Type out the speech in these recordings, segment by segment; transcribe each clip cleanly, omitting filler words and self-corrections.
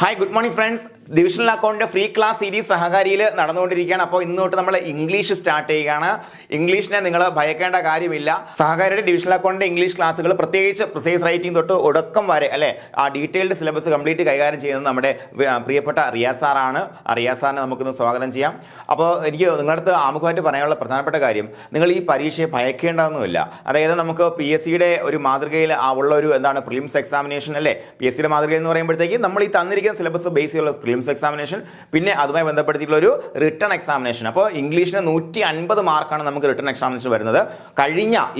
Hi good morning friends. Divisional അക്കൗണ്ടിന്റെ free class series സഹകാരിയിൽ നടന്നുകൊണ്ടിരിക്കുകയാണ്. അപ്പോൾ ഇന്ന് തൊട്ട് നമ്മൾ ഇംഗ്ലീഷ് സ്റ്റാർട്ട് ചെയ്യുകയാണ്. ഇംഗ്ലീഷിനെ നിങ്ങൾ ഭയക്കേണ്ട കാര്യമില്ല. സഹകാരിയുടെ ഡിവിഷണൽ അക്കൗണ്ടിന്റെ ഇംഗ്ലീഷ് ക്ലാസ്സുകൾ പ്രത്യേകിച്ച് പ്രിസൈസ് റൈറ്റിംഗ് തൊട്ട് ഒടുക്കം വരെ അല്ലെ ആ ഡീറ്റെയിൽഡ് സിലബസ് കംപ്ലീറ്റ് കൈകാര്യം ചെയ്യുന്നത് നമ്മുടെ പ്രിയപ്പെട്ട റിയാസ് സാറാണ്. റിയാസ് സാറിനെ നമുക്കൊന്ന് സ്വാഗതം ചെയ്യാം. അപ്പോൾ എനിക്ക് നിങ്ങളുടെ അടുത്ത് ആമുഖമായിട്ട് പറയാനുള്ള പ്രധാനപ്പെട്ട കാര്യം, നിങ്ങൾ ഈ പരീക്ഷയെ ഭയക്കേണ്ടതൊന്നുമില്ല. അതായത് നമുക്ക് PSCയുടെ ഒരു മാതൃകയിൽ ഉള്ള ഒരു എന്താണ് പ്രിലിംസ് എക്സാമിനേഷൻ അല്ലേ. PSCയുടെ മാതൃക എന്ന് പറയുമ്പോഴത്തേക്ക് നമ്മൾ ഈ തന്നിരിക്കുന്ന സിലബസ് ബേസ് ചെയ്തുള്ള പ്രിലിംസ് എക്സാമിനേഷൻ, പിന്നെ അതുമായി ബന്ധപ്പെടുത്തിയിട്ടുള്ള ഒരു റിട്ടൺ എക്സാമിനേഷൻ. അപ്പോൾ ഇംഗ്ലീഷിന് 150 മാർക്കാണ് നമുക്ക് റിട്ടൺ എക്സാമിനേഷൻ വരുന്നത്.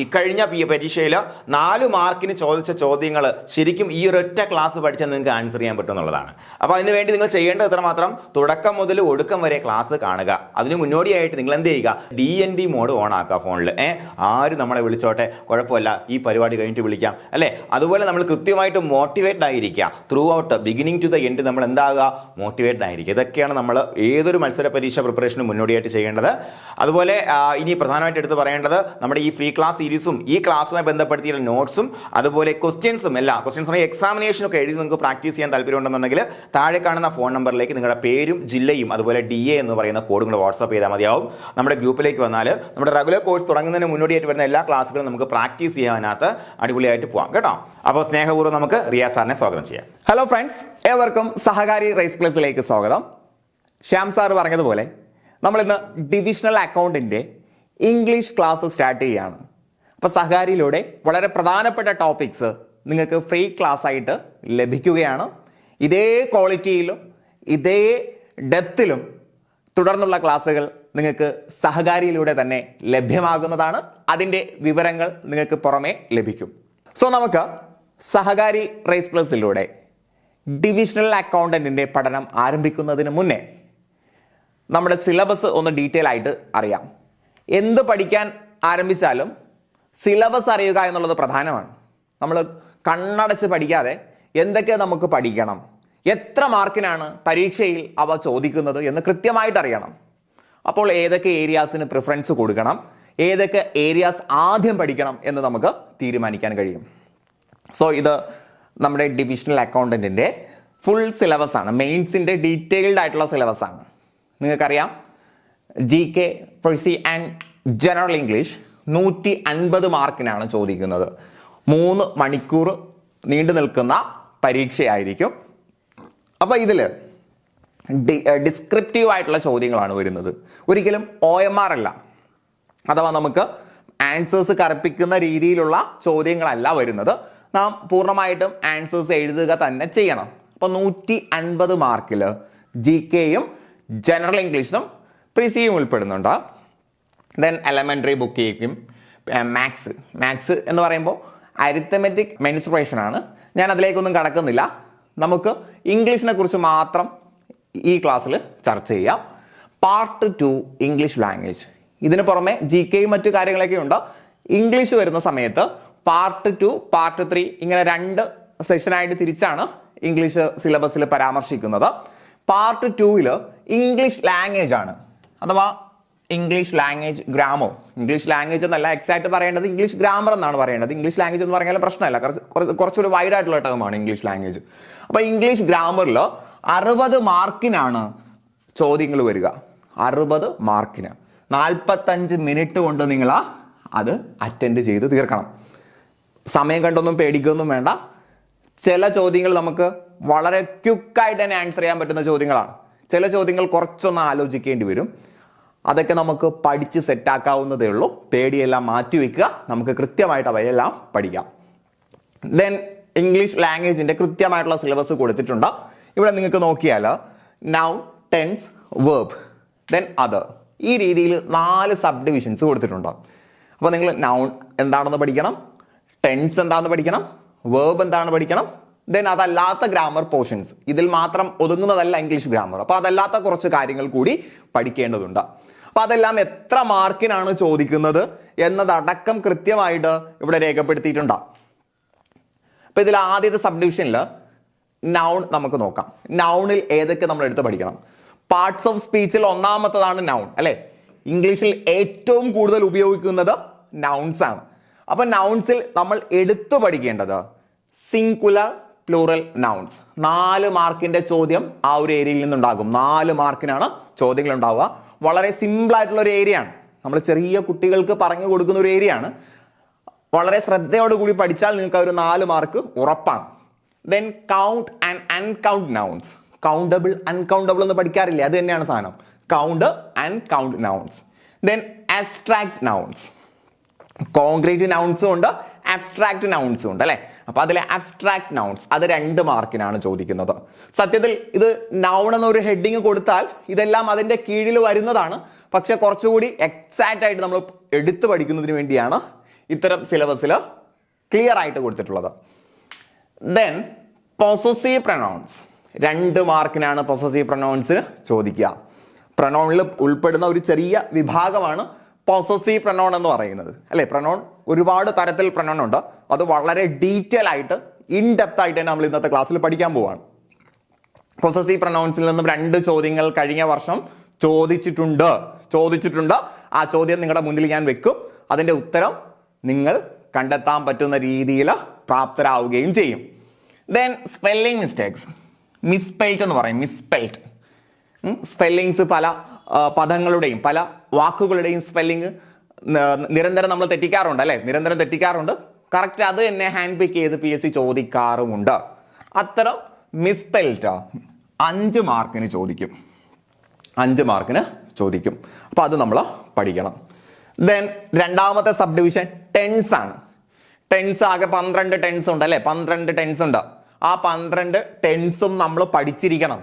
ഇക്കഴിഞ്ഞ പരീക്ഷയിൽ 4 മാർക്കിന് ചോദിച്ച ചോദ്യങ്ങൾ ശരിക്കും ഈ ഒരൊറ്റ ക്ലാസ് പഠിച്ചാൽ നിങ്ങൾക്ക് ആൻസർ ചെയ്യാൻ പറ്റും എന്നുള്ളതാണ്. അപ്പോൾ അതിനുവേണ്ടി നിങ്ങൾ ചെയ്യേണ്ടത് എത്രമാത്രം, തുടക്കം മുതൽ ഒടുക്കം വരെ ക്ലാസ് കാണുക. അതിന് മുന്നോടിയായിട്ട് നിങ്ങൾ എന്ത് ചെയ്യുക, DND മോഡ് ഓൺ ആക്കുക ഫോണിൽ. ആര് നമ്മളെ വിളിച്ചോട്ടെ, കുഴപ്പമില്ല, ഈ പരിപാടി കഴിഞ്ഞിട്ട് വിളിക്കാം അല്ലേ. അതുപോലെ നമ്മൾ കൃത്യമായിട്ട് മോട്ടിവേറ്റഡ് ആയിരിക്കുക. Throughout beginning to the end നമ്മൾ എന്താകുക, മോട്ടിവേറ്റഡ് ആയിരിക്കും. ഇതൊക്കെയാണ് നമ്മൾ ഏതൊരു മത്സര പരീക്ഷ പ്രിപ്പറേഷനും മുന്നോടിയായിട്ട് ചെയ്യേണ്ടത്. അതുപോലെ ഇനി പ്രധാനമായിട്ട് എടുത്ത് പറയേണ്ടത്, നമ്മുടെ ഈ ഫ്രീ ക്ലാസ് സീരീസും ഈ ക്ലാസ്സുമായി ബന്ധപ്പെടുത്തിയുള്ള നോട്ട്സും അതുപോലെ ക്വസ്റ്റ്യൻസും എക്സാമിനേഷനും ഒക്കെ എഴുതി നിങ്ങൾക്ക് പ്രാക്ടീസ് ചെയ്യാൻ താല്പര്യമുണ്ടെന്നുണ്ടെങ്കിൽ താഴെ കാണുന്ന ഫോൺ നമ്പറിലേക്ക് നിങ്ങളുടെ പേരും ജില്ലയും അതുപോലെ DA എന്ന് പറയുന്ന കോഡ് നിങ്ങൾ വാട്സ്ആപ്പ് ചെയ്താൽ മതിയാവും. നമ്മുടെ ഗ്രൂപ്പിലേക്ക് വന്നാൽ നമ്മുടെ റെഗുലർ കോഴ്സ് തുടങ്ങുന്നതിന് മുന്നോടിയായിട്ട് വരുന്ന എല്ലാ ക്ലാസ്സുകളും നമുക്ക് പ്രാക്ടീസ് ചെയ്യാനകത്ത് അടിപൊളിയായിട്ട് പോകാം കേട്ടോ. അപ്പോൾ സ്നേഹപൂർവ്വം നമുക്ക് റിയാസ് സാറിനെ സ്വാഗതം ചെയ്യാം. ഹലോ ഫ്രണ്ട്സ്, ഏവർക്കും സഹകാരി റൈസ് പ്ലസിലേക്ക് സ്വാഗതം. ശ്യാം സാർ പറഞ്ഞതുപോലെ നമ്മൾ ഇന്ന് ഡിവിഷണൽ അക്കൗണ്ടിന്റെ ഇംഗ്ലീഷ് ക്ലാസ് സ്റ്റാർട്ട് ചെയ്യുകയാണ്. അപ്പോൾ സഹകാരിയിലൂടെ വളരെ പ്രധാനപ്പെട്ട ടോപ്പിക്സ് നിങ്ങൾക്ക് ഫ്രീ ക്ലാസ് ആയിട്ട് ലഭിക്കുകയാണ്. ഇതേ ക്വാളിറ്റിയിലും ഇതേ ഡെപ്തിലും തുടർന്നുള്ള ക്ലാസ്സുകൾ നിങ്ങൾക്ക് സഹകാരിയിലൂടെ തന്നെ ലഭ്യമാകുന്നതാണ്. അതിൻ്റെ വിവരങ്ങൾ നിങ്ങൾക്ക് പുറമെ ലഭിക്കും. സോ നമുക്ക് സഹകാരി റൈസ് പ്ലസിലൂടെ ഡിവിഷണൽ അക്കൗണ്ടന്റിന്റെ പഠനം ആരംഭിക്കുന്നതിന് മുന്നേ നമ്മുടെ സിലബസ് ഒന്ന് ഡീറ്റെയിൽ ആയിട്ട് അറിയാം. എന്ത് പഠിക്കാൻ ആരംഭിച്ചാലും സിലബസ് അറിയുക എന്നുള്ളത് പ്രധാനമാണ്. നമ്മൾ കണ്ണടച്ച് പഠിക്കാതെ എന്തൊക്കെ നമുക്ക് പഠിക്കണം, എത്ര മാർക്കിനാണ് പരീക്ഷയിൽ അവ ചോദിക്കുന്നത് എന്ന് കൃത്യമായിട്ട് അറിയണം. അപ്പോൾ ഏതൊക്കെ ഏരിയാസിന് പ്രിഫറൻസ് കൊടുക്കണം, ഏതൊക്കെ ഏരിയാസ് ആദ്യം പഠിക്കണം എന്ന് നമുക്ക് തീരുമാനിക്കാൻ കഴിയും. സോ ഇത് നമ്മുടെ ഡിവിഷണൽ അക്കൗണ്ടന്റിന്റെ ഫുൾ സിലബസ് ആണ്. മെയിൻസിന്റെ ഡീറ്റെയിൽഡ് ആയിട്ടുള്ള സിലബസ് ആണ്. നിങ്ങൾക്കറിയാം, GK, PERCY and general English 150 മാർക്കിനാണ് ചോദിക്കുന്നത്. 3 മണിക്കൂർ നീണ്ടു നിൽക്കുന്ന പരീക്ഷയായിരിക്കും. അപ്പൊ ഇതില് ഡിസ്ക്രിപ്റ്റീവ് ആയിട്ടുള്ള ചോദ്യങ്ങളാണ് വരുന്നത്, ഒരിക്കലും OMR അല്ല. അഥവാ നമുക്ക് ആൻസേഴ്സ് കറുപ്പിക്കുന്ന രീതിയിലുള്ള ചോദ്യങ്ങളല്ല വരുന്നത്. നാം പൂർണ്ണമായിട്ടും ആൻസേഴ്സ് എഴുതുക തന്നെ ചെയ്യണം. അപ്പൊ 150 മാർക്കിൽ GKയും ജനറൽ ഇംഗ്ലീഷും PERCYയും ഉൾപ്പെടുന്നുണ്ട്. ദെൻ എലമെന്ററി ബുക്കിലേക്കും മാത്സ് എന്ന് പറയുമ്പോൾ അരിത്തമെറ്റിക് മെൻസുറേഷൻ ആണ്. ഞാൻ അതിലേക്കൊന്നും കടക്കുന്നില്ല. നമുക്ക് ഇംഗ്ലീഷിനെ കുറിച്ച് മാത്രം ഈ ക്ലാസ്സിൽ ചർച്ച ചെയ്യാം. Part 2 English language. ഇതിന് പുറമെ GKയും മറ്റു കാര്യങ്ങളൊക്കെ ഉണ്ട്. ഇംഗ്ലീഷ് വരുന്ന സമയത്ത് പാർട്ട് 2, പാർട്ട് 3 ഇങ്ങനെ 2 സെഷനായിട്ട് തിരിച്ചാണ് ഇംഗ്ലീഷ് സിലബസിൽ പരാമർശിക്കുന്നത്. പാർട്ട് 2 ഇംഗ്ലീഷ് ലാംഗ്വേജ് ആണ്, അഥവാ English language grammar. English language എന്നല്ല എക്സാക്ട് പറയേണ്ടത്, ഇംഗ്ലീഷ് ഗ്രാമർ എന്നാണ് പറയേണ്ടത്. ഇംഗ്ലീഷ് ലാംഗ്വേജ് എന്ന് പറഞ്ഞാൽ പ്രശ്നമല്ല, കുറച്ചുകൂടി വൈഡ് ആയിട്ടുള്ള ടേമാണ് ഇംഗ്ലീഷ് ലാംഗ്വേജ്. അപ്പൊ ഇംഗ്ലീഷ് ഗ്രാമറിൽ 60 മാർക്കിനാണ് ചോദ്യങ്ങൾ വരിക. 60 മാർക്കിന് 45 മിനിറ്റ് കൊണ്ട് നിങ്ങൾ അത് അറ്റൻഡ് ചെയ്ത് തീർക്കണം. സമയം കണ്ടൊന്നും പേടിക്കൊന്നും വേണ്ട. ചില ചോദ്യങ്ങൾ നമുക്ക് വളരെ ക്വിക്കായിട്ട് തന്നെ ആൻസർ ചെയ്യാൻ പറ്റുന്ന ചോദ്യങ്ങളാണ്. ചില ചോദ്യങ്ങൾ കുറച്ചൊന്ന് ആലോചിക്കേണ്ടി വരും. അതൊക്കെ നമുക്ക് പഠിച്ച് സെറ്റാക്കാവുന്നതേ ഉള്ളൂ. പേടിയെല്ലാം മാറ്റിവെക്കുക, നമുക്ക് കൃത്യമായിട്ട് അവയെല്ലാം പഠിക്കാം. ദെൻ ഇംഗ്ലീഷ് ലാംഗ്വേജിന്റെ കൃത്യമായിട്ടുള്ള സിലബസ് കൊടുത്തിട്ടുണ്ട്. ഇവിടെ നിങ്ങൾക്ക് നോക്കിയാൽ noun, tense, verb, then other, ഈ രീതിയിൽ 4 സബ് ഡിവിഷൻസ് കൊടുത്തിട്ടുണ്ട്. അപ്പോൾ നിങ്ങൾ നൗൺ എന്താണെന്ന് പഠിക്കണം, ടെൻസ് എന്താണെന്ന് പഠിക്കണം, വേർബ് എന്താണ് പഠിക്കണം, ദെൻ അതല്ലാത്ത ഗ്രാമർ പോർഷൻസ്. ഇതിൽ മാത്രം ഒതുങ്ങുന്നതല്ല ഇംഗ്ലീഷ് ഗ്രാമർ. അപ്പോൾ അതല്ലാത്ത കുറച്ച് കാര്യങ്ങൾ കൂടി പഠിക്കേണ്ടതുണ്ട്. അപ്പൊ അതെല്ലാം എത്ര മാർക്കിനാണ് ചോദിക്കുന്നത് എന്നതടക്കം കൃത്യമായിട്ട് ഇവിടെ രേഖപ്പെടുത്തിയിട്ടുണ്ട്. അപ്പൊ ഇതിൽ ആദ്യത്തെ സബ് ഡിവിഷനിൽ നൗൺ നമുക്ക് നോക്കാം. നൗണിൽ ഏതൊക്കെ നമ്മൾ എടുത്ത് പഠിക്കണം? പാർട്സ് ഓഫ് സ്പീച്ചിൽ ഒന്നാമത്തതാണ് നൗൺ അല്ലെ. ഇംഗ്ലീഷിൽ ഏറ്റവും കൂടുതൽ ഉപയോഗിക്കുന്നത് നൗൺസ് ആണ്. അപ്പൊ നൗൺസിൽ നമ്മൾ എടുത്തു പഠിക്കേണ്ടത് സിംഗുലർ, പ്ലൂറൽ നൗൺസ്. 4 മാർക്കിന്റെ ചോദ്യം ആ ഒരു ഏരിയയിൽ നിന്നുണ്ടാകും. 4 മാർക്കിനാണ് ചോദ്യങ്ങൾ ഉണ്ടാവുക. വളരെ സിമ്പിൾ ആയിട്ടുള്ള ഒരു ഏരിയ ആണ്. നമ്മൾ ചെറിയ കുട്ടികൾക്ക് പറഞ്ഞു കൊടുക്കുന്ന ഒരു ഏരിയ ആണ്. വളരെ ശ്രദ്ധയോടുകൂടി പഠിച്ചാൽ നിങ്ങൾക്ക് ഒരു 4 മാർക്ക് ഉറപ്പാണ്. Then count and uncount nouns. Countable uncountable എന്ന് പഠിക്കാറില്ലേ, അത് തന്നെയാണ് സാധനം. Count and count nouns. Then abstract nouns. Concrete നൗൺസും ഉണ്ട്, അബ്സ്ട്രാക്ട് നൗൺസും ഉണ്ട് അല്ലെ. അപ്പൊ അതിലെ അബ്സ്ട്രാക്ട് നൗൺസ് അത് 2 മാർക്കിനാണ് ചോദിക്കുന്നത്. സത്യത്തിൽ ഇത് നൗൺ എന്നൊരു ഹെഡിങ് കൊടുത്താൽ ഇതെല്ലാം അതിന്റെ കീഴിൽ വരുന്നതാണ്. പക്ഷെ കുറച്ചുകൂടി എക്സാക്റ്റ് ആയിട്ട് നമ്മൾ എടുത്തു പഠിക്കുന്നതിന് വേണ്ടിയാണ് ഇത്തരം സിലബസിൽ ക്ലിയർ ആയിട്ട് കൊടുത്തിട്ടുള്ളത്. Then possessive pronouns. 2 മാർക്കിനാണ് പൊസസീവ് പ്രൊനൗൺസിന് ചോദിക്കുക. പ്രൊനൗണിൽ ഉൾപ്പെടുന്ന ഒരു ചെറിയ വിഭാഗമാണ് പൊസസീവ് പ്രൊനൗൺ എന്ന് പറയുന്നത് അല്ലെ. പ്രൊനൗൺ ഒരുപാട് തരത്തിൽ പ്രൊനൗൺ ഉണ്ട്. അത് വളരെ ഡീറ്റെയിൽ ആയിട്ട് ഇൻഡെപ്ത് ആയിട്ട് തന്നെ നമ്മൾ ഇന്നത്തെ ക്ലാസ്സിൽ പഠിക്കാൻ പോവാണ്. പൊസസീവ് പ്രൊനൗൺസിൽ നിന്നും 2 ചോദ്യങ്ങൾ കഴിഞ്ഞ വർഷം ചോദിച്ചിട്ടുണ്ട്. ആ ചോദ്യം നിങ്ങളുടെ മുന്നിൽ ഞാൻ വെക്കും. അതിന്റെ ഉത്തരം നിങ്ങൾ കണ്ടെത്താൻ പറ്റുന്ന രീതിയിൽ പ്രാപ്തരാവുകയും ചെയ്യും. Then spelling mistakes. മിസ്പെൽറ്റ് എന്ന് പറയും. മിസ്പെൽറ്റ് സ്പെല്ലിങ്സ്, പല പദങ്ങളുടെയും പല വാക്കുകളുടെയും സ്പെല്ലിങ് നിരന്തരം നമ്മൾ തെറ്റിക്കാറുണ്ട് അല്ലെ. നിരന്തരം തെറ്റിക്കാറുണ്ട്. കറക്റ്റ് അത് തന്നെ ഹാൻഡ് പിക്ക് ചെയ്ത് PSC ചോദിക്കാറുമുണ്ട്. അത്തരം മിസ്പെൽറ്റ് 5 മാർക്കിന് ചോദിക്കും. 5 മാർക്കിന് ചോദിക്കും. അപ്പൊ അത് നമ്മൾ പഠിക്കണം. ദെൻ രണ്ടാമത്തെ സബ് ഡിവിഷൻ ടെൻസ് ആണ്. ടെൻസ് ആകെ 12 ടെൻസ് ഉണ്ട് അല്ലെ. 12 ടെൻസ് ഉണ്ട്. ആ 12 ടെൻസും നമ്മൾ പഠിച്ചിരിക്കണം.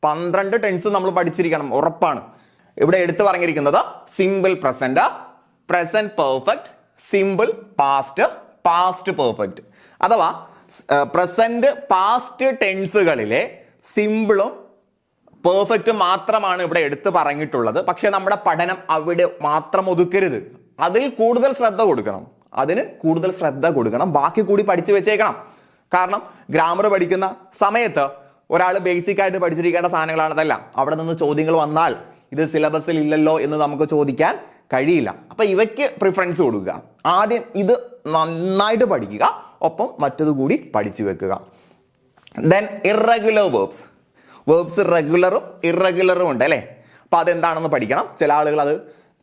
12 ടെൻസ് നമ്മൾ പഠിച്ചിരിക്കണം, ഉറപ്പാണ്. ഇവിടെ എടുത്തു പറഞ്ഞിരിക്കുന്നത് simple present, present perfect, simple past, past perfect. അഥവാ പ്രസന്റ് പാസ്റ്റ് ടെൻസുകളിലെ സിമ്പിളും പെർഫെക്റ്റ് മാത്രമാണ് ഇവിടെ എടുത്തു പറഞ്ഞിട്ടുള്ളത്. പക്ഷെ നമ്മുടെ പഠനം അവിടെ മാത്രം ഒതുക്കരുത്. അതിൽ കൂടുതൽ ശ്രദ്ധ കൊടുക്കണം. ബാക്കി കൂടി പഠിച്ചു വെച്ചേക്കണം. കാരണം ഗ്രാമർ പഠിക്കുന്ന സമയത്ത് ഒരാൾ ബേസിക് ആയിട്ട് പഠിച്ചിരിക്കേണ്ട സാധനങ്ങളാണ് അതെല്ലാം. അവിടെ നിന്ന് ചോദ്യങ്ങൾ വന്നാൽ ഇത് സിലബസിൽ ഇല്ലല്ലോ എന്ന് നമുക്ക് ചോദിക്കാൻ കഴിയില്ല. അപ്പൊ ഇവയ്ക്ക് പ്രിഫറൻസ് കൊടുക്കുക. ആദ്യം ഇത് നന്നായിട്ട് പഠിക്കുക, ഒപ്പം മറ്റത് കൂടി പഠിച്ചു വെക്കുക. Then irregular verbs. വേർബ്സ് റെഗുലറും ഇറഗുലറും ഉണ്ട് അല്ലെ. അപ്പൊ അതെന്താണെന്ന് പഠിക്കണം. ചില ആളുകൾ അത്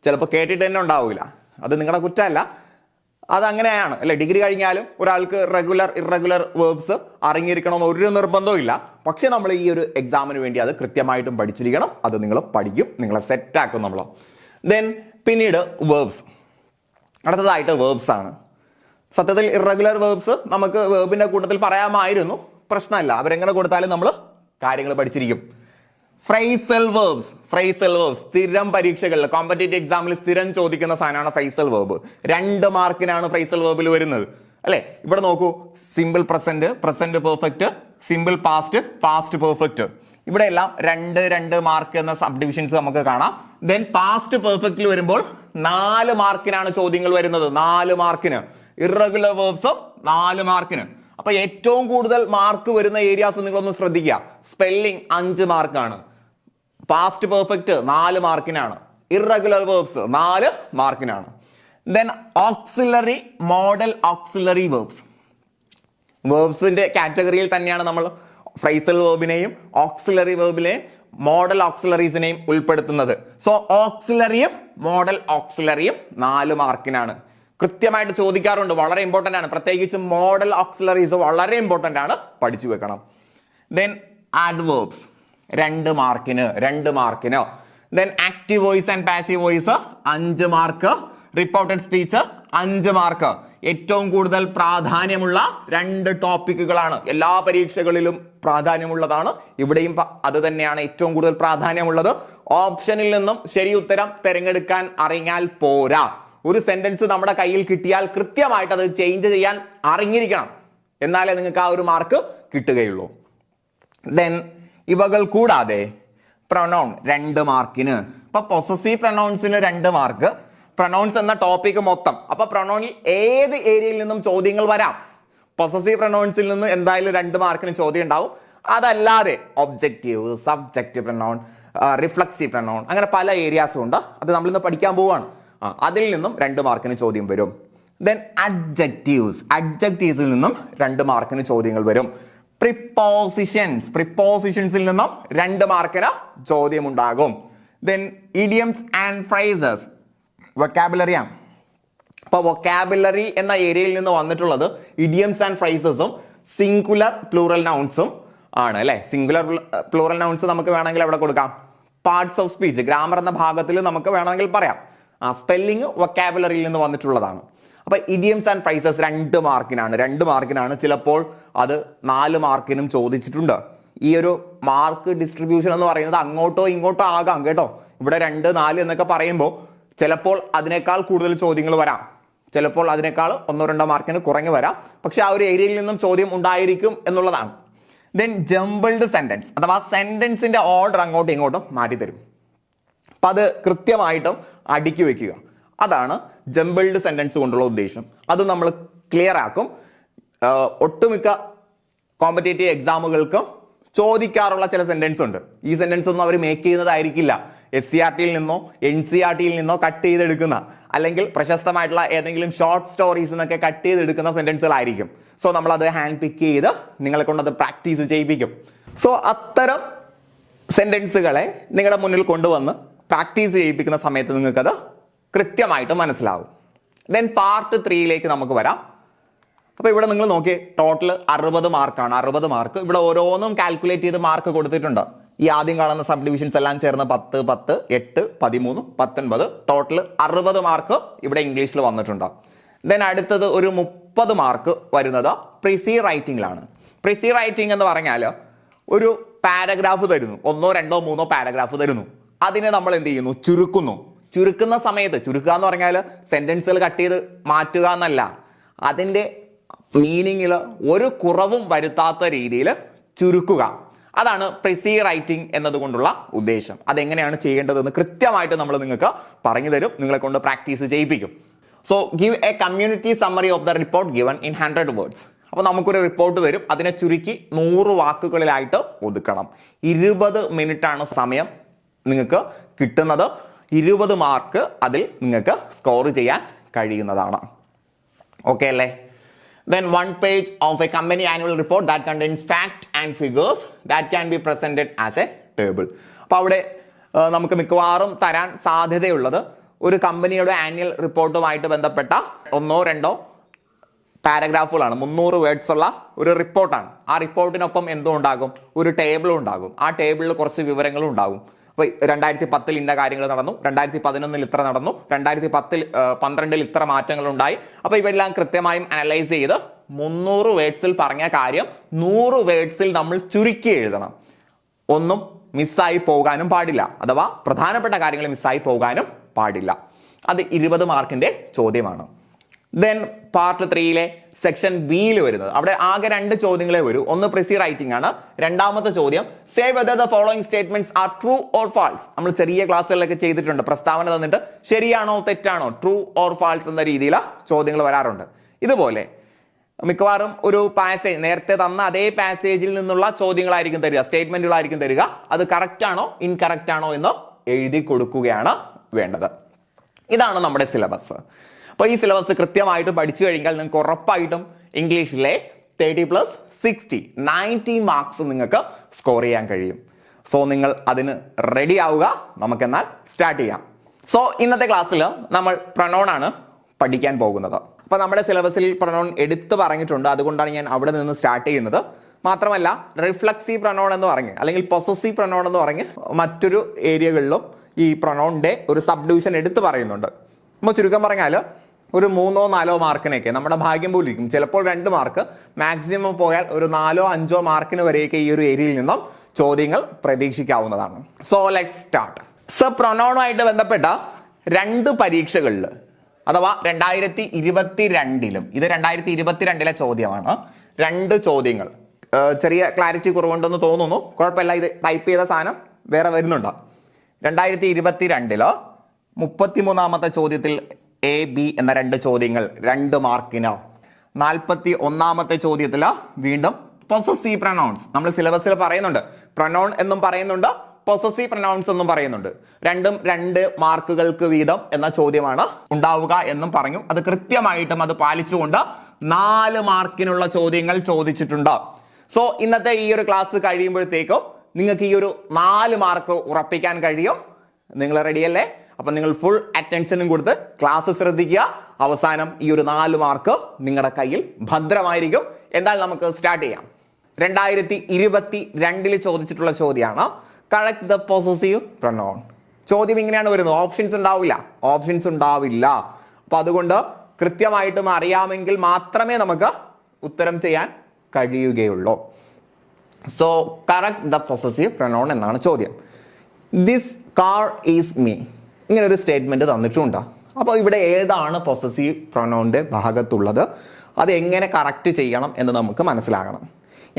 ചിലപ്പോൾ കേട്ടിട്ട് തന്നെ ഉണ്ടാവില്ല. അത് നിങ്ങളുടെ കുറ്റമല്ല, അതങ്ങനെയാണ് അല്ലെ. ഡിഗ്രി കഴിഞ്ഞാലും ഒരാൾക്ക് റെഗുലർ ഇറഗുലർ വേർബ്സ് അറിഞ്ഞിരിക്കണമെന്ന് ഒരു നിർബന്ധവും ഇല്ല. പക്ഷെ നമ്മൾ ഈ ഒരു എക്സാമിന് വേണ്ടി അത് കൃത്യമായിട്ടും പഠിച്ചിരിക്കണം. അത് നിങ്ങൾ പഠിക്കും, നിങ്ങളെ സെറ്റ് ആക്കും നമ്മൾ. ദെൻ പിന്നീട് വേർബ്സ്. അടുത്തതായിട്ട് വേർബ്സ് ആണ്. സത്യത്തിൽ ഇറഗുലർ വേർബ്സ് നമുക്ക് വേർബിന്റെ കൂട്ടത്തിൽ പറയാമായിരുന്നു, പ്രശ്നമല്ല. അവരെങ്ങനെ കൊടുത്താലും നമ്മൾ കാര്യങ്ങൾ പഠിച്ചിരിക്കും. Phrasal verbs. സ്ഥിരം പരീക്ഷകളിൽ കോമ്പറ്റേറ്റീവ് എക്സാമിൽ സ്ഥിരം ചോദിക്കുന്ന സാധനമാണ് ഫ്രൈസൽ വേർബ്. 2 മാർക്കിനാണ് ഫ്രൈസൽ വേർബിൽ വരുന്നത് അല്ലെ. ഇവിടെ നോക്കൂ, simple present, present perfect, simple past, past perfect. ഇവിടെ എല്ലാം 2 മാർക്ക് എന്ന സബ് ഡിവിഷൻസ് നമുക്ക് കാണാം. ദെൻ പാസ്റ്റ് പെർഫെക്റ്റിൽ വരുമ്പോൾ 4 മാർക്കിനാണ് ചോദ്യങ്ങൾ വരുന്നത്. 4 മാർക്കിന്. ഇറഗുലർ വേർബ്സ് 4 മാർക്കിന്. അപ്പൊ ഏറ്റവും കൂടുതൽ മാർക്ക് വരുന്ന ഏരിയാസ് നിങ്ങളൊന്ന് ശ്രദ്ധിക്കുക. സ്പെല്ലിംഗ് 5 മാർക്കാണ്. പാസ്റ്റ് പെർഫെക്റ്റ് 4 മാർക്കിനാണ്. ഇറഗുലർ വേർബ്സ് 4 മാർക്കിനാണ്. Then auxiliary, modal auxiliary verbs. വേർബ്സിന്റെ കാറ്റഗറിയിൽ തന്നെയാണ് നമ്മൾ ഫ്രൈസൽ വേർബിനെയും ഓക്സിലറി വേർബിലെയും മോഡൽ ഓക്സിലറീസിനെയും ഉൾപ്പെടുത്തുന്നത്. സോ ഓക്സിലറിയും മോഡൽ ഓക്സിലറിയും 4 മാർക്കിനാണ്. കൃത്യമായിട്ട് ചോദിക്കാറുണ്ട്, വളരെ ഇമ്പോർട്ടന്റ് ആണ്. പ്രത്യേകിച്ച് മോഡൽ ഓക്സിലറീസ് വളരെ ഇമ്പോർട്ടന്റ് ആണ്, പഠിച്ചു വെക്കണം. ദെൻ ആഡ്വേർബ്സ് 2 മാർക്കിന്. Then active voice and passive voice 5 mark. Reported speech 5 mark. ഏറ്റവും കൂടുതൽ പ്രാധാന്യമുള്ള 2 ടോപ്പിക്കുകളാണ്. എല്ലാ പരീക്ഷകളിലും പ്രാധാന്യമുള്ളതാണ്. ഇവിടെയും അത് തന്നെയാണ് ഏറ്റവും കൂടുതൽ പ്രാധാന്യമുള്ളത്. ഓപ്ഷനിൽ നിന്നും ശരി ഉത്തരം തിരഞ്ഞെടുക്കാൻ അറിഞ്ഞാൽ പോരാ. ഒരു സെന്റൻസ് നമ്മുടെ കയ്യിൽ കിട്ടിയാൽ കൃത്യമായിട്ട് അത് ചേഞ്ച് ചെയ്യാൻ അറിഞ്ഞിരിക്കണം. എന്നാലേ നിങ്ങൾക്ക് ആ ഒരു മാർക്ക് കിട്ടുകയുള്ളൂ. ദെൻ ഇവകൾ കൂടാതെ പ്രൊനൗൺ 2 മാർക്കിന്. ഇപ്പൊ പൊസസീവ് പ്രൊനൗൺസിന് 2 മാർക്ക്. പ്രൊനൗൺസ് എന്ന ടോപ്പിക് മൊത്തം. അപ്പൊ പ്രൊനൗണിൽ ഏത് ഏരിയയിൽ നിന്നും ചോദ്യങ്ങൾ വരാം. പൊസസീവ് പ്രൊനൗൺസിൽ നിന്ന് എന്തായാലും 2 മാർക്കിന് ചോദ്യം ഉണ്ടാവും. അതല്ലാതെ objective, subjective pronoun, reflexive pronoun, അങ്ങനെ പല ഏരിയാസും ഉണ്ട്. അത് നമ്മളിന്ന് പഠിക്കാൻ പോവാണ്. അതിൽ നിന്നും 2 മാർക്കിന് ചോദ്യം വരും. ദെൻ അഡ്ജക്റ്റീവ്സിൽ നിന്നും 2 മാർക്കിന് ചോദ്യങ്ങൾ വരും. പ്രിപ്പോസിഷൻസിൽ നിന്നും 2 മാർക്കിന് ചോദ്യം ഉണ്ടാകും. Then idioms and phrases, vocabulary ആണ്. അപ്പൊ വൊക്കാബുലറി എന്ന ഏരിയയിൽ നിന്ന് വന്നിട്ടുള്ളത് ഇഡിയംസ് ആൻഡ് ഫ്രേസസും സിംഗുലർ പ്ലൂറൽ നൗൺസും ആണ് അല്ലെ. സിംഗുലർ പ്ലൂറൽ നൗൺസ് നമുക്ക് വേണമെങ്കിൽ എവിടെ കൊടുക്കാം? പാർട്സ് ഓഫ് സ്പീച്ച്, ഗ്രാമർ എന്ന ഭാഗത്തിൽ നമുക്ക് വേണമെങ്കിൽ പറയാം. സ്പെല്ലിംഗ് വൊക്കാബുലറിയിൽ നിന്ന് വന്നിട്ടുള്ളതാണ്. അപ്പൊ ഇഡിയംസ് ആൻഡ് ഫ്രേസസ് 2 മാർക്കിനാണ്. ചിലപ്പോൾ അത് 4 മാർക്കിനും ചോദിച്ചിട്ടുണ്ട്. ഈ ഒരു മാർക്ക് ഡിസ്ട്രിബ്യൂഷൻ എന്ന് പറയുന്നത് അങ്ങോട്ടോ ഇങ്ങോട്ടോ ആകാം കേട്ടോ. ഇവിടെ 2, 4 എന്നൊക്കെ പറയുമ്പോൾ ചിലപ്പോൾ അതിനേക്കാൾ കൂടുതൽ ചോദ്യങ്ങൾ വരാം, ചിലപ്പോൾ അതിനേക്കാൾ 1-2 മാർക്കിന് കുറഞ്ഞു വരാം. പക്ഷെ ആ ഒരു ഏരിയയിൽ നിന്നും ചോദ്യം ഉണ്ടായിരിക്കും എന്നുള്ളതാണ്. ദെൻ ജംബിൾഡ് സെന്റൻസ് അഥവാ സെന്റൻസിന്റെ ഓർഡർ അങ്ങോട്ടും ഇങ്ങോട്ടും മാറ്റിത്തരും. അപ്പൊ അത് കൃത്യമായിട്ടും അടുക്കി വെക്കുക. അതാണ് ജംബിൾഡ് സെന്റൻസ് കൊണ്ടുള്ള ഉദ്ദേശം. അത് നമ്മൾ ക്ലിയർ ആക്കും. ഒട്ടുമിക്ക കോമ്പറ്റേറ്റീവ് എക്സാമുകൾക്കും ചോദിക്കാറുള്ള ചില സെന്റൻസ് ഉണ്ട്. ഈ സെന്റൻസ് ഒന്നും അവർ മേക്ക് ചെയ്യുന്നതായിരിക്കില്ല. SCERTയിൽ നിന്നോ NCERTയിൽ നിന്നോ കട്ട് ചെയ്തെടുക്കുന്ന, അല്ലെങ്കിൽ പ്രശസ്തമായിട്ടുള്ള ഏതെങ്കിലും ഷോർട്ട് സ്റ്റോറീസ് എന്നൊക്കെ കട്ട് ചെയ്തെടുക്കുന്ന സെന്റൻസുകളായിരിക്കും. സോ നമ്മൾ അത് ഹാൻഡ് പിക്ക് ചെയ്ത് നിങ്ങളെ കൊണ്ട് അത് പ്രാക്ടീസ് ചെയ്യിപ്പിക്കും. സോ അത്തരം സെന്റൻസുകളെ നിങ്ങളുടെ മുന്നിൽ കൊണ്ടുവന്ന് പ്രാക്ടീസ് ചെയ്യിപ്പിക്കുന്ന സമയത്ത് നിങ്ങൾക്കത് കൃത്യമായിട്ട് മനസ്സിലാവും. ദെൻ പാർട്ട് 3യിലേക്ക് നമുക്ക് വരാം. അപ്പൊ ഇവിടെ നിങ്ങൾ നോക്കിയേ, ടോട്ടൽ 60 മാർക്കാണ്. 60 മാർക്ക്. ഇവിടെ ഓരോന്നും കാൽക്കുലേറ്റ് ചെയ്ത് മാർക്ക് കൊടുത്തിട്ടുണ്ട്. ഈ ആദ്യം കാണുന്ന സബ് ഡിവിഷൻസ് എല്ലാം ചേർന്ന് 10, 10, 8, 13, 19, ടോട്ടൽ 60 മാർക്ക് ഇവിടെ ഇംഗ്ലീഷിൽ വന്നിട്ടുണ്ട്. ദെൻ അടുത്തത് ഒരു 30 മാർക്ക് വരുന്നത് പ്രിസി റൈറ്റിംഗിലാണ്. പ്രിസി റൈറ്റിംഗ് എന്ന് പറഞ്ഞാൽ ഒരു പാരഗ്രാഫ് തരുന്നു, 1, 2, 3 പാരഗ്രാഫ് തരുന്നു. അതിനെ നമ്മൾ എന്ത് ചെയ്യുന്നു? ചുരുക്കുന്ന സമയത്ത്, ചുരുക്കുക എന്ന് പറഞ്ഞാൽ സെന്റൻസുകൾ കട്ട് ചെയ്ത് മാറ്റുക എന്നല്ല, അതിന്റെ മീനിങ്ങിൽ ഒരു കുറവും വരുത്താത്ത രീതിയിൽ ചുരുക്കുക. അതാണ് പ്രിസി റൈറ്റിംഗ് എന്നതുകൊണ്ടുള്ള ഉദ്ദേശം. അതെങ്ങനെയാണ് ചെയ്യേണ്ടതെന്ന് കൃത്യമായിട്ട് നമ്മൾ നിങ്ങൾക്ക് പറഞ്ഞു തരും, നിങ്ങളെ കൊണ്ട് പ്രാക്ടീസ് ചെയ്യിപ്പിക്കും. So give a community summary of the report given in 100 words. അപ്പൊ നമുക്കൊരു റിപ്പോർട്ട് തരും, അതിനെ ചുരുക്കി 100 വാക്കുകളിലായിട്ട് ഒതുക്കണം. 20 മിനിറ്റ് ആണ് സമയം നിങ്ങൾക്ക് കിട്ടുന്നത്. 20 മാർക്ക് അതിൽ നിങ്ങൾക്ക് സ്കോർ ചെയ്യാൻ കഴിയുന്നതാണ്. ഓക്കെ അല്ലേ? Then 1 page of a company annual report that contains fact and figures that can be presented as a table. അപ്പോൾ അവിടെ നമുക്ക് മിക്കവാറും തരാൻ സാധ്യതയുള്ളത് ഒരു കമ്പനിയുടെ ആനുവൽ റിപ്പോർട്ടുമായിട്ട് ബന്ധപ്പെട്ട 1-2 പാരഗ്രാഫുകളാണ്. 300 വേർഡ്സ് ഉള്ള ഒരു റിപ്പോർട്ടാണ്. ആ റിപ്പോർട്ടിനൊപ്പം എന്തോ ഉണ്ടാകും? ഒരു ടേബിളും ഉണ്ടാകും. ആ ടേബിളിൽ കുറച്ച് വിവരങ്ങളും ഉണ്ടാകും. അപ്പൊ 2010 ഇന്ന കാര്യങ്ങൾ നടന്നു, 2011 ഇത്ര നടന്നു, 2012 ഇത്ര മാറ്റങ്ങൾ ഉണ്ടായി. അപ്പൊ ഇവയെല്ലാം കൃത്യമായും അനലൈസ് ചെയ്ത് 300 വേർഡ്സിൽ പറഞ്ഞ കാര്യം 100 വേർഡ്സിൽ നമ്മൾ ചുരുക്കി എഴുതണം. ഒന്നും മിസ്സായി പോകാനും പാടില്ല, അഥവാ പ്രധാനപ്പെട്ട കാര്യങ്ങൾ മിസ്സായി പോകാനും പാടില്ല. അത് 20 മാർക്കിന്റെ ചോദ്യമാണ്. ദെൻ പാർട്ട് 3യിലെ സെക്ഷൻ ബിയിൽ വരുന്നത്, അവിടെ ആകെ 2 ചോദ്യങ്ങളെ വരൂ. ഒന്ന് പ്രിസി റൈറ്റിംഗ് ആണ്. രണ്ടാമത്തെ ചോദ്യം say whether the following statements are true or false. നമ്മൾ ചെറിയ ക്ലാസ്സുകളിലൊക്കെ ചെയ്തിട്ടുണ്ട്. പ്രസ്താവന തന്നിട്ട് ശരിയാണോ തെറ്റാണോ, ട്രൂ ഓർ ഫാൾസ് എന്ന രീതിയിൽ ചോദ്യങ്ങൾ വരാറുണ്ട്. ഇതുപോലെ മിക്കവാറും ഒരു പാസേജ്, നേരത്തെ തന്ന അതേ പാസേജിൽ നിന്നുള്ള ചോദ്യങ്ങളായിരിക്കും തരിക, സ്റ്റേറ്റ്മെന്റുകളായിരിക്കും തരിക. അത് കറക്റ്റ് ആണോ ഇൻകറക്റ്റ് ആണോ എന്ന് എഴുതി കൊടുക്കുകയാണ് വേണ്ടത്. ഇതാണ് നമ്മുടെ സിലബസ്. അപ്പൊ ഈ സിലബസ് കൃത്യമായിട്ട് പഠിച്ചു കഴിഞ്ഞാൽ നിങ്ങൾക്ക് ഉറപ്പായിട്ടും ഇംഗ്ലീഷിലെ 30+60 90 മാർക്സ് നിങ്ങൾക്ക് സ്കോർ ചെയ്യാൻ കഴിയും. സോ നിങ്ങൾ അതിന് റെഡി ആവുക. നമുക്കെന്നാൽ സ്റ്റാർട്ട് ചെയ്യാം. സോ ഇന്നത്തെ ക്ലാസ്സിൽ നമ്മൾ പ്രൊനൗൺ ആണ് പഠിക്കാൻ പോകുന്നത്. അപ്പൊ നമ്മുടെ സിലബസിൽ പ്രൊനൗൺ എടുത്തു പറഞ്ഞിട്ടുണ്ട്, അതുകൊണ്ടാണ് ഞാൻ അവിടെ നിന്ന് സ്റ്റാർട്ട് ചെയ്യുന്നത്. മാത്രമല്ല റിഫ്ലക്സീവ് പ്രൊനൗൺ എന്ന് പറഞ്ഞ്, അല്ലെങ്കിൽ പൊസസീവ് പ്രൊനൗൺ എന്ന് പറഞ്ഞ് മറ്റൊരു ഏരിയകളിലും ഈ പ്രൊനൗണിന്റെ ഒരു സബ് ഡിവിഷൻ എടുത്തു പറയുന്നുണ്ട്. അപ്പോൾ ചുരുക്കം പറഞ്ഞാൽ ഒരു 3-4 മാർക്കിനൊക്കെ നമ്മുടെ ഭാഗ്യം പോലെ ഇരിക്കും. ചിലപ്പോൾ 2 മാർക്ക്, മാക്സിമം പോയാൽ ഒരു 4-5 മാർക്കിന് വരെയൊക്കെ ഈ ഒരു ഏരിയയിൽ നിന്നും ചോദ്യങ്ങൾ പ്രതീക്ഷിക്കാവുന്നതാണ്. So let's start. സോ പ്രൊനൗണുമായിട്ട് ബന്ധപ്പെട്ട 2 പരീക്ഷകളിൽ, അഥവാ 2022 ഇത് 2022 ചോദ്യമാണ്. 2 ചോദ്യങ്ങൾ. ചെറിയ ക്ലാരിറ്റി കുറവുണ്ടെന്ന് തോന്നുന്നു, കുഴപ്പമില്ല. ഇത് ടൈപ്പ് ചെയ്ത സാധനം വേറെ വരുന്നുണ്ടോ? 2022 33ാമത്തെ ചോദ്യത്തിൽ A-B എന്ന 2 ചോദ്യങ്ങൾ 2 മാർക്കിന്. 41ാമത്തെ ചോദ്യത്തിൽ വീണ്ടും പൊസസീവ് പ്രൊനൗൺസ്. നമ്മൾ സിലബസിൽ പറയുന്നുണ്ട്, പ്രൊനൗൺ എന്നും പറയുന്നുണ്ട്, പൊസസീവ് പ്രൊനൗൺസ് എന്നും പറയുന്നുണ്ട്. രണ്ടും 2 മാർക്കുകൾക്ക് വീതം എന്ന ചോദ്യമാണ് ഉണ്ടാവുക എന്നും പറഞ്ഞു. അത് കൃത്യമായിട്ടും അത് പാലിച്ചുകൊണ്ട് 4 മാർക്കിനുള്ള ചോദ്യങ്ങൾ ചോദിച്ചിട്ടുണ്ട്. സോ ഇന്നത്തെ ഈ ഒരു ക്ലാസ് കഴിയുമ്പോഴത്തേക്കും നിങ്ങൾക്ക് ഈ ഒരു 4 മാർക്ക് ഉറപ്പിക്കാൻ കഴിയും. നിങ്ങൾ റെഡിയല്ലേ? അപ്പൊ നിങ്ങൾ ഫുൾ അറ്റൻഷനും കൊടുത്ത് ക്ലാസ് ശ്രദ്ധിക്കുക. അവസാനം ഈ ഒരു 4 മാർക്ക് നിങ്ങളുടെ കയ്യിൽ ഭദ്രമായിരിക്കും. എന്തായാലും നമുക്ക് സ്റ്റാർട്ട് ചെയ്യാം. 2022 ചോദിച്ചിട്ടുള്ള ചോദ്യമാണ് കറക്റ്റ് ദ പൊസസീവ് പ്രൊനൗൺ. ചോദ്യം ഇങ്ങനെയാണ് വരുന്നത്. ഓപ്ഷൻസ് ഉണ്ടാവില്ല. അപ്പൊ അതുകൊണ്ട് കൃത്യമായിട്ടും അറിയാമെങ്കിൽ മാത്രമേ നമുക്ക് ഉത്തരം ചെയ്യാൻ കഴിയുകയുള്ളൂ. So correct the possessive pronoun എന്നാണ് ചോദ്യം. ദിസ് കാർ ഈസ് മീ, ഇങ്ങനെ ഒരു സ്റ്റേറ്റ്മെന്റ് തന്നിട്ടുണ്ട്. അപ്പോൾ ഇവിടെ ഏതാണ് പൊസസീവ് പ്രൊനൗണിന്റെ ഭാഗത്തുള്ളത്, അത് എങ്ങനെ കറക്റ്റ് ചെയ്യണം എന്ന് നമുക്ക് മനസ്സിലാകണം.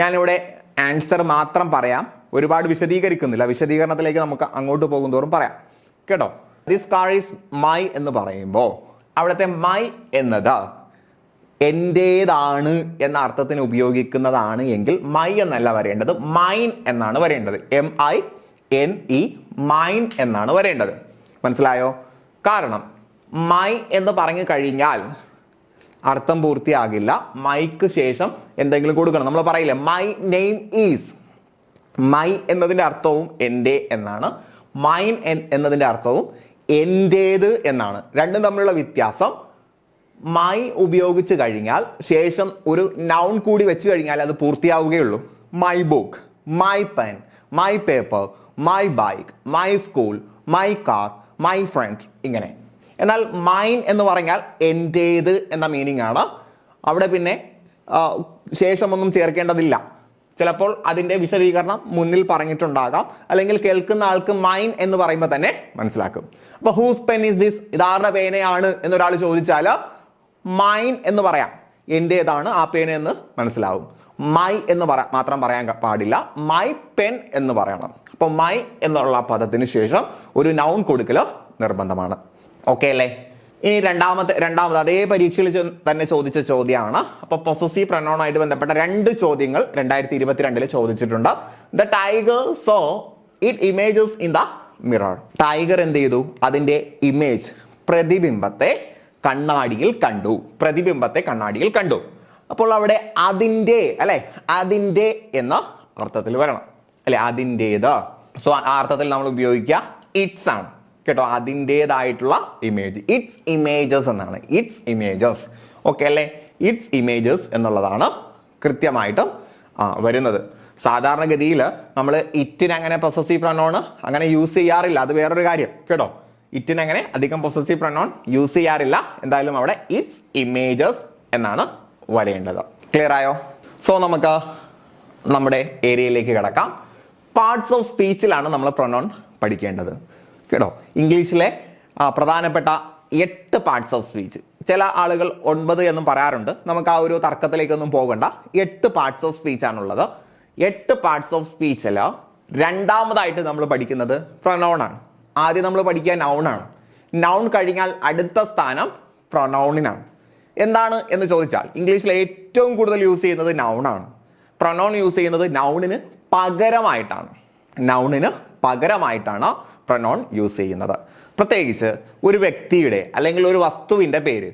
ഞാനിവിടെ ആൻസർ മാത്രം പറയാം, ഒരുപാട് വിശദീകരിക്കുന്നില്ല. വിശദീകരണത്തിലേക്ക് നമുക്ക് അങ്ങോട്ട് പോകുന്തോറും പറയാം കേട്ടോ. ദിസ് കാർ ഈസ് മൈ എന്ന് പറയുമ്പോൾ അവിടുത്തെ മൈ എന്നത് എന്റേതാണ് എന്ന അർത്ഥത്തിന് ഉപയോഗിക്കുന്നതാണ് എങ്കിൽ മൈ എന്നല്ല വരേണ്ടത്, മൈൻ എന്നാണ് വരേണ്ടത്. MINE, മൈൻ എന്നാണ് വരേണ്ടത്. മനസ്സിലായോ? കാരണം മൈ എന്ന് പറഞ്ഞു കഴിഞ്ഞാൽ അർത്ഥം പൂർത്തിയാകില്ല. മൈക്ക് ശേഷം എന്തെങ്കിലും കൊടുക്കണം. നമ്മൾ പറയില്ലേ മൈ നെയിം ഈസ്. മൈ എന്നതിന്റെ അർത്ഥവും എൻ്റെ എന്നാണ്, മൈൻ എന്നതിന്റെ അർത്ഥവും എന്റേത് എന്നാണ്. രണ്ടും തമ്മിലുള്ള വ്യത്യാസം, മൈ ഉപയോഗിച്ച് കഴിഞ്ഞാൽ ശേഷം ഒരു നൗൺ കൂടി വെച്ച് കഴിഞ്ഞാൽ അത് പൂർത്തിയാവുകയുള്ളൂ. My book, my pen, my paper, my bike, my school, my car, my friend, ഇങ്ങനെ. എന്നാൽ മൈൻ എന്ന് പറഞ്ഞാൽ എന്റേത് എന്ന മീനിങ് ആണ്. അവിടെ പിന്നെ ശേഷമൊന്നും ചേർക്കേണ്ടതില്ല. ചിലപ്പോൾ അതിന്റെ വിശദീകരണം മുന്നിൽ പറഞ്ഞിട്ടുണ്ടാകാം, അല്ലെങ്കിൽ കേൾക്കുന്ന ആൾക്ക് മൈൻ എന്ന് പറയുമ്പോൾ തന്നെ മനസ്സിലാക്കും. അപ്പൊ ഹൂസ് പെൻ ഈസ് ദിസ്, ഇതാരുടെ പേനയാണ് എന്നൊരാൾ ചോദിച്ചാൽ മൈൻ എന്ന് പറയാം, എന്റേതാണ് ആ പേന എന്ന് മനസ്സിലാവും. മൈ എന്ന് മാത്രം പറയാൻ പാടില്ല, മൈ പെൻ എന്ന് പറയണം. അപ്പൊ മൈ എന്നുള്ള പദത്തിന് ശേഷം ഒരു നൗൺ കൊടുക്കൽ നിർബന്ധമാണ്. ഓക്കെ അല്ലേ? ഇനി രണ്ടാമത് അതേ പരീക്ഷയിൽ തന്നെ ചോദിച്ച ചോദ്യമാണ്. അപ്പൊ പൊസസീവ് പ്രൊനൗൺ ആയിട്ട് ബന്ധപ്പെട്ട 2 ചോദ്യങ്ങൾ 2022 ചോദിച്ചിട്ടുണ്ട്. The tiger so it images in the mirror. Tiger എന്ത് ചെയ്തു? അതിന്റെ ഇമേജ്, പ്രതിബിംബത്തെ കണ്ണാടിയിൽ കണ്ടു. അപ്പോൾ അവിടെ അതിന്റെ അല്ലെ, അതിന്റെ എന്ന അർത്ഥത്തിൽ വരണം അല്ലെ, അതിൻ്റെത്. സോ ആ അർത്ഥത്തിൽ നമ്മൾ ഉപയോഗിക്കുക ഇറ്റ്സ് ആണ് കേട്ടോ. അതിൻ്റെതായിട്ടുള്ള ഇമേജ്, ഇറ്റ്സ് ഇമേജസ് എന്നാണ്. It's images. ഓക്കെ അല്ലേ? ഇറ്റ്സ് ഇമേജസ് എന്നുള്ളതാണ് കൃത്യമായിട്ടും വരുന്നത്. സാധാരണഗതിയിൽ നമ്മൾ ഇറ്റിന് അങ്ങനെ പൊസസീവ് പ്രൊനൗൺ അങ്ങനെ യൂസ് ചെയ്യാറില്ല. അത് വേറൊരു കാര്യം കേട്ടോ. ഇറ്റിന് അങ്ങനെ അധികം പൊസസീവ് പ്രൊനൗൺ യൂസ് ചെയ്യാറില്ല. എന്തായാലും അവിടെ ഇറ്റ്സ് ഇമേജസ് എന്നാണ് വരേണ്ടത്. ക്ലിയർ ആയോ? സോ നമുക്ക് നമ്മുടെ ഏരിയയിലേക്ക് കിടക്കാം. പാർട്സ് ഓഫ് സ്പീച്ചിലാണ് നമ്മൾ പ്രൊനൗൺ പഠിക്കേണ്ടത് കേട്ടോ. ഇംഗ്ലീഷിലെ പ്രധാനപ്പെട്ട 8 പാർട്സ് ഓഫ് സ്പീച്ച്. ചില ആളുകൾ 9 എന്നും പറയാറുണ്ട്. നമുക്ക് ആ ഒരു തർക്കത്തിലേക്കൊന്നും പോകണ്ട. 8 പാർട്സ് ഓഫ് സ്പീച്ച് ആണുള്ളത്. 8 പാർട്സ് ഓഫ് സ്പീച്ചിൽ രണ്ടാമതായിട്ട് നമ്മൾ പഠിക്കുന്നത് പ്രൊനൗൺ ആണ്. ആദ്യം നമ്മൾ പഠിക്കുക നൗൺ ആണ്. നൗൺ കഴിഞ്ഞാൽ അടുത്ത സ്ഥാനം പ്രൊനൗണിനാണ്. എന്താണ് എന്ന് ചോദിച്ചാൽ ഇംഗ്ലീഷിൽ ഏറ്റവും കൂടുതൽ യൂസ് ചെയ്യുന്നത് നൗൺ ആണ്. പ്രൊനൗൺ യൂസ് ചെയ്യുന്നത് നൗണിന് പകരമായിട്ടാണ് പ്രൊനൗൺ യൂസ് ചെയ്യുന്നത്. പ്രത്യേകിച്ച് ഒരു വ്യക്തിയുടെ അല്ലെങ്കിൽ ഒരു വസ്തുവിന്റെ പേര്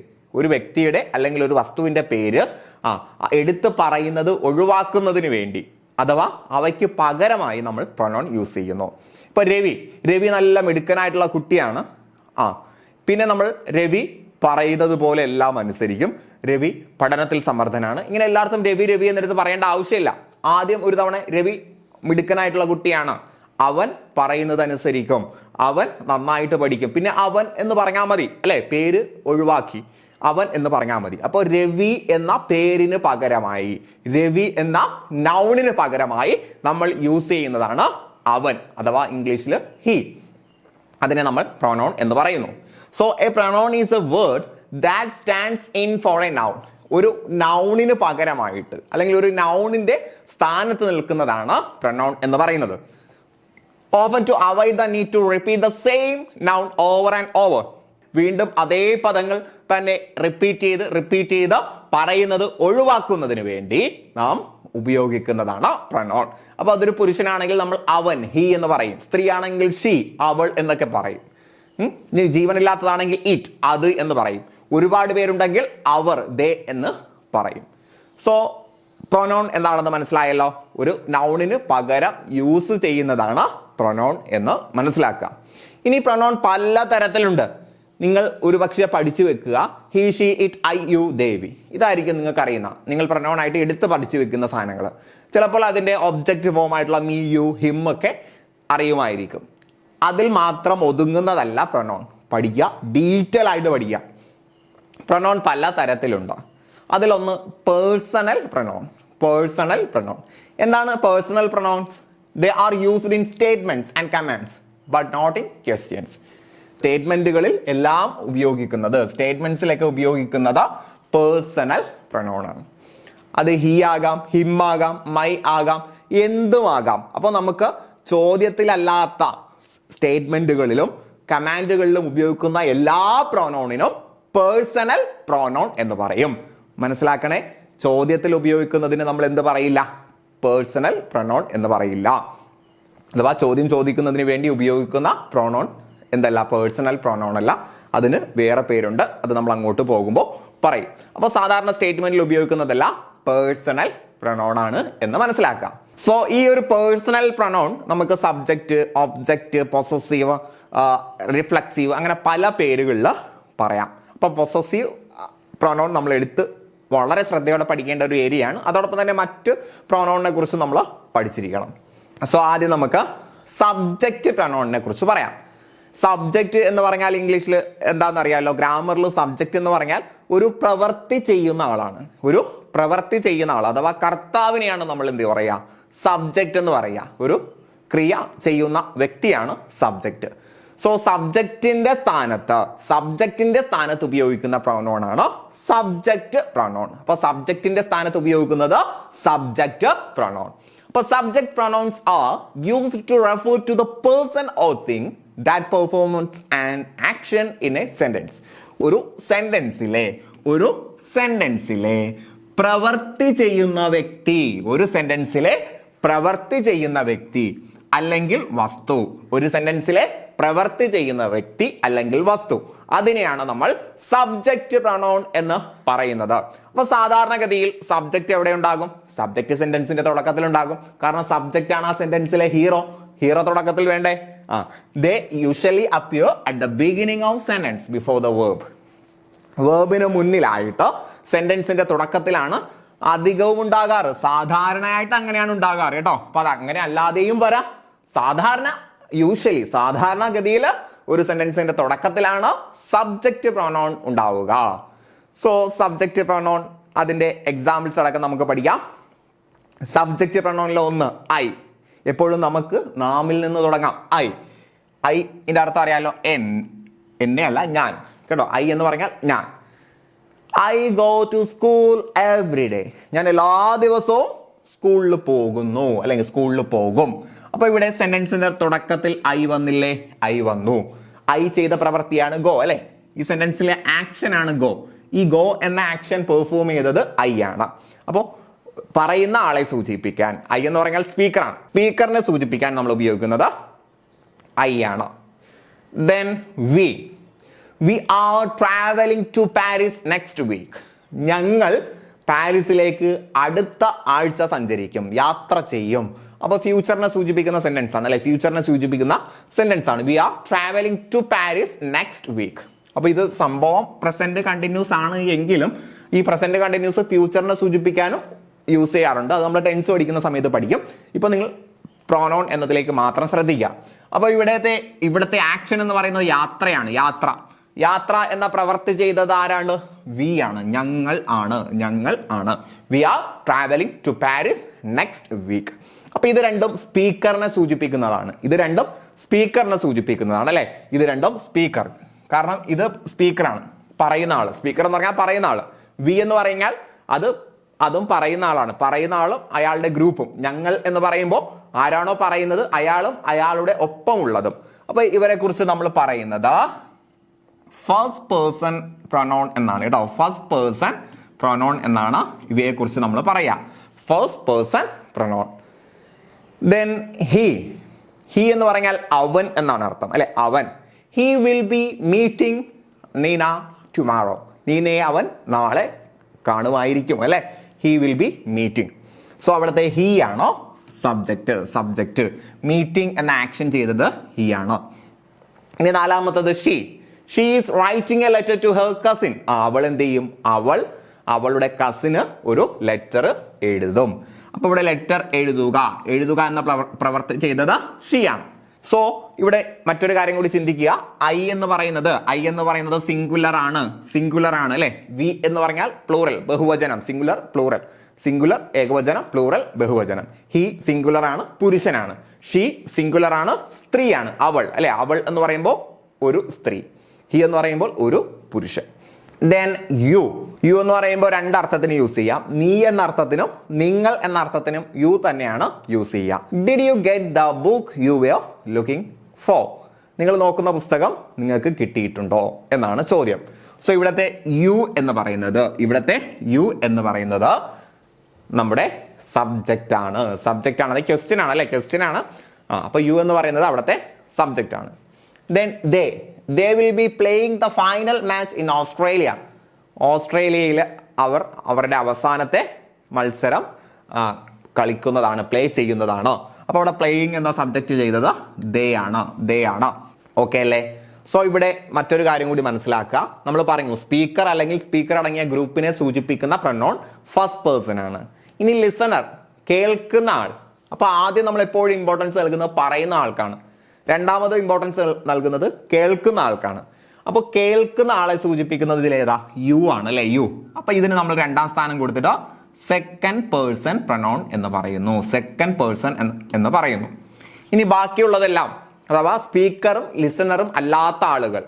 എടുത്ത് പറയുന്നത് ഒഴിവാക്കുന്നതിന് വേണ്ടി, അഥവാ അവയ്ക്ക് പകരമായി നമ്മൾ പ്രൊനൗൺ യൂസ് ചെയ്യുന്നു. ഇപ്പൊ രവി നല്ല മിടുക്കനായിട്ടുള്ള കുട്ടിയാണ്. പിന്നെ നമ്മൾ രവി പറയുന്നത് പോലെ എല്ലാം അനുസരിക്കും. രവി പഠനത്തിൽ സമർത്ഥനാണ്. ഇങ്ങനെ എല്ലായിടത്തും രവി എന്നെടുത്ത് പറയേണ്ട ആവശ്യമില്ല. ആദ്യം ഒരു തവണ രവി മിടുക്കനായിട്ടുള്ള കുട്ടിയാണ്, അവൻ പറയുന്നത് അനുസരിക്കും, അവൻ നന്നായിട്ട് പഠിക്കും, പിന്നെ അവൻ എന്ന് പറഞ്ഞാൽ മതി അല്ലെ, പേര് ഒഴിവാക്കി അവൻ എന്ന് പറഞ്ഞാൽ മതി. അപ്പോൾ രവി എന്ന പേരിന് പകരമായി, രവി എന്ന നൗണിന് പകരമായി നമ്മൾ യൂസ് ചെയ്യുന്നതാണ് അവൻ, അഥവാ ഇംഗ്ലീഷിൽ ഹി. അതിനെ നമ്മൾ പ്രൊനൗൺ എന്ന് പറയുന്നു. So a pronoun is a word that stands in for a noun. ഒരു നൗണിന് പകരമായിട്ട് അല്ലെങ്കിൽ ഒരു നൗണിന്റെ സ്ഥാനത്ത് നിൽക്കുന്നതാണ് പ്രൊനൗൺ എന്ന് പറയുന്നത്. Often to avoid the need to repeat the same noun over and over. വീണ്ടും അതേ പദങ്ങൾ തന്നെ റിപ്പീറ്റ് ചെയ്ത് പറയുന്നത് ഒഴിവാക്കുന്നതിന് വേണ്ടി നാം ഉപയോഗിക്കുന്നതാണ് പ്രൊനൗൺ. അപ്പൊ അതൊരു പുരുഷനാണെങ്കിൽ നമ്മൾ അവൻ, ഹി എന്ന് പറയും. സ്ത്രീ ആണെങ്കിൽ ഷീ, അവൾ എന്നൊക്കെ പറയും. ജീവനില്ലാത്തതാണെങ്കിൽ ഇറ്റ്, അത് എന്ന് പറയും. ഒരുപാട് പേരുണ്ടെങ്കിൽ അവർ, ദേ എന്ന് പറയും. സോ പ്രൊനൗൺ എന്താണെന്ന് മനസ്സിലായല്ലോ. ഒരു നൗണിന് പകരം യൂസ് ചെയ്യുന്നതാണ് പ്രൊനൗൺ എന്ന് മനസ്സിലാക്കുക. ഇനി പ്രൊനൗൺ പല തരത്തിലുണ്ട്. നിങ്ങൾ ഒരു പക്ഷേ പഠിച്ചു വെക്കുക he she it I you they. ഇതായിരിക്കും നിങ്ങൾക്ക് അറിയുന്ന, നിങ്ങൾ പ്രൊനൗൺ ആയിട്ട് എടുത്ത് പഠിച്ചു വെക്കുന്ന സാധനങ്ങൾ. ചിലപ്പോൾ അതിൻ്റെ ഒബ്ജക്റ്റ് ഫോം ആയിട്ടുള്ള മീ യു ഹിം ഒക്കെ അറിയുമായിരിക്കും. അതിൽ മാത്രം ഒതുങ്ങുന്നതല്ല പ്രൊനൗൺ. പഠിക്കുക, ഡീറ്റെയിൽ ആയിട്ട് പഠിക്കുക. പ്രൊനൗൺ പല തരത്തിലുണ്ട്. അതിലൊന്ന് പേഴ്സണൽ പ്രൊനൗൺ. പേഴ്സണൽ പ്രൊനൗൺ എന്താണ്? Personal pronouns they are used in statements and commands but not in questions. സ്റ്റേറ്റ്മെന്റുകളിൽ എല്ലാം ഉപയോഗിക്കുന്നത്, സ്റ്റേറ്റ്മെന്റ്സിലൊക്കെ ഉപയോഗിക്കുന്നത് പേഴ്സണൽ പ്രൊനൗൺ ആണ്. അത് ഹി ആകാം, ഹിം ആകാം, മൈ ആകാം, എന്തുമാകാം. അപ്പോൾ നമുക്ക് ചോദ്യത്തിലല്ലാത്ത സ്റ്റേറ്റ്മെന്റുകളിലും കമാൻഡുകളിലും ഉപയോഗിക്കുന്ന എല്ലാ പ്രൊനൗണിനും പേഴ്സണൽ പ്രൊനൗൺ എന്ന് പറയും. മനസ്സിലാക്കണേ, ചോദ്യത്തിൽ ഉപയോഗിക്കുന്നതിന് നമ്മൾ എന്ത് പറയില്ല? പേഴ്സണൽ പ്രൊനൗൺ എന്ന് പറയില്ല. അഥവാ ചോദ്യം ചോദിക്കുന്നതിന് വേണ്ടി ഉപയോഗിക്കുന്ന പ്രൊനൗൺ എന്തല്ല? പേഴ്സണൽ പ്രൊനൗൺ അല്ല, അതിന് വേറെ പേരുണ്ട്. അത് നമ്മൾ അങ്ങോട്ട് പോകുമ്പോൾ പറയും. അപ്പോൾ സാധാരണ സ്റ്റേറ്റ്മെന്റിൽ ഉപയോഗിക്കുന്നതല്ല, പേഴ്സണൽ പ്രൊനൗൺ ആണ് എന്ന് മനസ്സിലാക്കാം. സോ ഈ ഒരു പേഴ്സണൽ പ്രൊനൗൺ നമുക്ക് സബ്ജക്റ്റ്, ഒബ്ജക്റ്റ്, പൊസസീവ്, റിഫ്ലക്സീവ് അങ്ങനെ പല പേരുകളിൽ പറയാം. അപ്പൊ പൊസസീവ് പ്രൊനൗൺ നമ്മൾ എടുത്ത് വളരെ ശ്രദ്ധയോടെ പഠിക്കേണ്ട ഒരു ഏരിയയാണ്. അതോടൊപ്പം തന്നെ മറ്റ് പ്രൊനൗണിനെ കുറിച്ച് നമ്മൾ പഠിച്ചിരിക്കണം. സോ ആദ്യം നമുക്ക് സബ്ജക്റ്റ് പ്രൊനൗണിനെ കുറിച്ച് പറയാം. സബ്ജക്റ്റ് എന്ന് പറഞ്ഞാൽ ഇംഗ്ലീഷിൽ എന്താണെന്ന് അറിയാമല്ലോ. ഗ്രാമറിൽ സബ്ജക്റ്റ് എന്ന് പറഞ്ഞാൽ ഒരു പ്രവൃത്തി ചെയ്യുന്ന ആളാണ്. ഒരു പ്രവൃത്തി ചെയ്യുന്ന ആൾ അഥവാ കർത്താവിനെയാണ് നമ്മൾ എന്ത് പറയുക? സബ്ജക്റ്റ് എന്ന് പറയുക. ഒരു ക്രിയ ചെയ്യുന്ന വ്യക്തിയാണ് സബ്ജക്റ്റ്. സോ സബ്ജക്റ്റിന്റെ സ്ഥാനത്ത് ഉപയോഗിക്കുന്ന പ്രൊനൗൺ ആണ് സബ്ജക്റ്റ് പ്രൊനൗൺ. അപ്പൊ സബ്ജക്റ്റിന്റെ സ്ഥാനത്ത് ഉപയോഗിക്കുന്നത് സബ്ജക്റ്റ് പ്രൊനൗൺ. അപ്പൊ subject pronouns are used to refer to the person or thing that performs an action in a sentence. ഒരു സെന്റൻസിലെ പ്രവൃത്തി ചെയ്യുന്ന വ്യക്തി, ഒരു സെന്റൻസിലെ പ്രവൃത്തി ചെയ്യുന്ന വ്യക്തി അല്ലെങ്കിൽ വസ്തു, ഒരു സെന്റൻസിലെ പ്രവൃത്തി ചെയ്യുന്ന വ്യക്തി അല്ലെങ്കിൽ വസ്തു, അതിനെയാണ് നമ്മൾ സബ്ജക്റ്റ് പ്രൊനൗൺ എന്ന് പറയുന്നത്. അപ്പൊ സാധാരണഗതിയിൽ സബ്ജക്റ്റ് എവിടെ ഉണ്ടാകും? സബ്ജക്റ്റ് സെന്റൻസിന്റെ തുടക്കത്തിൽ ഉണ്ടാകും. കാരണം സബ്ജക്റ്റ് ആണ് ആ സെന്റൻസിലെ ഹീറോ. തുടക്കത്തിൽ വേണ്ടേ? They usually appear at the beginning of sentence before the verb. വേർബിന് മുന്നിലായിട്ട് സെന്റൻസിന്റെ തുടക്കത്തിലാണ് അധികവും ഉണ്ടാകാറ്. സാധാരണയായിട്ട് അങ്ങനെയാണ് ഉണ്ടാകാറ് കേട്ടോ. അപ്പൊ അത് അങ്ങനെ അല്ലാതെയും വരാം. സാധാരണഗതിയിൽ ഒരു സെന്റൻസിന്റെ തുടക്കത്തിലാണ് സബ്ജക്റ്റ് പ്രൊനൗൺ ഉണ്ടാവുക. സോ സബ്ജക്റ്റ് പ്രൊനൗൺ അതിന്റെ എക്സാമ്പിൾസ് അടക്കം നമുക്ക് പഠിക്കാം. സബ്ജക്റ്റ് പ്രൊനൗണിലെ ഒന്ന് ഐ. എപ്പോഴും നമുക്ക് നാമിൽ നിന്ന് തുടങ്ങാം. ഐന്റെ അർത്ഥം അറിയാലോ, എന്നെ അല്ല ഞാൻ കേട്ടോ. ഐ എന്ന് പറഞ്ഞാൽ ഞാൻ. I go to school every day. ഞാൻ എല്ലാ ദിവസവും സ്കൂളിൽ പോകുന്നു അല്ലെങ്കിൽ സ്കൂളിൽ പോകും. അപ്പൊ ഇവിടെ സെന്റൻസിന്റെ തുടക്കത്തിൽ ഐ വന്നില്ലേ? ഐ വന്നു. ഐ ചെയ്ത പ്രവൃത്തിയാണ് ഗോ അല്ലെ. ഈ സെന്റൻസിലെ ആക്ഷൻ ആണ് ഗോ. ഈ ഗോ എന്ന ആക്ഷൻ പെർഫോം ചെയ്തത് ഐ ആണ്. അപ്പോ പറയുന്ന ആളെ സൂചിപ്പിക്കാൻ ഐ എന്ന് പറഞ്ഞാൽ സ്പീക്കറാണ്. സ്പീക്കറിനെ സൂചിപ്പിക്കാൻ നമ്മൾ ഉപയോഗിക്കുന്നത് ഐ ആണ്. Then we are travelling to Paris next week. ഞങ്ങൾ പാരീസിലേക്ക് അടുത്ത ആഴ്ച സഞ്ചരിക്കും, യാത്ര ചെയ്യും. അപ്പൊ ഫ്യൂച്ചറിനെ സൂചിപ്പിക്കുന്ന സെന്റൻസ് ആണ് അല്ലെ. ഫ്യൂച്ചറിനെ സൂചിപ്പിക്കുന്ന സെന്റൻസ് ആണ്. We are travelling to Paris next week. അപ്പൊ ഇത് സംഭവം പ്രസന്റ് കണ്ടിന്യൂസ് ആണ് എങ്കിലും ഈ പ്രസന്റ് കണ്ടിന്യൂസ് ഫ്യൂച്ചറിനെ സൂചിപ്പിക്കാനും യൂസ് ചെയ്യാറുണ്ട്. അത് നമ്മൾ ടെൻസ് പഠിക്കുന്ന സമയത്ത് പഠിക്കും. ഇപ്പൊ നിങ്ങൾ പ്രൊനൗൺ എന്നതിലേക്ക് മാത്രം ശ്രദ്ധിക്കുക. അപ്പൊ ഇവിടുത്തെ ആക്ഷൻ എന്ന് പറയുന്നത് യാത്രയാണ്. യാത്ര എന്ന പ്രവൃത്തി ചെയ്തത് ആരാണ്? വി ആണ്, ഞങ്ങൾ ആണ്. We are travelling to Paris next week. അപ്പൊ ഇത് രണ്ടും സ്പീക്കറിനെ സൂചിപ്പിക്കുന്നതാണ്. അല്ലെ. ഇത് രണ്ടും സ്പീക്കർ. കാരണം ഇത് സ്പീക്കറാണ്, പറയുന്ന ആള്. സ്പീക്കർ എന്ന് പറഞ്ഞാൽ പറയുന്ന ആള്. വി എന്ന് പറഞ്ഞാൽ അതും പറയുന്ന ആളാണ്. പറയുന്ന ആളും അയാളുടെ ഗ്രൂപ്പും. ഞങ്ങൾ എന്ന് പറയുമ്പോൾ ആരാണോ പറയുന്നത് അയാളും അയാളുടെ ഒപ്പമുള്ളതും. അപ്പൊ ഇവരെ കുറിച്ച് നമ്മൾ പറയുന്നത് ഫസ്റ്റ് പേഴ്സൺ പ്രൊനൗൺ എന്നാണ് കേട്ടോ. ഫസ്റ്റ് പേഴ്സൺ പ്രൊനൗൺ എന്നാണ് ഇവയെ കുറിച്ച് നമ്മൾ പറയാ. First person pronoun. Then he എന്ന് പറഞ്ഞാൽ അവൻ എന്നാണ് അർത്ഥം അല്ലെ. അവൻ. He will be meeting Neena tomorrow. നീനയെ അവൻ നാളെ കാണുമായിരിക്കും അല്ലെ. He will be meeting. So അവിടുത്തെ ഹി ആണോ സബ്ജക്റ്റ്. മീറ്റിംഗ് എന്ന ആക്ഷൻ ചെയ്തത് ഹി ആണ്. ഇനി നാലാമത്തത് she is writing a letter to her cousin. അവൾ എന്ത് ചെയ്യും? അവളുടെ കസിന് ഒരു ലെറ്റർ എഴുതും. അപ്പൊ ഇവിടെ ലെറ്റർ എഴുതുക എന്ന പ്രവർത്തി ചെയ്തത് ഷീ ആണ്. സോ ഇവിടെ മറ്റൊരു കാര്യം കൂടി ചിന്തിക്കുക. ഐ എന്ന് പറയുന്നത് സിംഗുലർ ആണ് അല്ലെ. വി എന്ന് പറഞ്ഞാൽ പ്ലൂറൽ ബഹുവചനം, സിംഗുലർ ഏകവചനം, പ്ലൂറൽ ബഹുവചനം. ഹി സിംഗുലർ ആണ്, പുരുഷനാണ്. ഷീ സിംഗുലർ ആണ്, സ്ത്രീയാണ്. അവൾ അല്ലെ, അവൾ എന്ന് പറയുമ്പോൾ ഒരു സ്ത്രീ, ഹി എന്ന് പറയുമ്പോൾ ഒരു പുരുഷൻ. ദെൻ യു എന്ന് പറയുമ്പോൾ രണ്ടർത്ഥത്തിന് യൂസ് ചെയ്യാം. നീ എന്ന അർത്ഥത്തിനും നിങ്ങൾ എന്ന അർത്ഥത്തിനും യു തന്നെയാണ് യൂസ് ചെയ്യുക. Did you get the book you were looking for? നിങ്ങൾ നോക്കുന്ന പുസ്തകം നിങ്ങൾക്ക് കിട്ടിയിട്ടുണ്ടോ എന്നാണ് ചോദ്യം. സോ ഇവിടത്തെ യു എന്ന് പറയുന്നത് നമ്മുടെ സബ്ജക്റ്റ് ആണ്. അത് ക്വസ്റ്റ്യൻ ആണ് അല്ലെ, ക്വസ്റ്റ്യൻ ആണ്. അപ്പൊ യു എന്ന് പറയുന്നത് അവിടുത്തെ സബ്ജക്റ്റ് ആണ്. Then they will be playing the final match in Australia. ഓസ്ട്രേലിയയിൽ അവരുടെ അവസാനത്തെ മത്സരം കളിക്കുന്നതാണ്, പ്ലേ ചെയ്യുന്നതാണ്. അപ്പൊ അവിടെ പ്ലേയിങ് എന്ന സബ്ജക്റ്റ് ചെയ്തത് ദേ ആണ്. ഓക്കെ അല്ലേ? സോ ഇവിടെ മറ്റൊരു കാര്യം കൂടി മനസ്സിലാക്കുക. നമ്മൾ പറഞ്ഞു സ്പീക്കർ അല്ലെങ്കിൽ സ്പീക്കർ അടങ്ങിയ ഗ്രൂപ്പിനെ സൂചിപ്പിക്കുന്ന പ്രൊനൗൺ ഫസ്റ്റ് പേഴ്സൺ ആണ്. ഇനി ലിസണർ, കേൾക്കുന്ന ആൾ. അപ്പൊ ആദ്യം നമ്മൾ എപ്പോഴും ഇമ്പോർട്ടൻസ് നൽകുന്നത് പറയുന്ന ആൾക്കാണ്. രണ്ടാമത് ഇമ്പോർട്ടൻസ് നൽകുന്നത് കേൾക്കുന്ന ആൾക്കാണ്. അപ്പൊ കേൾക്കുന്ന ആളെ സൂചിപ്പിക്കുന്നത് ഇതിൽ ഏതാ? യു ആണ് അല്ലെ, യു. അപ്പൊ ഇതിന് നമ്മൾ രണ്ടാം സ്ഥാനം കൊടുത്തിട്ട് സെക്കൻഡ് പേഴ്സൺ പ്രൊനൗൺ എന്ന് പറയുന്നു. ഇനി ബാക്കിയുള്ളതെല്ലാം അഥവാ സ്പീക്കറും ലിസണറും അല്ലാത്ത ആളുകൾ,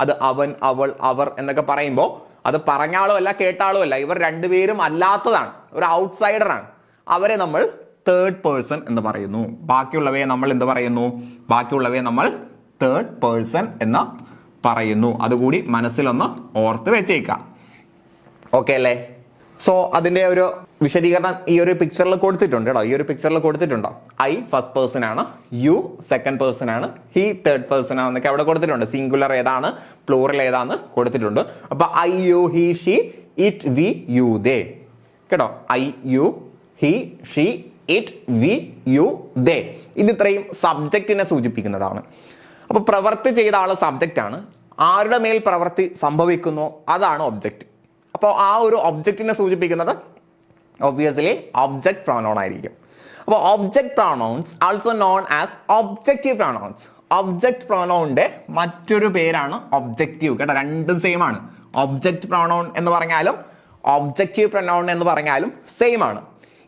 അത് അവൻ, അവൾ, അവർ എന്നൊക്കെ പറയുമ്പോൾ അത് പറഞ്ഞാളും അല്ല കേട്ടാളും അല്ല, ഇവർ രണ്ടുപേരും അല്ലാത്തതാണ്, ഒരു ഔട്ട്സൈഡറാണ്. അവരെ നമ്മൾ തേർഡ് പേഴ്സൺ എന്ന് പറയുന്നു. ബാക്കിയുള്ളവയെ നമ്മൾ എന്ത് പറയുന്നു? തേർഡ് പേഴ്സൺ എന്ന് പറയുന്നു. അതുകൂടി മനസ്സിലൊന്ന് ഓർത്ത് വെച്ചേക്കാം. ഓക്കെ അല്ലേ? സോ അതിന്റെ ഒരു വിശദീകരണം ഈ ഒരു പിക്ചറിൽ കൊടുത്തിട്ടുണ്ട് കേട്ടോ. ഐ ഫസ്റ്റ് പേഴ്സൺ ആണ്, യു സെക്കൻഡ് പേഴ്സൺ ആണ്, ഹി തേർഡ് പേഴ്സൺ ആണെന്നൊക്കെ അവിടെ കൊടുത്തിട്ടുണ്ട്. സിംഗുലർ ഏതാണ്, പ്ലൂറൽ ഏതാന്ന് കൊടുത്തിട്ടുണ്ട്. അപ്പൊ I, you, he, she, it, we, you, they. കേട്ടോ, I, you, he, she, it, we, you, they. ഇത് ഇത്രയും സബ്ജക്റ്റിനെ സൂചിപ്പിക്കുന്നതാണ്. അപ്പൊ പ്രവൃത്തി ചെയ്ത ആള് സബ്ജക്റ്റ് ആണ്. ആരുടെ മേൽ പ്രവൃത്തി സംഭവിക്കുന്നു അതാണ് ഒബ്ജക്റ്റ്. അപ്പോൾ ആ ഒരു ഒബ്ജക്റ്റിനെ സൂചിപ്പിക്കുന്നത് ഒബ്വിയസ്ലി ഒബ്ജക്റ്റ് പ്രോനൗൺ ആയിരിക്കും. അപ്പോൾ object pronouns also known as objective pronouns. Object പ്രോനൗണിന്റെ മറ്റൊരു പേരാണ് ഒബ്ജക്റ്റീവ്. കേട്ടോ, രണ്ടും സെയിം ആണ്. ഒബ്ജക്റ്റ് പ്രോനൗൺ എന്ന് പറഞ്ഞാലും ഒബ്ജക്റ്റീവ് പ്രോനൗൺ എന്ന് പറഞ്ഞാലും സെയിം ആണ്.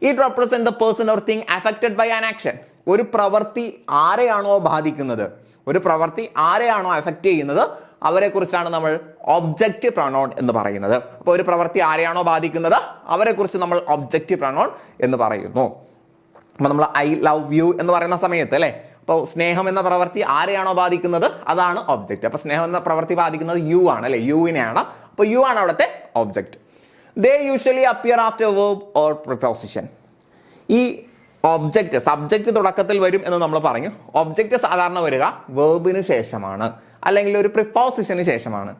It represents the person or thing affected by an action. ഒരു പ്രവൃത്തി ആരെയാണോ ബാധിക്കുന്നത്, അഫക്റ്റ് ചെയ്യുന്നത്, അവരെ കുറിച്ചാണ് നമ്മൾ ഒബ്ജക്റ്റീവ് പ്രൊനൗൺ എന്ന് പറയുന്നത്. അപ്പോൾ ഒരു പ്രവൃത്തി ആരെയാണോ ബാധിക്കുന്നത് അവരെ കുറിച്ച് നമ്മൾ ഒബ്ജക്റ്റീവ് പ്രൊനൗൺ എന്ന് പറയുന്നു. അപ്പൊ നമ്മൾ ഐ ലവ് യു എന്ന് പറയുന്ന സമയത്ത് അല്ലെ, അപ്പോൾ സ്നേഹം എന്ന പ്രവൃത്തി ആരെയാണോ ബാധിക്കുന്നത് അതാണ് ഒബ്ജക്റ്റ്. അപ്പൊ സ്നേഹം എന്ന പ്രവൃത്തി ബാധിക്കുന്നത് യു ആണ് അല്ലെ, യുവിനെയാണ്. അപ്പൊ യു ആണ് അവിടുത്തെ object. They usually appear after verb or preposition. ഈ ഒബ്ജക്റ്റ് സബ്ജക്റ്റ് തുടക്കത്തിൽ വരും എന്ന് നമ്മൾ പറഞ്ഞു. ഒബ്ജക്റ്റ് സാധാരണ വരിക വേർബിന് ശേഷമാണ് അല്ലെങ്കിൽ ഒരു പ്രിപ്പോസിഷന് ശേഷമാണ്.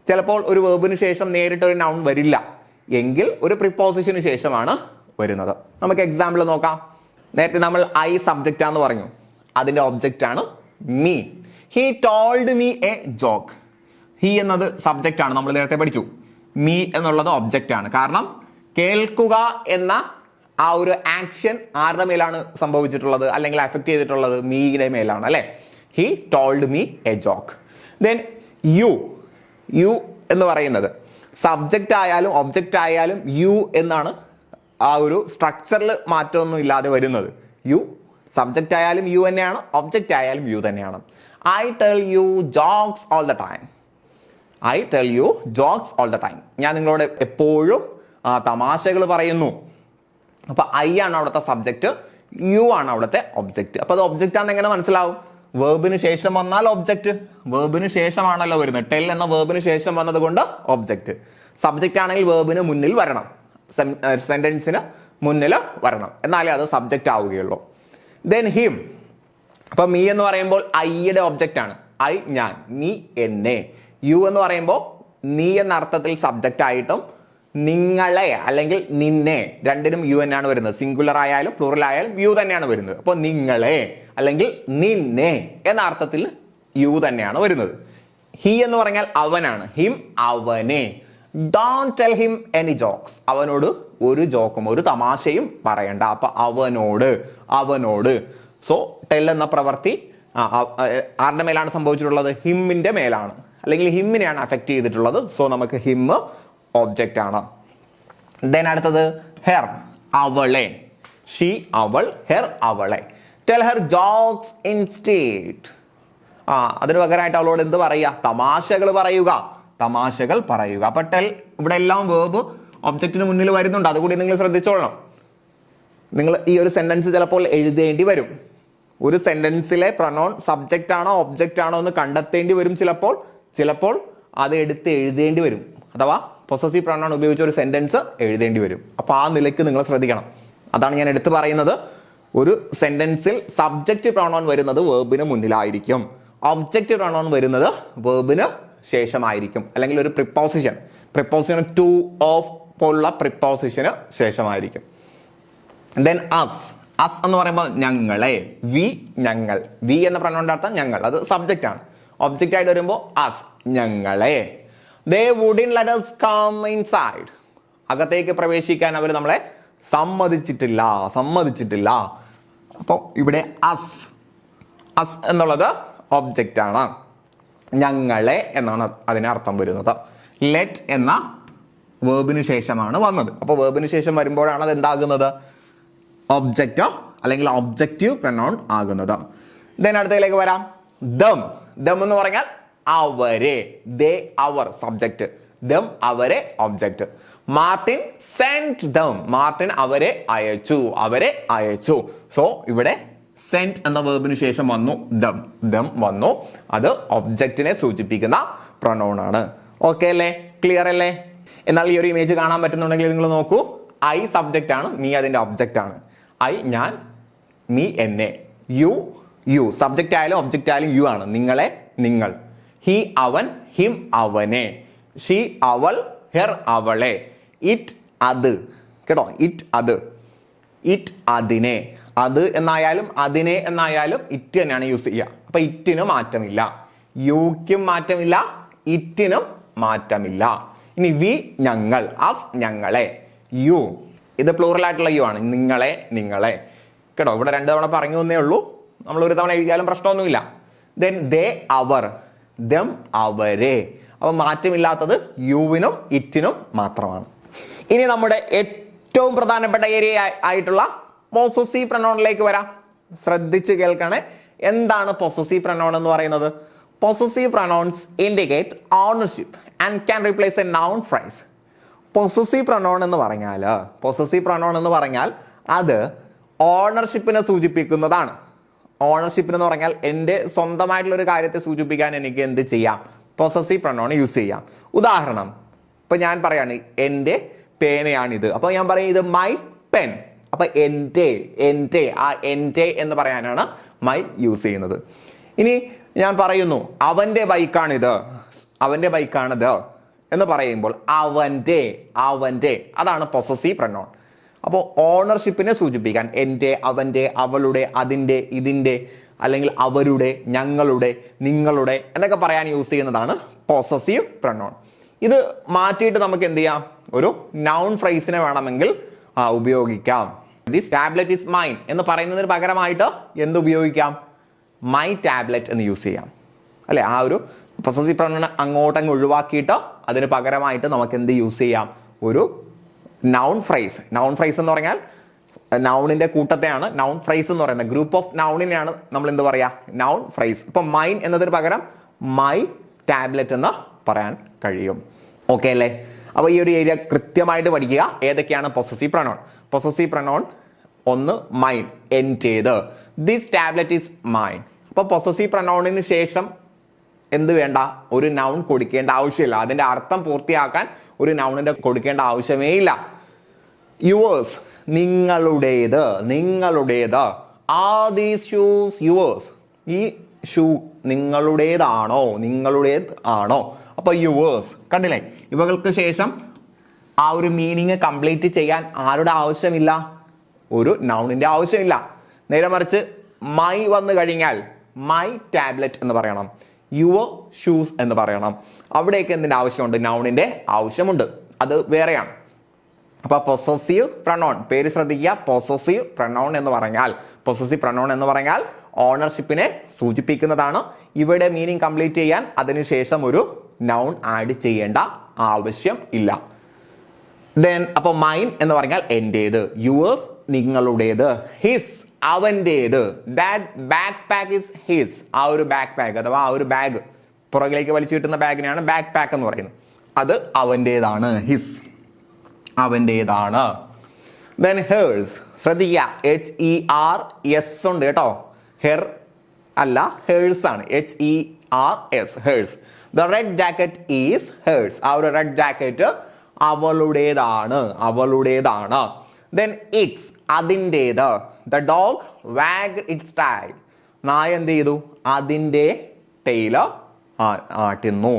ചിലപ്പോൾ ഒരു വേർബിന് ശേഷം നേരിട്ട് ഒരു നൗൺ വരില്ല എങ്കിൽ ഒരു പ്രിപ്പോസിഷന് ശേഷമാണ് വരുന്നത്. നമുക്ക് എക്സാമ്പിൾ നോക്കാം. നേരത്തെ നമ്മൾ ഐ സബ്ജക്റ്റ് ആണെന്ന് പറഞ്ഞു, അതിന്റെ ഒബ്ജക്റ്റ് ആണ് me. He told me A joke. He എന്നത് സബ്ജക്റ്റ് ആണ്, നമ്മൾ നേരത്തെ പഠിച്ചു. മീ എന്നുള്ളത് ഒബ്ജക്റ്റ് ആണ്. കാരണം കേൾക്കുക എന്ന ആ ഒരു ആക്ഷൻ ആരുടെ മേലാണ് സംഭവിച്ചിട്ടുള്ളത് അല്ലെങ്കിൽ അഫക്ട് ചെയ്തിട്ടുള്ളത്? മീയുടെ മേലാണ് അല്ലെ. He told me A joke. Then you എന്ന് പറയുന്നത് സബ്ജക്റ്റ് ആയാലും ഒബ്ജക്റ്റ് ആയാലും യു എന്നാണ് ആ ഒരു സ്ട്രക്ചറിൽ മാറ്റമൊന്നും ഇല്ലാതെ വരുന്നത്. യു സബ്ജക്റ്റ് ആയാലും യു തന്നെയാണ്, ഒബ്ജക്റ്റ് ആയാലും യു തന്നെയാണ്. I tell you jokes all the time. I tell you jokes all the time. ഞാൻ നിങ്ങളോട് എപ്പോഴും തമാശകൾ പറയുന്നു. അപ്പൊ ഐ ആണ് അവിടുത്തെ സബ്ജക്റ്റ്, യു ആണ് അവിടുത്തെ ഒബ്ജക്റ്റ്. അപ്പൊ അത് ഒബ്ജക്റ്റ് ആണെന്ന് എങ്ങനെ മനസ്സിലാവും? വേർബിന് ശേഷം വന്നാൽ ഒബ്ജക്റ്റ്, വേർബിന് ശേഷമാണല്ലോ വരുന്നത്. ടെൽ എന്ന വേർബിന് ശേഷം വന്നത് കൊണ്ട് ഒബ്ജക്റ്റ്. സബ്ജക്റ്റ് ആണെങ്കിൽ വേർബിന് മുന്നിൽ വരണം, സെന്റൻസിന് മുന്നിൽ വരണം, എന്നാലേ അത് സബ്ജക്റ്റ് ആവുകയുള്ളൂ. Then him. അപ്പൊ മീ എന്ന് പറയുമ്പോൾ ഐയുടെ ഒബ്ജക്റ്റ് ആണ്. ഐ ഞാൻ, നീ എന്നെ. യു എന്ന് പറയുമ്പോൾ നീ എന്ന അർത്ഥത്തിൽ സബ്ജക്റ്റ് ആയിട്ടും നിങ്ങളെ അല്ലെങ്കിൽ നിന്നെ, രണ്ടിനും യു തന്നെയാണ് വരുന്നത്. സിംഗുലർ ആയാലും പ്ലൂറൽ ആയാലും യു തന്നെയാണ് വരുന്നത്. അപ്പോൾ നിങ്ങളെ അല്ലെങ്കിൽ നിന്നെ എന്ന അർത്ഥത്തിൽ യു തന്നെയാണ് വരുന്നത്. ഹി എന്ന് പറഞ്ഞാൽ അവനാണ്. ഹിം അവനെ. Don't tell him any jokes. അവനോട് ഒരു ജോക്കും ഒരു തമാശയും പറയണ്ട. അപ്പൊ അവനോട്. സോ ടെൽ എന്ന പ്രവൃത്തി ആരുടെ മേലാണ് സംഭവിച്ചിട്ടുള്ളത്? ഹിമ്മിന്റെ മേലാണ്, അല്ലെങ്കിൽ ഹിമ്മിനെയാണ് അഫക്ട് ചെയ്തിട്ടുള്ളത്. സോ നമുക്ക് ഹിം ഒബ്ജക്റ്റ് ആണ്. ദെൻ അടുത്തത് ഹെർ, അവളെ. ഷീ അവൾ, ഹെർ അവളെ. Tell her jokes instead. അതിന് പകരമായിട്ട് അവളോട് എന്ത് പറയുക? തമാശകൾ പറയുക. അപ്പൊ ടെൽ ഇവിടെ എല്ലാം വേർബ് ഒബ്ജക്റ്റിന് മുന്നിൽ വരുന്നുണ്ട്. അതുകൂടി നിങ്ങൾ ശ്രദ്ധിച്ചോളണം. നിങ്ങൾ ഈ ഒരു സെന്റൻസ് ചിലപ്പോൾ എഴുതേണ്ടി വരും. ഒരു സെന്റൻസിലെ പ്രൊനൗൺ സബ്ജക്റ്റ് ആണോ ഒബ്ജക്റ്റ് ആണോ എന്ന് കണ്ടെത്തേണ്ടി വരും. ചിലപ്പോൾ അത് എടുത്ത് എഴുതേണ്ടി വരും. അഥവാ പൊസസീവ് പ്രൊനൗൺ ഉപയോഗിച്ച് ഒരു സെന്റൻസ് എഴുതേണ്ടി വരും. അപ്പൊ ആ നിലയ്ക്ക് നിങ്ങൾ ശ്രദ്ധിക്കണം. അതാണ് ഞാൻ എടുത്തു പറയുന്നത്. ഒരു സെന്റൻസിൽ സബ്ജക്റ്റ് പ്രൊനൗൺ വരുന്നത് വേർബിന് മുന്നിലായിരിക്കും. ഒബ്ജക്റ്റ് പ്രൊനൗൺ വരുന്നത് വേർബിന് ശേഷമായിരിക്കും. അല്ലെങ്കിൽ ഒരു പ്രിപ്പോസിഷൻ ടു, ഓഫ് പോലുള്ള പ്രിപ്പോസിഷന് ശേഷമായിരിക്കും. ദെൻ അസ് എന്ന് പറയുമ്പോൾ ഞങ്ങളെ. ഞങ്ങൾ. വി എന്ന പ്രൊനൗണിന്റെ അർത്ഥം ഞങ്ങൾ. അത് സബ്ജക്റ്റ് ആണ്. ഒബ്ജക്റ്റ് ആയിട്ട് വരുമ്പോൾ അസ്, ഞങ്ങളെ. They wouldn't let us come inside. അകത്തേക്ക് പ്രവേശിക്കാൻ അവർ നമ്മളെ സമ്മതിച്ചിട്ടില്ല. അപ്പോൾ ഇവിടെ അസ് എന്നുള്ളത് ഒബ്ജക്റ്റ് ആണ്. ഞങ്ങളെ എന്നാണ് അതിന് അർത്ഥം വരുന്നത്. ലെറ്റ് എന്ന വേർബിന് ശേഷമാണ് വന്നത്. അപ്പോൾ വേർബിന് ശേഷം വരുമ്പോഴാണ് അത് എന്താകുന്നത്? ഒബ്ജക്റ്റ് അല്ലെങ്കിൽ ഒബ്ജക്റ്റീവ് പ്രൊനൗൺ ആകുന്നത്. ദെൻ അടുത്തതിലേക്ക് വരാം. ദം എന്ന് പറഞ്ഞാൽ അവരെ. ദേ അവർ സബ്ജക്റ്റ്, ദം അവരെ object. Martin saint dum. Martin അവരെ അയച്ചു. സോ ഇവിടെ സെന്റ് എന്ന വേർബിന് ശേഷം വന്നു ദം വന്നു. അത് ഒബ്ജക്റ്റിനെ സൂചിപ്പിക്കുന്ന പ്രൊനൗൺ ആണ്. ഓക്കെ അല്ലേ? ക്ലിയർ അല്ലേ? എന്നാൽ ഈ ഒരു ഇമേജ് കാണാൻ പറ്റുന്നുണ്ടെങ്കിൽ നിങ്ങൾ നോക്കൂ. ഐ സബ്ജക്റ്റ് ആണ്, മീ അതിന്റെ ഒബ്ജക്റ്റ് ആണ്. ഐ ഞാൻ, മീ എന്നെ, യു സബ്ജക്റ്റ് ആയാലും ഒബ്ജക്റ്റ് ആയാലും യു ആണ്. നിങ്ങളെ നിങ്ങൾ. ഹി അവൻ, ഹിം അവനെ. ഷീ അവൾ, ഹെർ അവളെ. ഇറ്റ് അത്. കേട്ടോ? ഇറ്റ് അതിനെ. അത് എന്നായാലും അതിനെ എന്നായാലും ഇറ്റ് തന്നെയാണ് യൂസ് ചെയ്യുക. അപ്പൊ ഇറ്റിന് മാറ്റമില്ല. യുക്കും മാറ്റമില്ല, ഇറ്റിനും മാറ്റമില്ല. ഇനി വി ഞങ്ങൾ, അഫ് ഞങ്ങളെ, യു ഇത് പ്ലൂറൽ ആയിട്ടുള്ള യു ആണ്. നിങ്ങളെ. കേട്ടോ? ഇവിടെ 2 തവണ പറഞ്ഞു എന്നേ ഉള്ളൂ. നമ്മൾ ഒരു തവണ എഴുതിയാലും പ്രശ്നമൊന്നുമില്ല. ദെൻ ദേ അവർ, ദം അവരെ. അപ്പൊ മാറ്റമില്ലാത്തത് യുവിനും ഇറ്റിനും മാത്രമാണ്. ഇനി നമ്മുടെ ഏറ്റവും പ്രധാനപ്പെട്ട ഏരിയ ആയിട്ടുള്ള പൊസസീവ് പ്രൊനൗണിലേക്ക് വരാം. ശ്രദ്ധിച്ച് കേൾക്കണേ. എന്താണ് പൊസസീവ് പ്രൊനൗൺ എന്ന് പറയുന്നത്? Possessive pronouns indicate ownership and can replace a noun phrase. Possessive pronoun എന്ന് പറഞ്ഞാൽ അത് ഓണർഷിപ്പിനെ സൂചിപ്പിക്കുന്നതാണ്. ഓണർഷിപ്പിന് എന്ന് പറഞ്ഞാൽ എൻ്റെ സ്വന്തമായിട്ടുള്ള ഒരു കാര്യത്തെ സൂചിപ്പിക്കാൻ എനിക്ക് എന്ത് ചെയ്യാം? പൊസസീവ് പ്രൊനൗൺ യൂസ് ചെയ്യാം. ഉദാഹരണം, ഇപ്പൊ ഞാൻ പറയാണ് എൻ്റെ പേനയാണിത്. അപ്പൊ ഞാൻ പറയും ഇത് മൈ പെൻ. അപ്പൊ എൻ്റെ ആ എൻ്റെ എന്ന് പറയാനാണ് മൈ യൂസ് ചെയ്യുന്നത്. ഇനി ഞാൻ പറയുന്നു അവന്റെ ബൈക്കാണിത് എന്ന് പറയുമ്പോൾ അവന്റെ അതാണ് പൊസസീവ് പ്രൊനൗൺ. അപ്പോൾ ഓണർഷിപ്പിനെ സൂചിപ്പിക്കാൻ എൻ്റെ, അവന്റെ, അവളുടെ, അതിൻ്റെ, ഇതിൻ്റെ, അല്ലെങ്കിൽ അവരുടെ, ഞങ്ങളുടെ, നിങ്ങളുടെ എന്നൊക്കെ പറയാൻ യൂസ് ചെയ്യുന്നതാണ് പൊസസീവ് പ്രൊനൗൺ. ഇത് മാറ്റിയിട്ട് നമുക്ക് എന്ത് ചെയ്യാം? ഒരു നൗൺ ഫ്രേസിനെ വേണമെങ്കിൽ ഉപയോഗിക്കാം. ദിസ് ടാബ്ലറ്റ് ഇസ് മൈൻ എന്ന് പറയുന്നതിന് പകരമായിട്ട് എന്ത് ഉപയോഗിക്കാം? മൈ ടാബ്ലറ്റ് എന്ന് യൂസ് ചെയ്യാം. അല്ലെ? ആ ഒരു പൊസസീവ് പ്രൊനൗൺ അങ്ങോട്ടങ്ങ് ഒഴിവാക്കിയിട്ട് അതിന് പകരമായിട്ട് നമുക്ക് എന്ത് യൂസ് ചെയ്യാം? ഒരു നൗൺ ഫ്രേസ് എന്ന് പറഞ്ഞാൽ നൗണിന്റെ കൂട്ടത്തെയാണ് നൗൺ ഫ്രേസ് എന്ന് പറയുന്നത്. ഗ്രൂപ്പ് ഓഫ് നൗണിനെയാണ് നമ്മൾ എന്ത് പറയാ? Noun phrase. ഇപ്പൊ മൈൻ എന്നതിന് പകരം മൈ ടാബ്ലറ്റ് എന്ന് പറയാൻ കഴിയും. ഓക്കെ അല്ലേ? അപ്പൊ ഈ ഒരു ഏരിയ കൃത്യമായിട്ട് പഠിക്കുക. ഏതൊക്കെയാണ് പൊസസീവ് പ്രൊനൗൺ? ഒന്ന് മൈൻ, എന്റേത്. This tablet is mine. അപ്പൊ പൊസസീവ് പ്രൊനൗണിന് ശേഷം എന്ത് വേണ്ട? ഒരു നൗൺ കൊടുക്കേണ്ട ആവശ്യമില്ല. അതിന്റെ അർത്ഥം പൂർത്തിയാക്കാൻ ഒരു നൗണിന്റെ കൊടുക്കേണ്ട ആവശ്യമേ ഇല്ല. യുവേഴ്സ്, നിങ്ങളുടേത്. Are these shoes yours? ഈ ഷൂ നിങ്ങളുടേതാണോ? അപ്പൊ യുവേഴ്സ്. കണ്ടില്ലേ? ഇവകൾക്ക് ശേഷം ആ ഒരു മീനിങ് കംപ്ലീറ്റ് ചെയ്യാൻ ആരുടെ ആവശ്യമില്ല? ഒരു നൗണിന്റെ ആവശ്യമില്ല. നേരെ മറിച്ച് മൈ വന്നു കഴിഞ്ഞാൽ മൈ ടാബ്ലറ്റ് എന്ന് പറയണം, യുവർ ഷൂസ് എന്ന് പറയണം. അവിടെയൊക്കെ എന്തിന്റെ ആവശ്യമുണ്ട്? നൗണിന്റെ ആവശ്യമുണ്ട്. അത് വേറെയാണ്. അപ്പൊ പൊസസീവ് പ്രൊനൗൺ, പേര് ശ്രദ്ധിക്കുക. പൊസസീവ് പ്രൊനൗൺ എന്ന് പറഞ്ഞാൽ ഓണർഷിപ്പിനെ സൂചിപ്പിക്കുന്നതാണ്. ഇവിടെ മീനിങ് കംപ്ലീറ്റ് ചെയ്യാൻ അതിനുശേഷം ഒരു നൗൺ ആഡ് ചെയ്യേണ്ട ആവശ്യം ഇല്ല. അപ്പൊ മൈൻ എന്ന് പറഞ്ഞാൽ എന്റേത്, യുവേഴ്സ് നിങ്ങളുടേത്, ഹിസ് അവന്റേത്, that backpack is his. ആ ഒരു ബാക്ക് പാക്ക് അഥവാ ആ ഒരു ബാഗ്, പുറകിലേക്ക് വലിച്ചു കിട്ടുന്ന ബാഗിനെയാണ് ബാക്ക് പാക്ക് എന്ന് പറയുന്നത്. അത് അവന്റേതാണ്, ഹിസ് അവന്റേതാണ്. ഹേഴ്സ്, ശ്രദ്ധിക്കുക, HERS ഉണ്ട് കേട്ടോ. ഹെർ അല്ല, ഹേഴ്സ് ആണ്, HERS, hers. The red jacket is hers. ആ ഒരു റെഡ് ജാക്കറ്റ് അവളുടേതാണ്. ഇറ്റ്സ്, അതിൻ്റേത്. The dog wag its tail. നായ എന്ത് ചെയ്തു? അതിൻ്റെ ടെയില് ആട്ടുന്നു,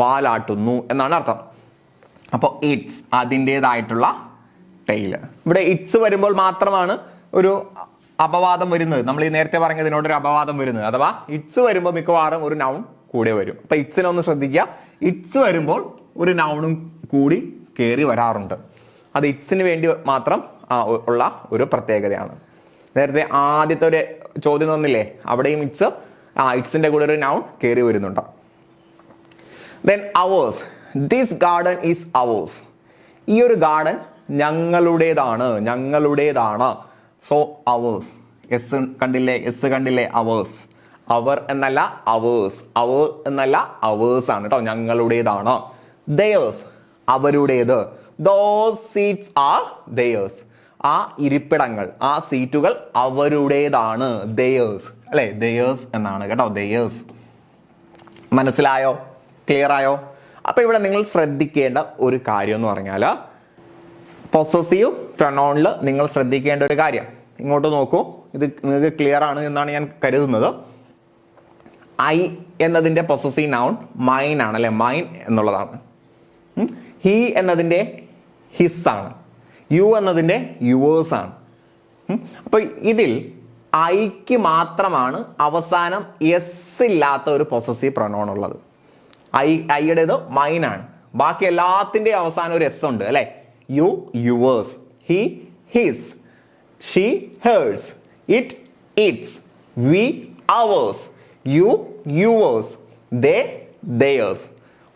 വാലാട്ടുന്നു എന്നാണ് അർത്ഥം. അപ്പോൾ ഇറ്റ്സ്, അതിൻ്റേതായിട്ടുള്ള ടെയില്. ഇവിടെ ഇറ്റ്സ് വരുമ്പോൾ മാത്രമാണ് ഒരു അപവാദം വരുന്നത്. നമ്മൾ ഈ നേരത്തെ പറഞ്ഞതിനോടൊരു അപവാദം വരുന്നത്. അഥവാ ഇറ്റ്സ് വരുമ്പോൾ മിക്കവാറും ഒരു നൗൺ കൂടെ വരും. അപ്പൊ ഇറ്റ്സിനെ ഒന്ന് ശ്രദ്ധിക്കുക. ഇറ്റ്സ് വരുമ്പോൾ ഒരു നൗണും കൂടി കയറി വരാറുണ്ട്. അത് ഇറ്റ്സിന് വേണ്ടി മാത്രം ഉള്ള ഒരു പ്രത്യേകതയാണ്. നേരത്തെ ആദ്യത്തെ ഒരു ചോദ്യം തന്നില്ലേ, അവിടെയും ഇറ്റ്സിന്റെ കൂടെ ഒരു നൗൺ കയറി വരുന്നുണ്ട്. Hours, this garden is hours. ഈ ഒരു ഗാർഡൻ ഞങ്ങളുടേതാണ്. സോ അവേഴ്സ്, എസ് കണ്ടില്ലേ, അവേഴ്സ്. അവർ എന്നല്ല, അവേഴ്സ്. അവർ എന്നല്ല, അവേഴ്സ് ആണ് കേട്ടോ, ഞങ്ങളുടേതാണ്. ദയേഴ്സ്, അവരുടേത്. Those seats are theirs. ആ ഇരിപ്പിടങ്ങൾ, ആ സീറ്റുകൾ അവരുടേതാണ്. ദയേഴ്സ് അല്ലെ, ദയേഴ്സ് എന്നാണ് കേട്ടോ, ദയേഴ്സ്. മനസ്സിലായോ? ക്ലിയർ ആയോ? അപ്പൊ ഇവിടെ നിങ്ങൾ ശ്രദ്ധിക്കേണ്ട ഒരു കാര്യം എന്ന് പറഞ്ഞാൽ, പൊസസീവ് പ്രൊനൗണിൽ നിങ്ങൾ ശ്രദ്ധിക്കേണ്ട ഒരു കാര്യം, ഇങ്ങോട്ട് നോക്കൂ, ഇത് നിങ്ങൾക്ക് ക്ലിയർ ആണ് എന്നാണ് ഞാൻ കരുതുന്നത്. ഐ എന്നതിന്റെ പൊസസീവ് നൗൺ മൈൻ ആണ് അല്ലെ, മൈൻ എന്നുള്ളതാണ്. ഹി എന്നതിന്റെ ഹിസ് ആണ്. യു എന്നതിന്റെ യുവേഴ്സ് ആണ്. അപ്പൊ ഇതിൽ ഐക്ക് മാത്രമാണ് അവസാനം എസ് ഇല്ലാത്ത ഒരു പൊസസീവ് പ്രൊനൗൺ ഉള്ളത്. ഐയുടേത് മൈൻ ആണ്. ബാക്കി എല്ലാത്തിന്റെയും അവസാനം ഒരു എസ് ഉണ്ട് അല്ലെ. You yours, he his, she hers, it its, we ours, you yours, they theirs.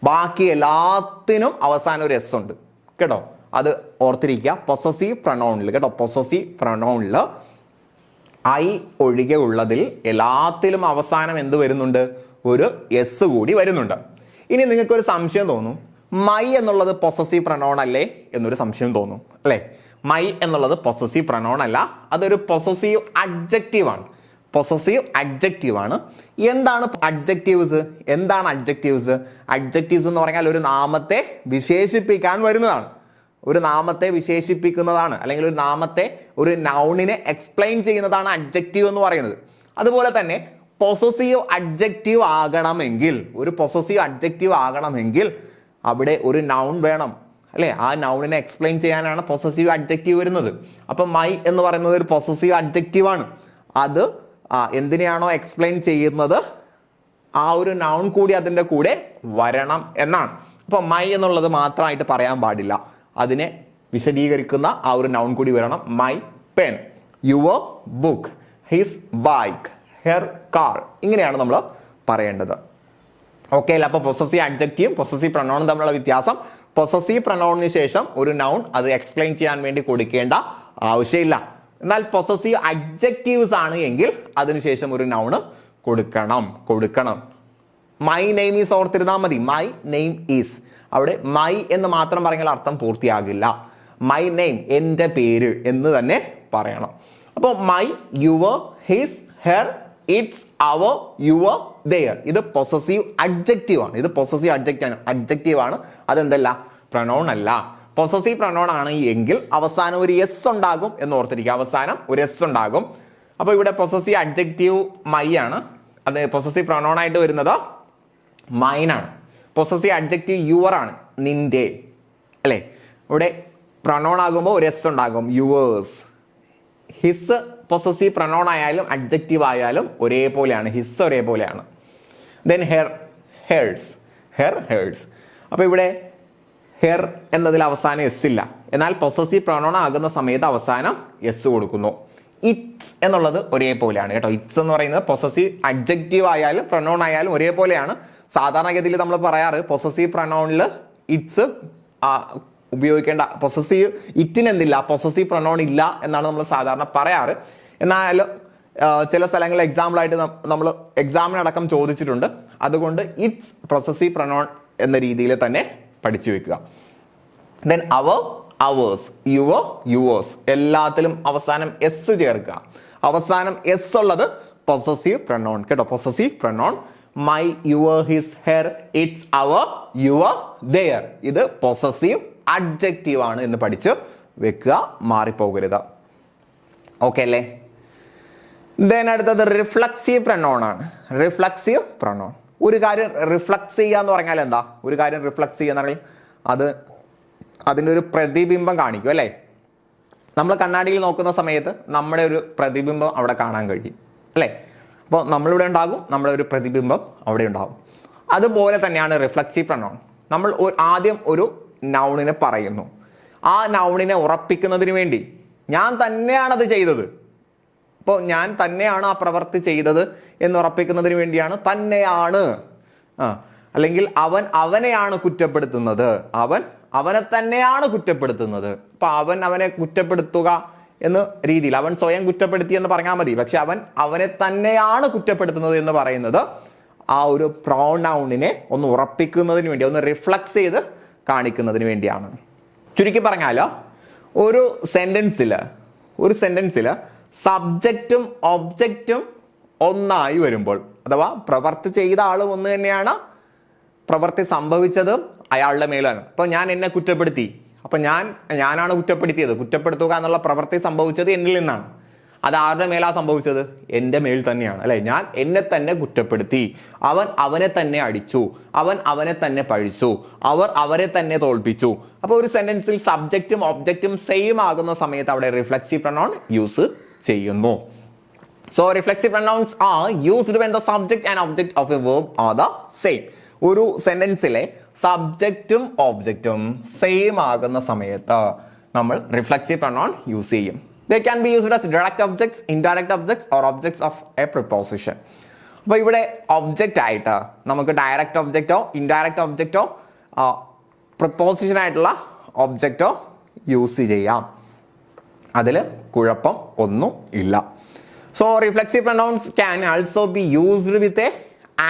ബാക്കി എല്ലാത്തിനും അവസാനം ഒരു എസ് ഉണ്ട് കേട്ടോ. അത് ഓർത്തിരിക്കുക. പൊസസീവ് പ്രൊനൗണിൽ കേട്ടോ, പൊസസീവ് പ്രൊനൗണിൽ ഐ ഒഴികെ ഉള്ളതിൽ എല്ലാത്തിലും അവസാനം എന്ത് വരുന്നുണ്ട്? ഒരു എസ് കൂടി വരുന്നുണ്ട്. ഇനി നിങ്ങൾക്കൊരു സംശയം തോന്നും, മൈ എന്നുള്ളത് പൊസസീവ് പ്രൊനൗൺ അല്ലേ എന്നൊരു സംശയം തോന്നും അല്ലെ. മൈ എന്നുള്ളത് പൊസസീവ് പ്രൊനൗൺ അല്ല, അതൊരു പൊസസീവ് അഡ്ജക്റ്റീവ് ആണ്. പൊസസീവ് അഡ്ജക്റ്റീവ് ആണ്. എന്താണ് അഡ്ജക്റ്റീവ്സ്? അഡ്ജക്റ്റീവ്സ് എന്ന് പറഞ്ഞാൽ ഒരു നാമത്തെ വിശേഷിപ്പിക്കാൻ വരുന്നതാണ്. ഒരു നാമത്തെ വിശേഷിപ്പിക്കുന്നതാണ്, അല്ലെങ്കിൽ ഒരു നാമത്തെ, ഒരു നൗണിനെ എക്സ്പ്ലെയിൻ ചെയ്യുന്നതാണ് അഡ്ജക്റ്റീവ് എന്ന് പറയുന്നത്. അതുപോലെ തന്നെ പൊസസീവ് അഡ്ജക്റ്റീവ് ആകണമെങ്കിൽ അവിടെ ഒരു നൗൺ വേണം അല്ലെ. ആ നൗണിനെ എക്സ്പ്ലെയിൻ ചെയ്യാനാണ് പൊസസീവ് അഡ്ജക്റ്റീവ് വരുന്നത്. അപ്പൊ മൈ എന്ന് പറയുന്നത് ഒരു പൊസസീവ് അഡ്ജക്റ്റീവ് ആണ്. അത് എന്തിനെയാണോ എക്സ്പ്ലെയിൻ ചെയ്യുന്നത് ആ ഒരു നൗൺ കൂടി അതിന്റെ കൂടെ വരണം എന്നാണ്. അപ്പൊ മൈ എന്നുള്ളത് മാത്രമായിട്ട് പറയാൻ പാടില്ല, അതിനെ വിശദീകരിക്കുന്ന ആ ഒരു നൗൺ കൂടി വരണം. My pen, your book, his bike, her car, ഇങ്ങനെയാണ് നമ്മൾ പറയേണ്ടത്. ഓക്കെ അല്ല. അപ്പൊ പൊസസീവ് അഡ്ജക്റ്റീവും പൊസസീവ് പ്രൊനൗണും തമ്മിലുള്ള വ്യത്യാസം, പൊസസീവ് പ്രൊനൗണിന് ശേഷം ഒരു നൗൺ അത് എക്സ്പ്ലെയിൻ ചെയ്യാൻ വേണ്ടി കൊടുക്കേണ്ട ആവശ്യമില്ല. എന്നാൽ പൊസസീവ് അഡ്ജക്റ്റീവ്സ് ആണ് എങ്കിൽ അതിനുശേഷം ഒരു നൗണ് കൊടുക്കണം. മൈ നെയിം ഈസ് ഓർത്തിരുന്നാൽ മതി. മൈ നെയിം ഈസ്, അവിടെ മൈ എന്ന് മാത്രം പറഞ്ഞാൽ അർത്ഥം പൂർത്തിയാകില്ല. മൈ നെയിം, എൻ്റെ പേര് എന്ന് തന്നെ പറയണം. അപ്പോൾ my, your, his, her, its, our, your, their, ഇത് പൊസസീവ് അഡ്ജക്റ്റീവ് ആണ്. അഡ്ജക്റ്റീവ് ആണ്. അതെന്തല്ല, പ്രൊനൗൺ അല്ല. പൊസസീവ് പ്രൊനൗൺ ആണ് എങ്കിൽ അവസാനം ഒരു എസ് ഉണ്ടാകും എന്ന് ഓർത്തിരിക്കുക. അവസാനം ഒരു എസ് ഉണ്ടാകും. അപ്പൊ ഇവിടെ പൊസസീവ് അഡ്ജക്റ്റീവ് മൈ ആണ്. അത് പൊസസീവ് പ്രൊനൗൺ ആയിട്ട് വരുന്നത് മൈൻ ആണ്. പൊസസീവ് അഡ്ജക്റ്റീവ് യുവർ ആണ്, നിന്റെ അല്ലെ. ഇവിടെ പ്രൊനൗൺ ആകുമ്പോൾ ഒരു എസ് ഉണ്ടാകും, യുവേഴ്സ്. ഹിസ് പൊസസീവ് പ്രൊനൗൺ ആയാലും അഡ്ജക്റ്റീവ് ആയാലും ഒരേപോലെയാണ്, ഹിസ് ഒരേപോലെയാണ്. Then her, hers, her, hers. അപ്പോൾ ഇവിടെ ഹെർ എന്നതിൽ അവസാനം എസ് ഇല്ല, എന്നാൽ പൊസസീവ് പ്രൊനൗൺ ആകുന്ന സമയത്ത് അവസാനം എസ് കൊടുക്കുന്നു. ഇറ്റ്സ് എന്നുള്ളത് ഒരേപോലെയാണ് കേട്ടോ. ഇറ്റ്സ് എന്ന് പറയുന്നത് പൊസസീവ് അഡ്ജക്റ്റീവ് ആയാലും പ്രൊനൗൺ ആയാലും ഒരേപോലെയാണ്. സാധാരണഗതിയിൽ നമ്മൾ പറയാറ് പൊസസീവ് പ്രൊനൗണിൽ ഇറ്റ്സ് ഉപയോഗിക്കേണ്ട, പൊസസീവ് ഇറ്റിനെന്തില്ല, പൊസസീവ് പ്രൊനൗൺ ഇല്ല എന്നാണ് നമ്മൾ സാധാരണ പറയാറ്. എന്നാൽ ചില സ്ഥലങ്ങളിൽ എക്സാമ്പിളായിട്ട് നമ്മൾ എക്സാമിനടക്കം ചോദിച്ചിട്ടുണ്ട്. അതുകൊണ്ട് ഇറ്റ്സ് പൊസസീവ് പ്രൊനൗൺ എന്ന രീതിയിൽ തന്നെ പഠിച്ചു വെക്കുക. Then our, ours, your, yours, എല്ലാത്തിലും അവസാനം എസ് ചേർക്കുക. അവസാനം എസ് ഉള്ളത് പൊസസീവ് പ്രൊനൗൺ കേട്ടോ, possessive pronoun. My, your, his, her, its, our, your, their. ഇത് പൊസസീവ് അഡ്ജക്റ്റീവ് ആണ് എന്ന് പഠിച്ച് വെക്കുക, മാറിപ്പോകരുത്. ഓക്കെ അല്ലേ? ദെൻ അടുത്തത് റിഫ്ലക്സീവ് പ്രൊനൗൺ ആണ്. റിഫ്ലക്സീവ് പ്രൊനൗൺ, ഒരു കാര്യം റിഫ്ലക്സ് ചെയ്യുക എന്ന് പറഞ്ഞാൽ എന്താ? ഒരു കാര്യം റിഫ്ലക്സ് ചെയ്യുക എന്ന് പറഞ്ഞാൽ അത് അതിൻ്റെ ഒരു പ്രതിബിംബം കാണിക്കും അല്ലേ? നമ്മൾ കണ്ണാടിയിൽ നോക്കുന്ന സമയത്ത് നമ്മുടെ ഒരു പ്രതിബിംബം അവിടെ കാണാൻ കഴിയും അല്ലേ? അപ്പോൾ നമ്മളിവിടെ ഉണ്ടാകും, നമ്മുടെ ഒരു പ്രതിബിംബം അവിടെ ഉണ്ടാകും. അതുപോലെ തന്നെയാണ് റിഫ്ലക്സീവ് പ്രൊനൗൺ. നമ്മൾ ആദ്യം ഒരു നൗണിനെ പറയുന്നു, ആ നൗണിനെ ഉറപ്പിക്കുന്നതിന് വേണ്ടി ഞാൻ തന്നെയാണത് ചെയ്തത്, ഇപ്പോൾ ഞാൻ തന്നെയാണ് ആ പ്രവൃത്തി ചെയ്തത് എന്ന് ഉറപ്പിക്കുന്നതിന് വേണ്ടിയാണ് തന്നെയാണ്. അല്ലെങ്കിൽ അവൻ അവനെയാണ് കുറ്റപ്പെടുത്തുന്നത്, അവൻ അവനെ തന്നെയാണ് കുറ്റപ്പെടുത്തുന്നത്. അപ്പൊ അവൻ അവനെ കുറ്റപ്പെടുത്തുക എന്ന രീതിയിൽ അവൻ സ്വയം കുറ്റപ്പെടുത്തി എന്ന് പറഞ്ഞാൽ മതി. പക്ഷെ അവൻ അവനെ തന്നെയാണ് കുറ്റപ്പെടുത്തുന്നത് എന്ന് പറയുന്നത് ആ ഒരു പ്രൊനൗണിനെ ഒന്ന് ഉറപ്പിക്കുന്നതിന് വേണ്ടി, ഒന്ന് റിഫ്ലക്സ് ചെയ്ത് കാണിക്കുന്നതിന് വേണ്ടിയാണ്. ചുരുക്കി പറഞ്ഞാൽ ഒരു സെന്റൻസിൽ സബ്ജക്റ്റും ഒബ്ജക്റ്റും ഒന്നായി വരുമ്പോൾ, അഥവാ പ്രവൃത്തി ചെയ്ത ആളും ഒന്ന് തന്നെയാണ്, പ്രവൃത്തി സംഭവിച്ചതും അയാളുടെ മേലാണ്. അപ്പൊ ഞാൻ എന്നെ കുറ്റപ്പെടുത്തി, അപ്പൊ ഞാനാണ് കുറ്റപ്പെടുത്തിയത്. കുറ്റപ്പെടുത്തുക എന്നുള്ള പ്രവൃത്തി സംഭവിച്ചത് എന്നിൽ നിന്നാണ്. അത് ആരുടെ മേലാ സംഭവിച്ചത്? എൻ്റെ മേൽ തന്നെയാണ് അല്ലെ? ഞാൻ എന്നെ തന്നെ കുറ്റപ്പെടുത്തി, അവൻ അവനെ തന്നെ അടിച്ചു, അവൻ അവനെ തന്നെ പഴിച്ചു, അവർ അവരെ തന്നെ തോൽപ്പിച്ചു. അപ്പൊ ഒരു സെന്റൻസിൽ സബ്ജക്റ്റും ഒബ്ജക്റ്റും സെയിം ആകുന്ന സമയത്ത് അവിടെ റിഫ്ലക്സീവ് പ്രൊനൗൺ യൂസ് ചെയ്യുന്നു. So reflexive pronouns are used when the subject and object of a verb are the same. ഒരു സെന്റൻസിലെ സബ്ജക്റ്റും ഒബ്ജക്റ്റും സെയിം ആകുന്ന സമയത്ത് നമ്മൾ റിഫ്ലക്സീവ് പ്രൊനൗൺ യൂസ് ചെയ്യും. They can be used as direct objects, indirect objects or objects of a preposition. അപ്പോൾ ഇവിടെ object ആയിട്ട് നമുക്ക് direct ഒബ്ജക്റ്റോ indirect ഒബ്ജക്റ്റോ preposition ആയിട്ടുള്ള ഒബ്ജക്റ്റോ യൂസ് ചെയ്യാം. അതിൽ കുഴപ്പം ഒന്നും ഇല്ല. So reflexive pronouns can also be used with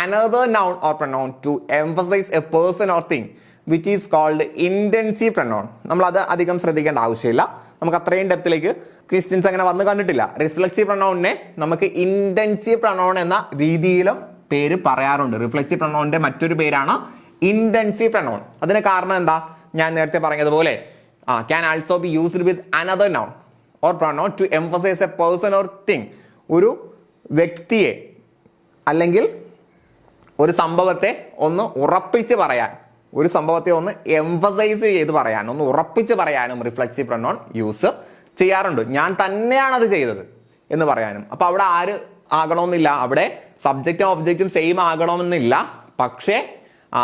another noun or pronoun to emphasize a person or thing, which is called intensive pronoun. നമ്മൾ അത് അധികം ശ്രദ്ധിക്കേണ്ട ആവശ്യമില്ല, നമുക്ക് അത്രയും ഡെപ്തിലേക്ക് ക്വസ്റ്റ്യൻസ് അങ്ങനെ വന്ന് കണ്ടിട്ടില്ല. റിഫ്ലെക്സീവ് പ്രൊനൗണിനെ നമുക്ക് ഇന്റൻസീവ് പ്രൊനൗൺ എന്ന രീതിയിലും പേര് പറയാറുണ്ട്. റിഫ്ലെക്സീവ് പ്രൊനൗണിന്റെ മറ്റൊരു പേരാണ് ഇന്റൻസീവ് പ്രൊനൗൺ. അതിന് കാരണം എന്താ? ഞാൻ നേരത്തെ പറഞ്ഞതുപോലെ can also be used with another noun or pronoun to emphasize a person or thing. ഒരു വ്യക്തിയെ അല്ലെങ്കിൽ ഒരു സംഭവത്തെ ഒന്ന് ഉറപ്പിച്ച് പറയാൻ, ഒരു സംഭവത്തെ ഒന്ന് എംഫസൈസ് ചെയ്ത് പറയാൻ, ഒന്ന് ഉറപ്പിച്ച് പറയാനും റിഫ്ലെക്സീവ് പ്രൊനൗൺ യൂസ് ചെയ്യാറുണ്ട്. ഞാൻ തന്നെയാണ് അത് ചെയ്തത് എന്ന് പറയാനും. അപ്പൊ അവിടെ ആര് ആകണമെന്നില്ല, അവിടെ സബ്ജക്റ്റും ഒബ്ജക്റ്റും സെയിം ആകണമെന്നില്ല. പക്ഷേ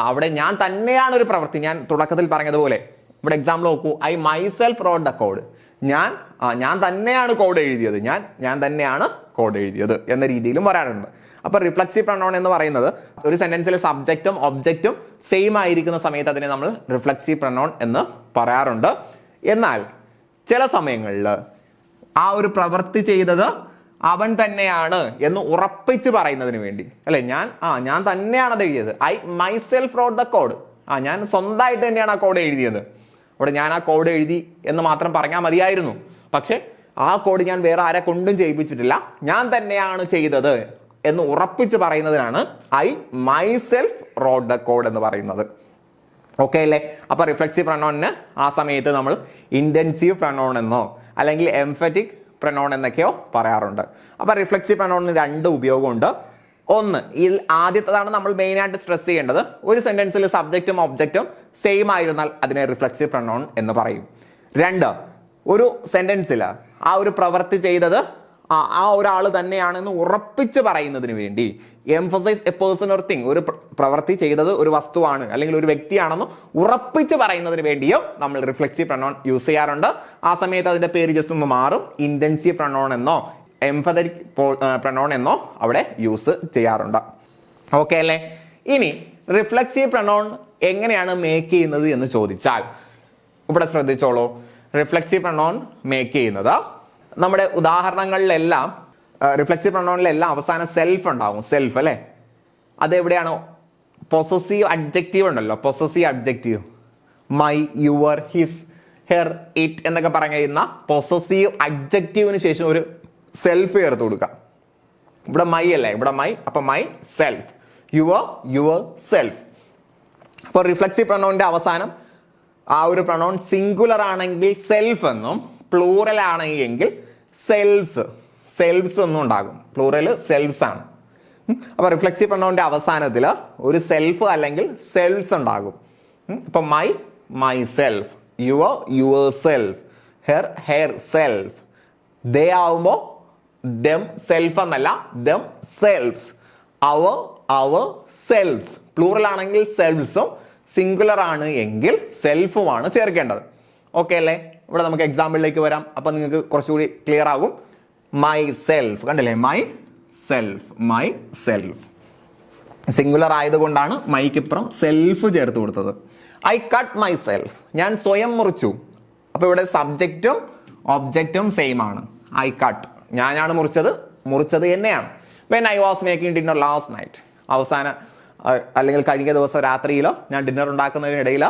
അവിടെ ഞാൻ തന്നെയാണ് ഒരു പ്രവൃത്തി. ഞാൻ തുടക്കത്തിൽ പറഞ്ഞതുപോലെ ഇവിടെ എക്സാമ്പിൾ നോക്കൂ, I myself wrote the code. ഞാൻ തന്നെയാണ് കോഡ് എഴുതിയത്, ഞാൻ തന്നെയാണ് കോഡ് എഴുതിയത് എന്ന രീതിയിലും പറയാറുണ്ട്. അപ്പൊ റിഫ്ലെക്സീവ് പ്രൊനൗൺ എന്ന് പറയുന്നത് ഒരു സെന്റൻസിലെ സബ്ജക്റ്റും ഒബ്ജക്റ്റും സെയിം ആയിരിക്കുന്ന സമയത്ത് അതിനെ നമ്മൾ റിഫ്ലെക്സീവ് പ്രൊനൗൺ എന്ന് പറയാറുണ്ട്. എന്നാൽ ചില സമയങ്ങളിൽ ആ ഒരു പ്രവൃത്തി ചെയ്തത് അവൻ തന്നെയാണ് എന്ന് ഉറപ്പിച്ച് പറയുന്നതിന് വേണ്ടി, അല്ലെ, ഞാൻ തന്നെയാണ് അത് എഴുതിയത്, I myself wrote the code, ഞാൻ സ്വന്തമായിട്ട് തന്നെയാണ് ആ കോഡ് എഴുതിയത്. അവിടെ ഞാൻ ആ കോഡ് എഴുതി എന്ന് മാത്രം പറഞ്ഞാൽ മതിയായിരുന്നു. പക്ഷെ ആ കോഡ് ഞാൻ വേറെ ആരെ കൊണ്ടും ചെയ്യിപ്പിച്ചിട്ടില്ല, ഞാൻ തന്നെയാണ് ചെയ്തത് എന്ന് ഉറപ്പിച്ച് പറയുന്നതിനാണ് I myself wrote the code എന്ന് പറയുന്നത്. ഓക്കെ അല്ലേ? അപ്പൊ റിഫ്ലെക്സീവ് പ്രൊനൗണിന് ആ സമയത്ത് നമ്മൾ ഇന്റൻസീവ് പ്രൊനൗൺ എന്നോ അല്ലെങ്കിൽ എംഫറ്റിക് പ്രൊനൗൺ എന്നൊക്കെയോ പറയാറുണ്ട്. അപ്പൊ റിഫ്ലെക്സീവ് പ്രൊനൗണിന് രണ്ട് ഉപയോഗമുണ്ട്. ഒന്ന്, ഇതിൽ ആദ്യത്തേതാണ് നമ്മൾ മെയിൻ ആയിട്ട് സ്ട്രെസ് ചെയ്യേണ്ടത്. ഒരു സെന്റൻസിൽ സബ്ജക്റ്റും ഒബ്ജക്റ്റും സെയിം ആയിരുന്നാൽ അതിനെ റിഫ്ലെക്സീവ് പ്രൊനൗൺ എന്ന് പറയും. രണ്ട്, ഒരു സെന്റൻസിൽ ആ ഒരു പ്രവൃത്തി ചെയ്തത് ആ ഒരാൾ തന്നെയാണെന്ന് ഉറപ്പിച്ച് പറയുന്നതിന് വേണ്ടി, emphasize a person or thing, ഒരു പ്രവൃത്തി ചെയ്തത് ഒരു വസ്തുവാണ് അല്ലെങ്കിൽ ഒരു വ്യക്തിയാണെന്ന് ഉറപ്പിച്ച് പറയുന്നതിന് വേണ്ടിയും നമ്മൾ റിഫ്ലെക്സീവ് പ്രൊനൗൺ യൂസ് ചെയ്യാറുണ്ട്. ആ സമയത്ത് അതിന്റെ പേര് ജസ്റ്റ് ഒന്ന് മാറും. ഇന്റൻസീവ് പ്രൊനൗൺ എന്നോ എംഫതറ്റിക് പ്രൊനൗൺ എന്നോ അവിടെ യൂസ് ചെയ്യാറുണ്ട്. ഓക്കെ അല്ലേ? ഇനി റിഫ്ലെക്സീവ് പ്രൊനൗൺ എങ്ങനെയാണ് മേക്ക് ചെയ്യുന്നത് എന്ന് ചോദിച്ചാൽ ഇവിടെ ശ്രദ്ധിച്ചോളൂ. റിഫ്ലെക്സീവ് പ്രൊനൗൺ മേക്ക് ചെയ്യുന്നത് നമ്മുടെ ഉദാഹരണങ്ങളിലെല്ലാം റിഫ്ലെക്സീവ് പ്രൊനൗണിലെല്ലാം അവസാനം സെൽഫ് ഉണ്ടാവും. സെൽഫ് അല്ലേ? അതെവിടെയാണോ? പൊസസീവ് അഡ്ജക്റ്റീവ് ഉണ്ടല്ലോ, possessive adjective, my, your, his, her, it എന്നൊക്കെ പറയുന്ന പൊസസീവ് അഡ്ജക്റ്റീവിന് ശേഷം ഒരു സെൽഫ് ചേർത്ത് കൊടുക്കാം. ഇവിടെ മൈ അല്ലേ? ഇവിടെ മൈ, അപ്പൊ മൈ സെൽഫ്, യുവർ സെൽഫ്. അപ്പൊ റിഫ്ലെക്സീവ് പ്രൊനൗണിന്റെ അവസാനം ആ ഒരു പ്രൊനൗൺ സിംഗുലർ ആണെങ്കിൽ സെൽഫ് എന്നും പ്ലൂറൽ ആണെങ്കിൽ സെൽഫ്സ് എന്നും ഉണ്ടാകും. പ്ലൂറൽ സെൽഫ്സ് ആണ്. അപ്പൊ റിഫ്ലെക്സീവ് പ്രൊനൗണിന്റെ അവസാനത്തിൽ ഒരു സെൽഫ് അല്ലെങ്കിൽ സെൽഫ്സ് ഉണ്ടാകും. ഇപ്പൊ myself, yourself, herself. They ആവുമ്പോ ദം സെൽഫ് എന്നല്ല, ദം സെൽഫ്സ്. അവർ സെൽഫ്സ്. പ്ലൂറൽ ആണെങ്കിൽ സെൽഫ്സും, സിംഗുലർ ആണ് എങ്കിൽ സെൽഫുമാണ് ചേർക്കേണ്ടത്. ഓക്കെ അല്ലേ? ഇവിടെ നമുക്ക് എക്സാമ്പിളിലേക്ക് വരാം. അപ്പൊ നിങ്ങൾക്ക് കുറച്ചുകൂടി ക്ലിയർ ആകും. മൈ സെൽഫ്, കണ്ടില്ലേ? മൈ സെൽഫ് സിംഗുലർ ആയതുകൊണ്ടാണ് മൈക്കിപ്പുറം സെൽഫ് ചേർത്ത് കൊടുത്തത്. ഐ കട്ട് മൈ സെൽഫ്, ഞാൻ സ്വയം മുറിച്ചു. അപ്പൊ ഇവിടെ സബ്ജക്റ്റും ഒബ്ജക്റ്റും സെയിം ആണ്. ഐ കട്ട്, ഞാനാണ് മുറിച്ചത് എന്നെയാണ്. When I was making dinner last night, അല്ലെങ്കിൽ കഴിഞ്ഞ ദിവസം രാത്രിയിലോ ഞാൻ ഡിന്നർ ഉണ്ടാക്കുന്നതിനിടയിൽ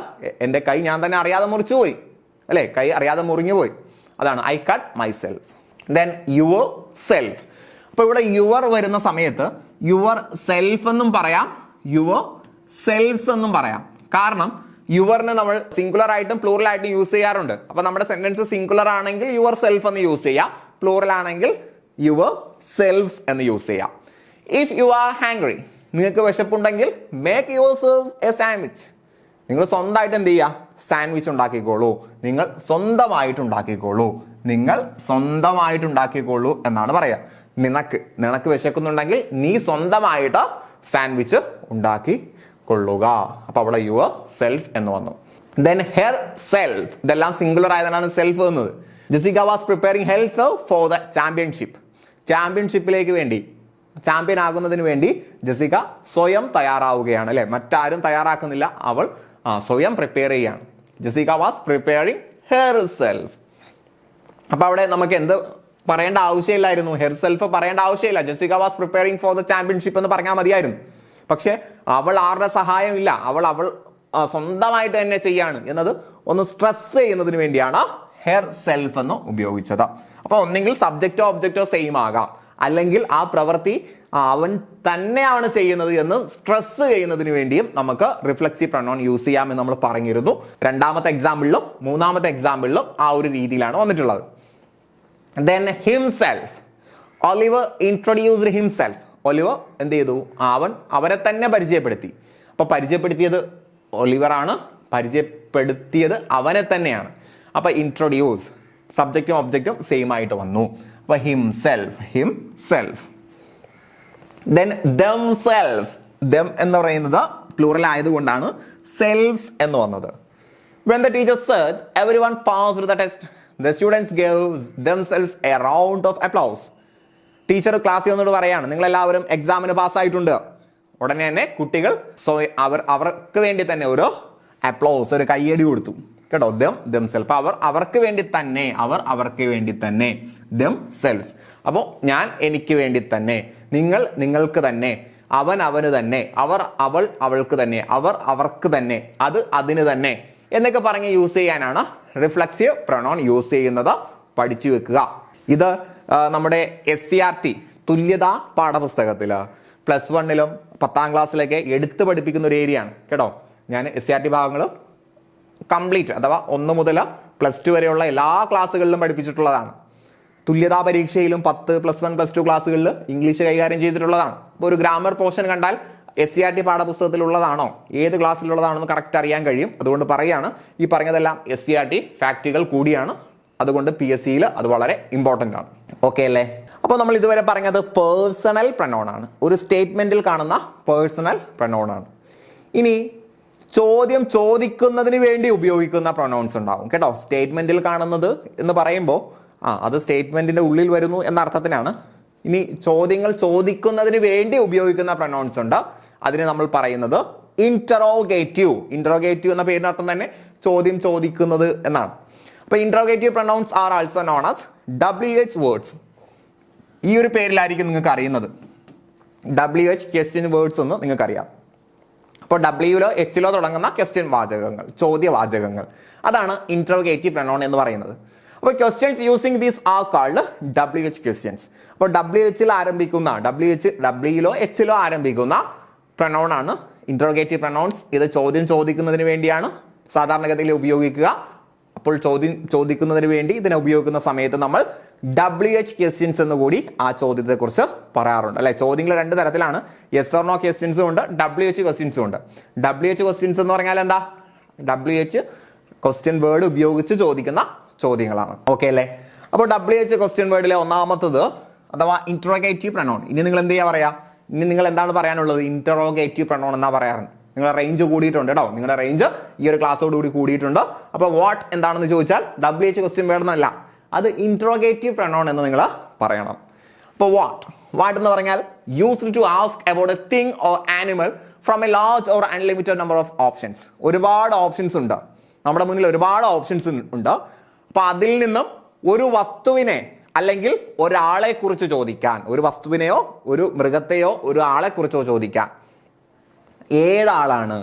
എൻ്റെ കൈ ഞാൻ തന്നെ അറിയാതെ മുറിച്ചു പോയി അല്ലേ? കൈ അറിയാതെ മുറിഞ്ഞു പോയി. അതാണ് I cut my self. Then your self. അപ്പൊ ഇവിടെ യുവർ വരുന്ന സമയത്ത് യുവർ സെൽഫ് എന്നും പറയാം, യുവർ സെൽഫ്സ് എന്നും പറയാം. കാരണം യുവറിന് നമ്മൾ സിംഗുലർ ആയിട്ടും പ്ലൂറൽ ആയിട്ടും യൂസ് ചെയ്യാറുണ്ട്. അപ്പൊ നമ്മുടെ സെന്റൻസ് സിംഗുലർ ആണെങ്കിൽ യുവർ സെൽഫ് എന്ന് യൂസ് ചെയ്യാം, പ്ലൂറൽ ആണെങ്കിൽ യുവർ സെൽഫ് എന്ന് യൂസ് ചെയ്യാം. ഇഫ് യു ആർ ഹാംഗ്രി, നിങ്ങൾക്ക് വിശപ്പുണ്ടെങ്കിൽ make yourself a sandwich. നിങ്ങൾ സ്വന്തമായിട്ട് എന്ത് ചെയ്യുക? സാൻഡ്വിച്ച് ഉണ്ടാക്കിക്കോളൂ. നിങ്ങൾ സ്വന്തമായിട്ടുണ്ടാക്കിക്കോളൂ എന്നാണ് പറയാ. നിനക്ക് വിശക്കുന്നുണ്ടെങ്കിൽ നീ സ്വന്തമായിട്ട് സാൻഡ്വിച്ച് ഉണ്ടാക്കിക്കൊള്ളുക. അപ്പൊ അവിടെ യുവർ സെൽഫ് എന്ന് വന്നു. ദെൻ ഹെർ സെൽഫ്, ഇതെല്ലാം സിംഗുലർ ആയതാണ് സെൽഫ് എന്നത്. Jessica was preparing herself for the ചാമ്പ്യൻഷിപ്പിലേക്ക് വേണ്ടി, ചാമ്പ്യൻ ആകുന്നതിന് വേണ്ടി ജെസിക്ക സ്വയം തയ്യാറാവുകയാണ് അല്ലെ? മറ്റാരും തയ്യാറാക്കുന്നില്ല, അവൾ സ്വയം പ്രിപ്പയർ ചെയ്യാണ്. Jessica was preparing herself. അപ്പൊ അവിടെ നമുക്ക് എന്ത് പറയേണ്ട ആവശ്യമില്ലായിരുന്നു? ഹെർസെൽഫ് പറയേണ്ട ആവശ്യമില്ല. Jessica was preparing for the championship എന്ന് പറഞ്ഞാൽ മതിയായിരുന്നു. പക്ഷെ അവൾ ആരുടെ സഹായം ഇല്ല, അവൾ സ്വന്തമായിട്ട് തന്നെ ചെയ്യാണ് എന്നത് ഒന്ന് സ്ട്രെസ് ചെയ്യുന്നതിന് വേണ്ടിയാണ് ഹെർ സെൽഫ് എന്ന് ഉപയോഗിച്ചത്. അപ്പൊ ഒന്നെങ്കിൽ സബ്ജക്റ്റോ ഒബ്ജക്റ്റോ സെയിം ആകാം, അല്ലെങ്കിൽ ആ പ്രവൃത്തി അവൻ തന്നെയാണ് ചെയ്യുന്നത് എന്ന് സ്ട്രെസ് ചെയ്യുന്നതിന് വേണ്ടിയും നമുക്ക് റിഫ്ലെക്സീവ് പ്രൊനൗൺ യൂസ് ചെയ്യാമെന്ന് നമ്മൾ പറഞ്ഞിരുന്നു. രണ്ടാമത്തെ എക്സാമ്പിളിലും മൂന്നാമത്തെ എക്സാമ്പിളിലും ആ ഒരു രീതിയിലാണ് വന്നിട്ടുള്ളത്. Then himself, Oliver introduced himself. Oliver എന്ത് ചെയ്തു? അവരെ തന്നെ പരിചയപ്പെടുത്തി. അപ്പൊ പരിചയപ്പെടുത്തിയത് ഒലിവർ ആണ്, പരിചയപ്പെടുത്തിയത് അവനെ തന്നെയാണ്. അപ്പൊ ഇൻട്രൊഡ്യൂസ്, സബ്ജക്റ്റും ഒബ്ജക്റ്റും സെയിം ആയിട്ട് വന്നു. അപ്പൊ ഹിംസെൽഫ്. ദെൻ ദംസെൽഫ്, ദം എന്ന് പറയുന്നത് പ്ലൂറൽ ആയതുകൊണ്ടാണ് സെൽഫ്സ് എന്ന് വന്നത്. When the teacher said everyone passed the test, the students gave themselves a round of applause. Teacher ക്ലാസ്സിൽ വന്നിട്ട് പറയാണ്, നിങ്ങൾ എല്ലാവരും എക്സാമിന് പാസ്സായിട്ടുണ്ട്. ഉടനെ തന്നെ കുട്ടികൾ അവർക്ക് വേണ്ടി തന്നെ ഒരു അപ്ലോസ്, ഒരു കയ്യടി കൊടുത്തു കേട്ടോ. ദംസെൽഫ്, അവർക്ക് വേണ്ടി തന്നെ ദംസെൽഫ്. അപ്പോ ഞാൻ എനിക്ക് വേണ്ടി തന്നെ, നിങ്ങൾ നിങ്ങൾക്ക് തന്നെ, അവൻ അവന് തന്നെ, അവൾ അവൾക്ക് തന്നെ, അവർക്ക് തന്നെ, അത് അതിന് തന്നെ എന്നൊക്കെ പറഞ്ഞ് യൂസ് ചെയ്യാനാണ് റിഫ്ലെക്സീവ് പ്രൊനൗൺ യൂസ് ചെയ്യുന്നത്. പഠിച്ചു വെക്കുക. ഇത് നമ്മുടെ SCRT തുല്യതാ പാഠപുസ്തകത്തില് +1 10ാം ക്ലാസ്സിലൊക്കെ എടുത്തു പഠിപ്പിക്കുന്ന ഒരു ഏരിയ ആണ് കേട്ടോ. ഞാൻ SCRT ഭാഗങ്ങൾ കംപ്ലീറ്റ് അഥവാ 1 മുതൽ +2 വരെയുള്ള എല്ലാ ക്ലാസ്സുകളിലും പഠിപ്പിച്ചിട്ടുള്ളതാണ്. തുല്യതാ പരീക്ഷയിലും 10+1+2 ക്ലാസ്സുകളിൽ ഇംഗ്ലീഷ് കൈകാര്യം ചെയ്തിട്ടുള്ളതാണ്. അപ്പോൾ ഒരു ഗ്രാമർ പോർഷൻ കണ്ടാൽ SCERT പാഠപുസ്തകത്തിലുള്ളതാണോ ഏത് ക്ലാസ്സിലുള്ളതാണെന്ന് കറക്റ്റ് അറിയാൻ കഴിയും. അതുകൊണ്ട് പറയുകയാണ്, ഈ പറഞ്ഞതെല്ലാം SCERT ഫാക്റ്റുകൾ കൂടിയാണ്. അതുകൊണ്ട് PSCയിൽ അത് വളരെ ഇമ്പോർട്ടൻ്റ് ആണ്. ഓക്കെ അല്ലേ? അപ്പോൾ നമ്മൾ ഇതുവരെ പറഞ്ഞത് പേഴ്സണൽ പ്രൊനൗൺ ആണ്, ഒരു സ്റ്റേറ്റ്മെന്റിൽ കാണുന്ന പേഴ്സണൽ പ്രൊനൗൺ ആണ്. ഇനി ചോദ്യം ചോദിക്കുന്നതിന് വേണ്ടി ഉപയോഗിക്കുന്ന പ്രൊനൗൺസ് ഉണ്ടാവും കേട്ടോ. സ്റ്റേറ്റ്മെന്റിൽ കാണുന്നത് എന്ന് പറയുമ്പോൾ അത് സ്റ്റേറ്റ്മെന്റിന്റെ ഉള്ളിൽ വരുന്നു എന്ന അർത്ഥത്തിനാണ്. ഇനി ചോദ്യങ്ങൾ ചോദിക്കുന്നതിന് വേണ്ടി ഉപയോഗിക്കുന്ന പ്രൊനൗൺസ് ഉണ്ട്. അതിന് നമ്മൾ പറയുന്നത് ഇന്ററോഗേറ്റീവ്. ഇന്ററോഗേറ്റീവ് എന്ന പേരിനർത്ഥം തന്നെ ചോദ്യം ചോദിക്കുന്നത് എന്നാണ്. അപ്പൊ interrogative pronouns are also known as WH words. ഈ ഒരു പേരിലായിരിക്കും നിങ്ങൾക്ക് അറിയുന്നത്. WH ക്വസ്റ്റ്യൻ വേർഡ്സ് എന്ന് നിങ്ങൾക്ക് അറിയാം. അപ്പോൾ Wലോ Hലോ തുടങ്ങുന്ന ക്വസ്റ്റ്യൻ വാചകങ്ങൾ, ചോദ്യവാചകങ്ങൾ, അതാണ് ഇന്ററോഗേറ്റീവ് പ്രൊനൗൺ എന്ന് പറയുന്നത്. അപ്പോൾ questions using these are called WH questions. അപ്പോൾ WHൽ ആരംഭിക്കുന്ന Wലോ Hലോ ആരംഭിക്കുന്ന പ്രൊനൗൺ ആണ് ഇന്ററോഗേറ്റീവ് പ്രൊനൗൺസ്. ഇത് ചോദ്യം ചോദിക്കുന്നതിന് വേണ്ടിയാണ് സാധാരണഗതിയിൽ ഉപയോഗിക്കുക. അപ്പോൾ ചോദ്യം ചോദിക്കുന്നതിന് വേണ്ടി ഇതിനെ ഉപയോഗിക്കുന്ന സമയത്ത് നമ്മൾ WH ക്വസ്റ്റ്യൻസ് എന്ന് കൂടി ആ ചോദ്യത്തെ കുറിച്ച് പറയാറുണ്ട് അല്ലെ. ചോദ്യങ്ങൾ രണ്ട് തരത്തിലാണ്, യെസ് ഓർ നോ ക്വസ്റ്റ്യൻസും ഉണ്ട്, WH ക്വസ്റ്റ്യൻസും ഉണ്ട്. WH ക്വസ്റ്റ്യൻസ് എന്ന് പറഞ്ഞാൽ എന്താ? WH ക്വസ്റ്റ്യൻ വേർഡ് ഉപയോഗിച്ച് ചോദിക്കുന്ന ചോദ്യങ്ങളാണ്. ഓക്കെ അല്ലേ? അപ്പോൾ WH ക്വസ്റ്റ്യൻ വേർഡിലെ ഒന്നാമത്തത് അഥവാ ഇന്ററോഗേറ്റീവ് പ്രൊനൗൺ. ഇനി നിങ്ങൾ എന്ത് ചെയ്യാ പറയാ? ഇനി നിങ്ങൾ എന്താണ് പറയാനുള്ളത്? ഇന്ററോഗേറ്റീവ് പ്രൊനൗൺ എന്നാ പറയാറുണ്ട്. നിങ്ങളുടെ റേഞ്ച് കൂടിയിട്ടുണ്ട് കേട്ടോ. നിങ്ങളുടെ റേഞ്ച് ഈ ഒരു ക്ലാസ്സോട് കൂടി കൂടിയിട്ടുണ്ട്. അപ്പോൾ വാട്ട് എന്താണെന്ന് ചോദിച്ചാൽ WH ക്വസ്റ്റ്യൻ വേർഡ് എന്നല്ല, അത് ഇന്ററോഗേറ്റീവ് പ്രൊനൗൺ എന്ന് നിങ്ങൾ പറയണം. അപ്പോൾ വാട്ട് എന്ന് പറഞ്ഞാൽ used to ask about a thing or animal from a large or unlimited number of options. ഒരുപാട് ഓപ്ഷൻസ് ഉണ്ട്, നമ്മുടെ മുന്നിൽ ഒരുപാട് ഓപ്ഷൻസ് ഉണ്ട്. അപ്പൊ അതിൽ നിന്നും ഒരു വസ്തുവിനെ അല്ലെങ്കിൽ ഒരാളെ കുറിച്ച് ചോദിക്കാൻ, ഒരു വസ്തുവിനെയോ ഒരു മൃഗത്തെയോ ഒരു ആളെ കുറിച്ചോ ചോദിക്കാൻ, ഏതാളാണ്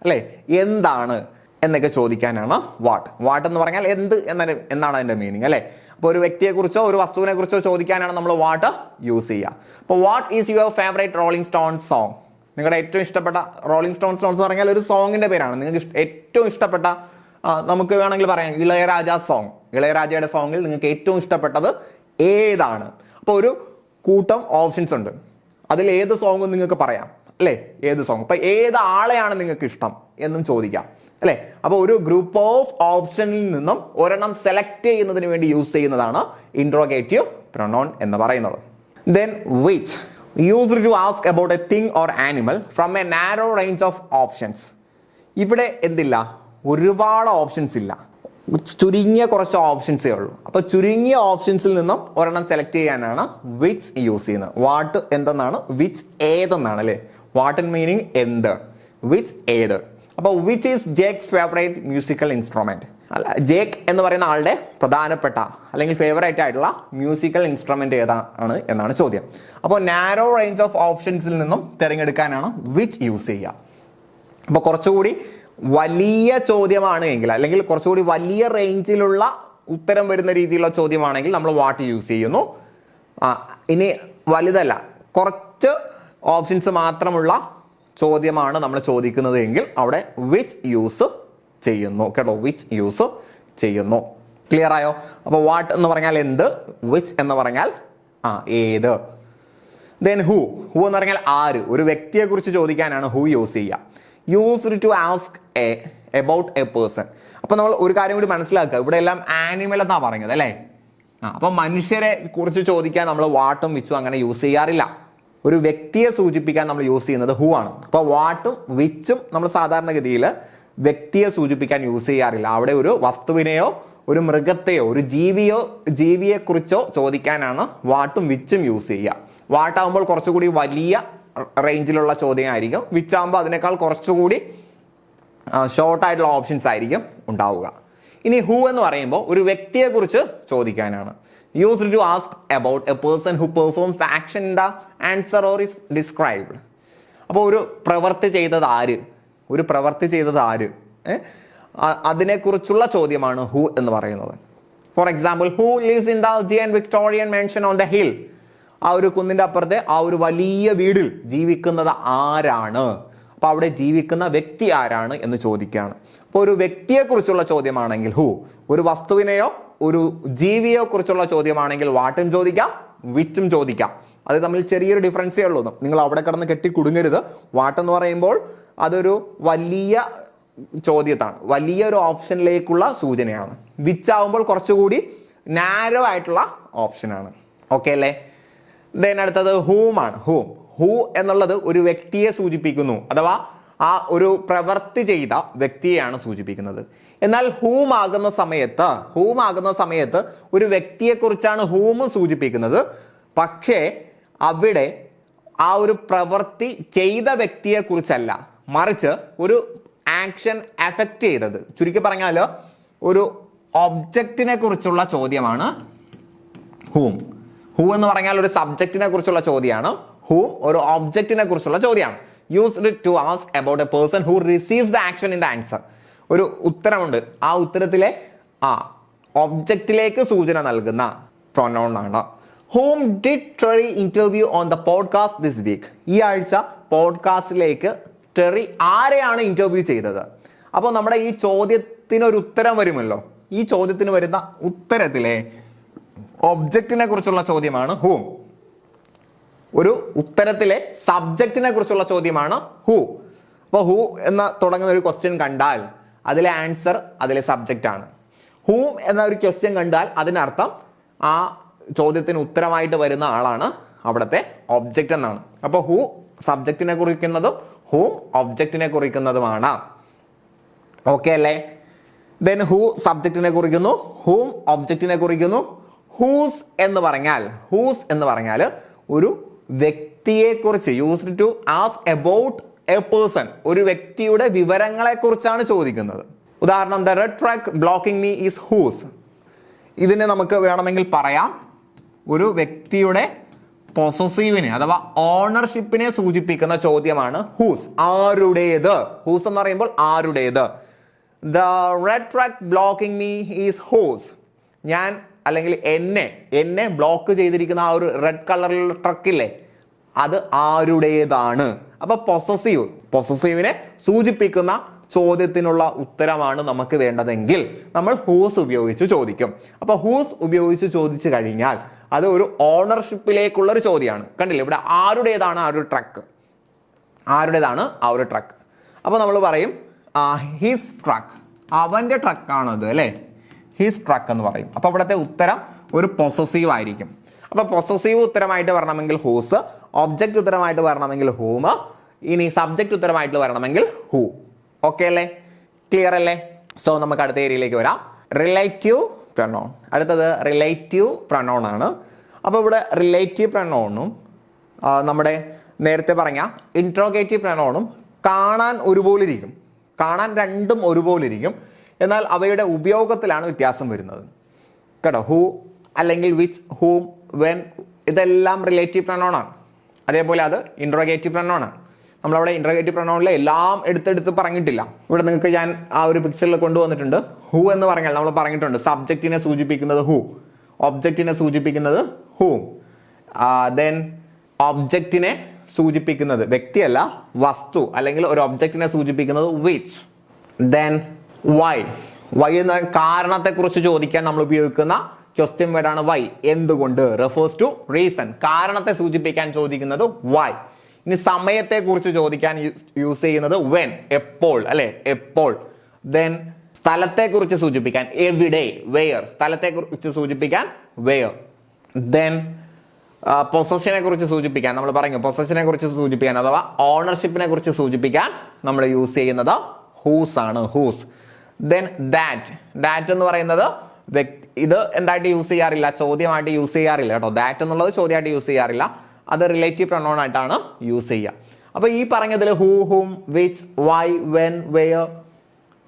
അല്ലെ, എന്താണ് എന്നൊക്കെ ചോദിക്കാനാണ് വാട്ട് എന്ന് പറഞ്ഞാൽ എന്ത് എന്നാണ് അതിന്റെ മീനിങ് അല്ലെ. അപ്പോൾ ഒരു വ്യക്തിയെ കുറിച്ചോ ഒരു വസ്തുവിനെ കുറിച്ചോ ചോദിക്കാനാണ് നമ്മൾ വാട്ട് യൂസ് ചെയ്യുക. അപ്പോൾ what is your favourite rolling stones song? നിങ്ങളുടെ ഏറ്റവും ഇഷ്ടപ്പെട്ട റോളിംഗ് സ്റ്റോൺസ് എന്ന് പറഞ്ഞാൽ ഒരു സോങ്ങിന്റെ പേരാണ്. നിങ്ങൾക്ക് ഏറ്റവും ഇഷ്ടപ്പെട്ട, നമുക്ക് വേണമെങ്കിൽ പറയാം ഇളയരാജ സോങ്. ഇളയരാജയുടെ സോങ്ങിൽ നിങ്ങൾക്ക് ഏറ്റവും ഇഷ്ടപ്പെട്ടത് ഏതാണ്? അപ്പോൾ ഒരു കൂട്ടം ഓപ്ഷൻസ് ഉണ്ട്, അതിൽ ഏത് സോങ്ങും നിങ്ങൾക്ക് പറയാം അല്ലെ, ഏത് സോങ്. അപ്പൊ ഏത് ആളെയാണ് നിങ്ങൾക്ക് ഇഷ്ടം എന്നും ചോദിക്കാം അല്ലെ. അപ്പൊ ഒരു ഗ്രൂപ്പ് ഓഫ് ഓപ്ഷനിൽ നിന്നും ഒരെണ്ണം സെലക്ട് ചെയ്യുന്നതിന് വേണ്ടി യൂസ് ചെയ്യുന്നതാണ് ഇന്ററോഗേറ്റീവ് പ്രൊനൗൺ എന്ന് പറയുന്നത്. Then which used to ask about a thing or animal from a narrow range of options. ഇവിടെ എന്തില്ല, ഒരുപാട് ഓപ്ഷൻസ് ഇല്ല, ചുരുങ്ങിയ കുറച്ച് ഓപ്ഷൻസേ ഉള്ളൂ. അപ്പൊ ചുരുങ്ങിയ ഓപ്ഷൻസിൽ നിന്നും ഒരെണ്ണം സെലക്ട് ചെയ്യാനാണ് വിച്ച് യൂസ് ചെയ്യുന്നത്. വാട്ട് എന്തെന്നാണ്, വിച്ച് ഏതെന്നാണ് അല്ലെ. വാട്ട് ഇൻ മീനിങ് എന്ത്, വിച്ച് ഏത്. അപ്പോൾ which is Jakes favourite musical instrument. അല്ല, ജേക്ക് എന്ന് പറയുന്ന ആളുടെ പ്രധാനപ്പെട്ട അല്ലെങ്കിൽ ഫേവറേറ്റ് ആയിട്ടുള്ള മ്യൂസിക്കൽ ഇൻസ്ട്രുമെന്റ് ഏതാണ് എന്നാണ് ചോദ്യം. അപ്പോൾ നാരോ റേഞ്ച് ഓഫ് ഓപ്ഷൻസിൽ നിന്നും തിരഞ്ഞെടുക്കാനാണ് വിച്ച് യൂസ് ചെയ്യുക. അപ്പോൾ കുറച്ചുകൂടി വലിയ ചോദ്യമാണ് എങ്കിൽ, അല്ലെങ്കിൽ കുറച്ചുകൂടി വലിയ റേഞ്ചിലുള്ള ഉത്തരം വരുന്ന രീതിയിലുള്ള ചോദ്യമാണെങ്കിൽ നമ്മൾ വാട്ട് യൂസ് ചെയ്യുന്നു. ഇനി വലുതല്ല, കുറച്ച് ഓപ്ഷൻസ് മാത്രമുള്ള ചോദ്യമാണ് നമ്മൾ ചോദിക്കുന്നത് എങ്കിൽ അവിടെ വിച്ച് യൂസ് ചെയ്യുന്നു കേട്ടോ, വിച്ച് യൂസ് ചെയ്യുന്നു. ക്ലിയർ ആയോ? അപ്പോൾ വാട്ട് എന്ന് പറഞ്ഞാൽ എന്ത്, വിച്ച് എന്ന് പറഞ്ഞാൽ ഏത്. ദെൻ ഹൂ എന്ന് പറഞ്ഞാൽ ആര്, ഒരു വ്യക്തിയെ കുറിച്ച് ചോദിക്കാനാണ് ഹൂ യൂസ് ചെയ്യുക. Used to ask about a person. അപ്പൊ നമ്മൾ ഒരു കാര്യം കൂടി മനസ്സിലാക്കുക, ഇവിടെ എല്ലാം ആനിമൽ എന്നാ പറഞ്ഞത് അല്ലേ. അപ്പൊ മനുഷ്യരെ കുറിച്ച് ചോദിക്കാൻ നമ്മൾ വാട്ടും വിച്ചും അങ്ങനെ യൂസ് ചെയ്യാറില്ല. ഒരു വ്യക്തിയെ സൂചിപ്പിക്കാൻ നമ്മൾ യൂസ് ചെയ്യുന്നത് ഹൂ ആണ്. അപ്പൊ വാട്ടും വിച്ചും നമ്മൾ സാധാരണഗതിയിൽ വ്യക്തിയെ സൂചിപ്പിക്കാൻ യൂസ് ചെയ്യാറില്ല. അവിടെ ഒരു വസ്തുവിനെയോ ഒരു മൃഗത്തെയോ ഒരു ജീവിയെ കുറിച്ചോ ചോദിക്കാനാണ് വാട്ടും വിച്ചും യൂസ് ചെയ്യുക. വാട്ടാകുമ്പോൾ കുറച്ചുകൂടി വലിയ റേഞ്ചിലുള്ള ചോദ്യമായിരിക്കും, വിച്ചാകുമ്പോൾ അതിനേക്കാൾ കുറച്ചുകൂടി ഷോർട്ട് ആയിട്ടുള്ള ഓപ്ഷൻസ് ആയിരിക്കും ഉണ്ടാവുക. ഇനി ഹൂ എന്ന് പറയുമ്പോൾ ഒരു വ്യക്തിയെ കുറിച്ച് ചോദിക്കാനാണ്. Used to ask about a person who performs the action in the answer or is described. അപ്പോൾ ഒരു പ്രവൃത്തി ചെയ്തത് ആര്, അതിനെക്കുറിച്ചുള്ള ചോദ്യമാണ് ഹൂ എന്ന് പറയുന്നത്. For example, who lives in the giant Victorian mansion on the hill. ആ ഒരു കുന്നിന്റെ അപ്പുറത്തെ ആ ഒരു വലിയ വീടിൽ ജീവിക്കുന്നത് ആരാണ്, അപ്പൊ അവിടെ ജീവിക്കുന്ന വ്യക്തി ആരാണ് എന്ന് ചോദിക്കുകയാണ്. അപ്പോൾ ഒരു വ്യക്തിയെ കുറിച്ചുള്ള ചോദ്യമാണെങ്കിൽ ഹൂ, ഒരു വസ്തുവിനെയോ ഒരു ജീവിയെ കുറിച്ചുള്ള ചോദ്യമാണെങ്കിൽ വാട്ടും ചോദിക്കാം വിച്ചും ചോദിക്കാം. അത് തമ്മിൽ ചെറിയൊരു ഡിഫറൻസേ ഉള്ളൂ. നിങ്ങൾ അവിടെ കിടന്ന് കെട്ടി കുടുങ്ങരുത്. വാട്ടെന്ന് പറയുമ്പോൾ അതൊരു വലിയ ചോദ്യത്താണ്, വലിയൊരു ഓപ്ഷനിലേക്കുള്ള സൂചനയാണ്. വിച്ച് ആവുമ്പോൾ കുറച്ചുകൂടി നാരോ ആയിട്ടുള്ള ഓപ്ഷനാണ്. ഓക്കെ അല്ലേ? ദെൻ അടുത്തത് ഹൂം ആണ്. ഹൂ എന്നുള്ളത് ഒരു വ്യക്തിയെ സൂചിപ്പിക്കുന്നു, അഥവാ ആ ഒരു പ്രവൃത്തി ചെയ്ത വ്യക്തിയെയാണ് സൂചിപ്പിക്കുന്നത്. എന്നാൽ ഹൂം ആകുന്ന സമയത്ത് ഒരു വ്യക്തിയെ കുറിച്ചാണ് ഹൂം സൂചിപ്പിക്കുന്നത്. പക്ഷേ അവിടെ ആ ഒരു പ്രവൃത്തി ചെയ്ത വ്യക്തിയെ കുറിച്ചല്ല, മറിച്ച് ഒരു ആക്ഷൻ എഫക്റ്റ് ചെയ്തത്, ചുരുക്കി പറഞ്ഞാൽ ഒരു ഒബ്ജക്റ്റിനെ കുറിച്ചുള്ള ചോദ്യമാണ് ഹൂം. ഹൂ എന്ന് പറഞ്ഞാൽ ഒരു സബ്ജക്റ്റിനെ കുറിച്ചുള്ള ചോദ്യമാണ്. ഹൂം ഒരു ഒബ്ജക്റ്റിനെ കുറിച്ചുള്ള ചോദ്യമാണ്. Used to ask about a person who receives the action in the answer. ഒരു ഉത്തരമുണ്ട്, ആ ഉത്തരത്തിലെ ഒബ്ജക്റ്റിലേക്ക് സൂചന നൽകുന്ന പ്രൊനൗൺ ആണ്. Whom did Terry interview on the podcast this week. ഈ ആഴ്ച പോഡ്കാസ്റ്റിലേക്ക് ടെറി ആരെയാണ് ഇന്റർവ്യൂ ചെയ്തത്? അപ്പോൾ നമ്മുടെ ഈ ചോദ്യത്തിനൊരു ഉത്തരം വരുമല്ലോ. ഈ ചോദ്യത്തിന് വരുന്ന ഉത്തരത്തിലെ ഒബ്ജക്റ്റിനെ കുറിച്ചുള്ള ചോദ്യമാണ് ഹൂം. ഒരു ഉത്തരത്തിലെ സബ്ജക്റ്റിനെ കുറിച്ചുള്ള ചോദ്യമാണ് ഹൂ. അപ്പോൾ ഹൂ എന്ന തുടങ്ങുന്ന ഒരു ക്വസ്റ്റ്യൻ കണ്ടാൽ അതിലെ ആൻസർ അതിലെ സബ്ജക്റ്റ് ആണ്. ഹൂം എന്ന ഒരു ക്വസ്റ്റ്യൻ കണ്ടാൽ അതിനർത്ഥം ആ ചോദ്യത്തിന് ഉത്തരമായിട്ട് വരുന്ന ആളാണ് അവിടുത്തെ ഒബ്ജക്റ്റ് എന്നാണ്. അപ്പോൾ ഹൂ സബ്ജക്റ്റിനെ കുറിക്കുന്നതും ഹൂം ഒബ്ജക്റ്റിനെ കുറിക്കുന്നതുമാണ്. ഓക്കെ അല്ലേ? ദെൻ ഹൂ സബ്ജക്റ്റിനെ കുറിക്കുന്നു, ഹൂം ഒബ്ജക്റ്റിനെ കുറിക്കുന്നു. ഹൂസ് എന്ന് പറഞ്ഞാൽ ഒരു വ്യക്തിയെ കുറിച്ച്, used to ask about a person, ഒരു വ്യക്തിയുടെ വിവരങ്ങളെ കുറിച്ചാണ് ചോദിക്കുന്നത്. ഉദാഹരണം, the red track blocking me is whose. ഇതിനെ നമുക്ക് വേണമെങ്കിൽ പറയാം ഒരു വ്യക്തിയുടെ പൊസസീവിനെ അഥവാ ഓണർഷിപ്പിനെ സൂചിപ്പിക്കുന്ന ചോദ്യമാണ് ഹൂസ്. ആരുടേത്? ഹൂസ് എന്ന് പറയുമ്പോൾ ആരുടേത്. The red track blocking me is whose. ഞാൻ അല്ലെങ്കിൽ എന്നെ ബ്ലോക്ക് ചെയ്തിരിക്കുന്ന ആ ഒരു റെഡ് കളറിലുള്ള ട്രക്കില്ലേ, അത് ആരുടേതാണ്. അപ്പൊ പൊസസീവിനെ സൂചിപ്പിക്കുന്ന ചോദ്യത്തിനുള്ള ഉത്തരമാണ് നമുക്ക് വേണ്ടതെങ്കിൽ നമ്മൾ ഹൂസ് ഉപയോഗിച്ച് ചോദിക്കും. അപ്പൊ ഹൂസ് ഉപയോഗിച്ച് ചോദിച്ചു കഴിഞ്ഞാൽ അത് ഒരു ഓണർഷിപ്പിലേക്കുള്ള ഒരു ചോദ്യമാണ്. കണ്ടില്ലേ, ഇവിടെ ആരുടേതാണ് ആ ഒരു ട്രക്ക്. അപ്പൊ നമ്മൾ പറയും ഹിസ് ട്രക്ക്, അവന്റെ ട്രക്കാണത് അല്ലെ, ഹിസ് ട്രക്ക് എന്ന് പറയും. അപ്പൊ ഇവിടുത്തെ ഉത്തരം ഒരു പൊസസീവ് ആയിരിക്കും. അപ്പൊ പൊസസീവ് ഉത്തരമായിട്ട് വരണമെങ്കിൽ ഹൂസ്, ഒബ്ജക്റ്റ് ഉത്തരമായിട്ട് വരണമെങ്കിൽ ഹൂം, ഇനി സബ്ജക്റ്റ് ഉത്തരമായിട്ട് വരണമെങ്കിൽ ഹൂ. ഓക്കെ അല്ലേ? ക്ലിയർ അല്ലേ? സോ നമുക്ക് അടുത്ത ഏരിയയിലേക്ക് വരാം. Relative pronoun. അടുത്തത് റിലേറ്റീവ് പ്രൊനൗൺ ആണ്. അപ്പോൾ ഇവിടെ റിലേറ്റീവ് പ്രൊനൗണും നമ്മുടെ നേരത്തെ പറഞ്ഞ ഇൻട്രോഗേറ്റീവ് പ്രൊനൗണും കാണാൻ രണ്ടും ഒരുപോലെ ഇരിക്കും. എന്നാൽ അവയുടെ ഉപയോഗത്തിലാണ് വ്യത്യാസം വരുന്നത് കേട്ടോ. ഹൂ അല്ലെങ്കിൽ വിച്ച്, ഹൂം, വെൻ, ഇതെല്ലാം റിലേറ്റീവ് പ്രൊനൗൺ ആണ്. അതേപോലെ അത് ഇൻട്രോഗേറ്റീവ് പ്രൊനൗൺ ആണ്. നമ്മളവിടെ ഇൻട്രോഗേറ്റീവ് പ്രൊനൗണിൽ എല്ലാം എടുത്തെടുത്ത് പറഞ്ഞിട്ടില്ല. ഇവിടെ നിങ്ങൾക്ക് ഞാൻ ആ ഒരു പിക്ചറിൽ കൊണ്ടുവന്നിട്ടുണ്ട്. ഹൂ എന്ന് പറഞ്ഞാൽ നമ്മൾ പറഞ്ഞിട്ടുണ്ട് സബ്ജക്റ്റിനെ സൂചിപ്പിക്കുന്നത് ഹൂ, ഒബ്ജക്റ്റിനെ സൂചിപ്പിക്കുന്നത് ഹൂം. ദെൻ ഒബ്ജക്റ്റിനെ സൂചിപ്പിക്കുന്നത് വ്യക്തിയല്ല വസ്തു, അല്ലെങ്കിൽ ഒരു ഒബ്ജക്റ്റിനെ സൂചിപ്പിക്കുന്നത് വിച്ച്. ദെൻ വൈ എന്ന കാരണത്തെക്കുറിച്ച് ചോദിക്കാൻ നമ്മൾ ഉപയോഗിക്കുന്ന ക്വസ്റ്റ്യൻ വേർഡാണ് വൈ. എന്തുകൊണ്ട്? Refers to reason. കാരണത്തെ സൂചിപ്പിക്കാൻ ചോദിക്കുന്നത് വൈ. ഇനി സമയത്തെ കുറിച്ച് ചോദിക്കാൻ യൂസ് ചെയ്യുന്നത് വെൻ, എപ്പോൾ അല്ലെ, എപ്പോൾ. ദെൻ സ്ഥലത്തെ കുറിച്ച് സൂചിപ്പിക്കാൻ എവിടെ, വെയർ, സ്ഥലത്തെ കുറിച്ച് സൂചിപ്പിക്കാൻ വെയർ. ദെൻ പൊസഷനെ കുറിച്ച് സൂചിപ്പിക്കാൻ നമ്മൾ പറഞ്ഞു, പൊസഷനെ കുറിച്ച് സൂചിപ്പിക്കാൻ അഥവാ ഓണർഷിപ്പിനെ കുറിച്ച് സൂചിപ്പിക്കാൻ നമ്മൾ യൂസ് ചെയ്യുന്നത് ഹൂസ് ആണ്, ഹൂസ്. ദെൻ ദാറ്റ് എന്ന് പറയുന്നത് ഇത് എന്തായിട്ട് യൂസ് ചെയ്യാറില്ല, ചോദ്യമായിട്ട് യൂസ് ചെയ്യാറില്ല കേട്ടോ. ദാറ്റ് എന്നുള്ളത് ചോദ്യമായിട്ട് യൂസ് ചെയ്യാറില്ല, അത് റിലേറ്റീവ് പ്രൊനൗൺ ആയിട്ടാണ് യൂസ് ചെയ്യുക. അപ്പൊ ഈ പറഞ്ഞതിൽ who, whom, which, why, when, where,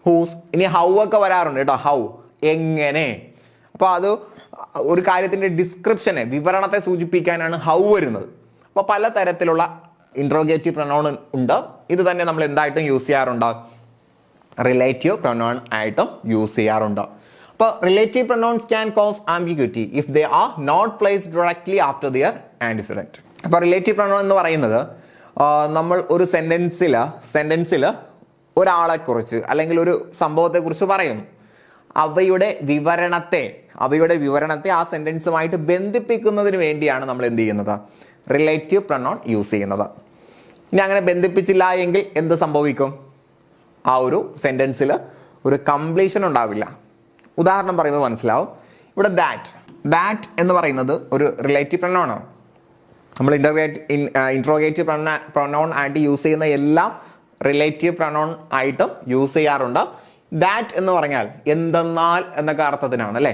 whose. ഇനി ഹൗ ഒക്കെ വരാറുണ്ട് കേട്ടോ. ഹൗ, എങ്ങനെ. അപ്പൊ അത് ഒരു കാര്യത്തിന്റെ ഡിസ്ക്രിപ്ഷനെ, വിവരണത്തെ സൂചിപ്പിക്കാനാണ് ഹൗ വരുന്നത്. അപ്പൊ പല തരത്തിലുള്ള ഇൻട്രോഗേറ്റീവ് പ്രൊനൗൺ ഉണ്ട്. ഇത് തന്നെ നമ്മൾ എന്തായിട്ടും യൂസ് ചെയ്യാറുണ്ട്, റിലേറ്റീവ് പ്രൊനൗൺ ആയിട്ടും യൂസ് ചെയ്യാറുണ്ട്. അപ്പോൾ relative pronouns can cause ambiguity if they are not placed directly after their antecedent. അപ്പോൾ റിലേറ്റീവ് പ്രൊനൗൺ എന്ന് പറയുന്നത് നമ്മൾ ഒരു സെന്റൻസിൽ ഒരാളെക്കുറിച്ച് അല്ലെങ്കിൽ ഒരു സംഭവത്തെക്കുറിച്ച് പറയുന്നു. അവയുടെ വിവരണത്തെ ആ സെന്റൻസുമായിട്ട് ബന്ധിപ്പിക്കുന്നതിന് വേണ്ടിയാണ് നമ്മൾ എന്ത് ചെയ്യുന്നത്, റിലേറ്റീവ് പ്രൊനൗൺ യൂസ് ചെയ്യുന്നത്. ഇനി അങ്ങനെ ബന്ധിപ്പിച്ചില്ല എങ്കിൽ എന്ത് സംഭവിക്കും? ആ ഒരു സെന്റൻസിൽ ഒരു കംപ്ലീഷൻ ഉണ്ടാവില്ല. ഉദാഹരണം പറയുമ്പോൾ മനസ്സിലാവും. ഇവിടെ ദാറ്റ് എന്ന് പറയുന്നത് ഒരു റിലേറ്റീവ് പ്രൊനൗൺ ആണ്. നമ്മൾ ഇൻട്രോഗേറ്റീവ് പ്രൊനൗൺ ആയിട്ട് യൂസ് ചെയ്യുന്ന എല്ലാം റിലേറ്റീവ് പ്രൊനൗൺ ആയിട്ടും യൂസ് ചെയ്യാറുണ്ട്. ദാറ്റ് എന്ന് പറഞ്ഞാൽ എന്തെന്നാൽ എന്നൊക്കെ അർത്ഥത്തിനാണ് അല്ലേ.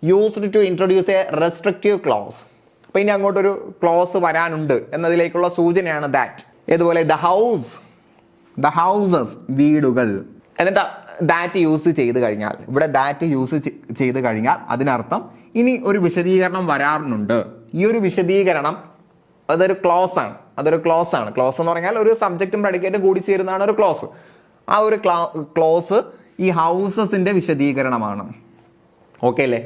Used to introduce a restrictive clause. അപ്പൊ ഇനി അങ്ങോട്ടൊരു ക്ലോസ് വരാനുണ്ട് എന്നതിലേക്കുള്ള സൂചനയാണ് ദാറ്റ്. ഏതുപോലെ ദ ഹൗസസ് വീടുകൾ. എന്നിട്ട് ദാറ്റ് യൂസ് ചെയ്ത് കഴിഞ്ഞാൽ, ഇവിടെ ദാറ്റ് യൂസ് ചെയ്ത് കഴിഞ്ഞാൽ അതിനർത്ഥം ഇനി ഒരു വിശദീകരണം വരാറുണ്ട്. ഈ ഒരു വിശദീകരണം അതൊരു ക്ലോസ് ആണ്. ക്ലോസ് എന്ന് പറഞ്ഞാൽ ഒരു സബ്ജക്റ്റും പ്രെഡിക്കേറ്റും കൂടി ചേരുന്നതാണ് ഒരു ക്ലോസ്. ആ ഒരു ക്ലോസ് ഈ ഹൗസസിന്റെ വിശദീകരണമാണ്. ഓക്കെ അല്ലേ?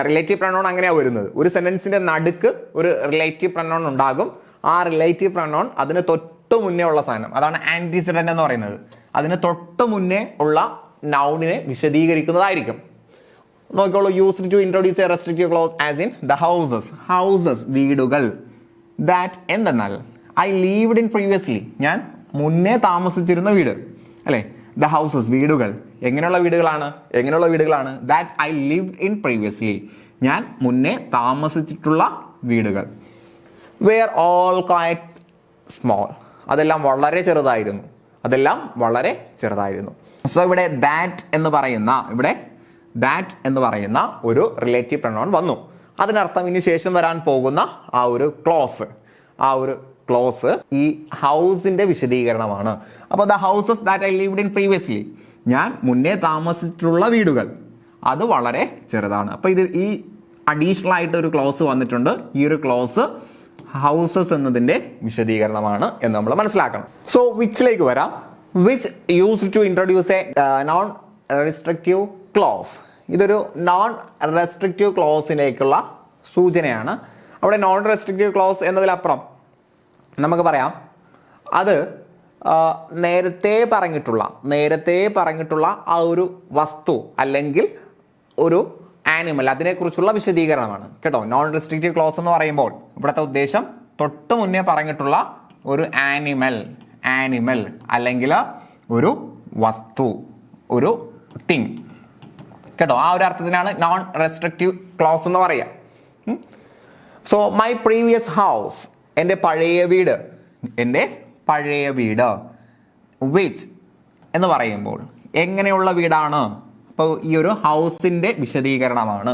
റിലേറ്റീവ് പ്രൊനൗൺ അങ്ങനെയാണ് വരുന്നത്. ഒരു സെന്റൻസിന്റെ നടുക്ക് ഒരു റിലേറ്റീവ് പ്രൊനൗൺ ഉണ്ടാകും. ആ റിലേറ്റീവ് പ്രൊനൗൺ അതിന് തൊട്ട് മുന്നേ ഉള്ള സാധനം, അതാണ് ആന്റിസിഡന്റ് എന്ന് പറയുന്നത്. അതിന് തൊട്ട് മുന്നേ ഉള്ള നൗണിനെ വിശദീകരിക്കുന്നതായിരിക്കും. നോക്കിക്കോളൂ. Used to introduce a restrictive clause as in the houses വീടുകൾ. ദാറ്റ് എന്തെന്നാൽ ഐ ലീവ്ഡ് ഇൻ പ്രീവിയസ്ലി, ഞാൻ മുന്നേ താമസിച്ചിരുന്ന വീട് അല്ലേ. ദ ഹൗസസ് വീടുകൾ എങ്ങനെയുള്ള വീടുകളാണ്? That I lived in previously, ഞാൻ മുന്നേ താമസിച്ചിട്ടുള്ള വീടുകൾ. വെയർ ഓൾ ക്വൈറ്റ് സ്മോൾ, അതെല്ലാം വളരെ ചെറുതായിരുന്നു. സോ ഇവിടെ ദാറ്റ് എന്ന് പറയുന്ന ഒരു റിലേറ്റീവ് പ്രൊനൗൺ വന്നു. അതിനർത്ഥം ഇനി ശേഷം വരാൻ പോകുന്ന ആ ഒരു ക്ലോസ് ഈ ഹൗസിന്റെ വിശദീകരണമാണ്. അപ്പോൾ the houses that I lived in previously, ഞാൻ മുന്നേ താമസിച്ചിട്ടുള്ള വീടുകൾ, അത് വളരെ ചെറുതാണ്. അപ്പൊ ഇത് ഈ അഡീഷണൽ ആയിട്ട് ഒരു ക്ലോസ് വന്നിട്ടുണ്ട്. ഈ ഒരു ക്ലോസ് ഹൗസസ് എന്നതിന്റെ വിശദീകരണമാണ് എന്ന് നമ്മൾ മനസ്സിലാക്കണം. സോ വിച്ചിലേക്ക് വരാം. Which used to introduce a non restrictive clause. ഇതൊരു നോൺ റെസ്ട്രിക്റ്റീവ് ക്ലോസിലേക്കുള്ള സൂചനയാണ്. അവിടെ നോൺ റെസ്ട്രിക്റ്റീവ് ക്ലോസ് എന്നതിലപ്പുറം നമുക്ക് പറയാം അത് നേരത്തെ പറഞ്ഞിട്ടുള്ള ആ ഒരു വസ്തു അല്ലെങ്കിൽ ഒരു ആനിമൽ, അതിനെക്കുറിച്ചുള്ള വിശദീകരണമാണ് കേട്ടോ. നോൺ റെസ്ട്രിക്റ്റീവ് ക്ലോസ് എന്ന് പറയുമ്പോൾ ഇവിടുത്തെ ഉദ്ദേശം തൊട്ട് മുന്നേ പറഞ്ഞിട്ടുള്ള ഒരു ആനിമൽ അല്ലെങ്കിൽ ഒരു വസ്തു, ഒരു തിങ് കേട്ടോ. ആ ഒരു അർത്ഥത്തിനാണ് നോൺ റെസ്ട്രിക്റ്റീവ് ക്ലോസ് എന്ന് പറയുക. സോ മൈ പ്രീവിയസ് ഹൗസ്, എൻ്റെ പഴയ വീട്. വിച്ച് എന്ന് പറയുമ്പോൾ എങ്ങനെയുള്ള വീടാണ്? അപ്പോൾ ഈ ഒരു ഹൗസിന്റെ വിശദീകരണമാണ്.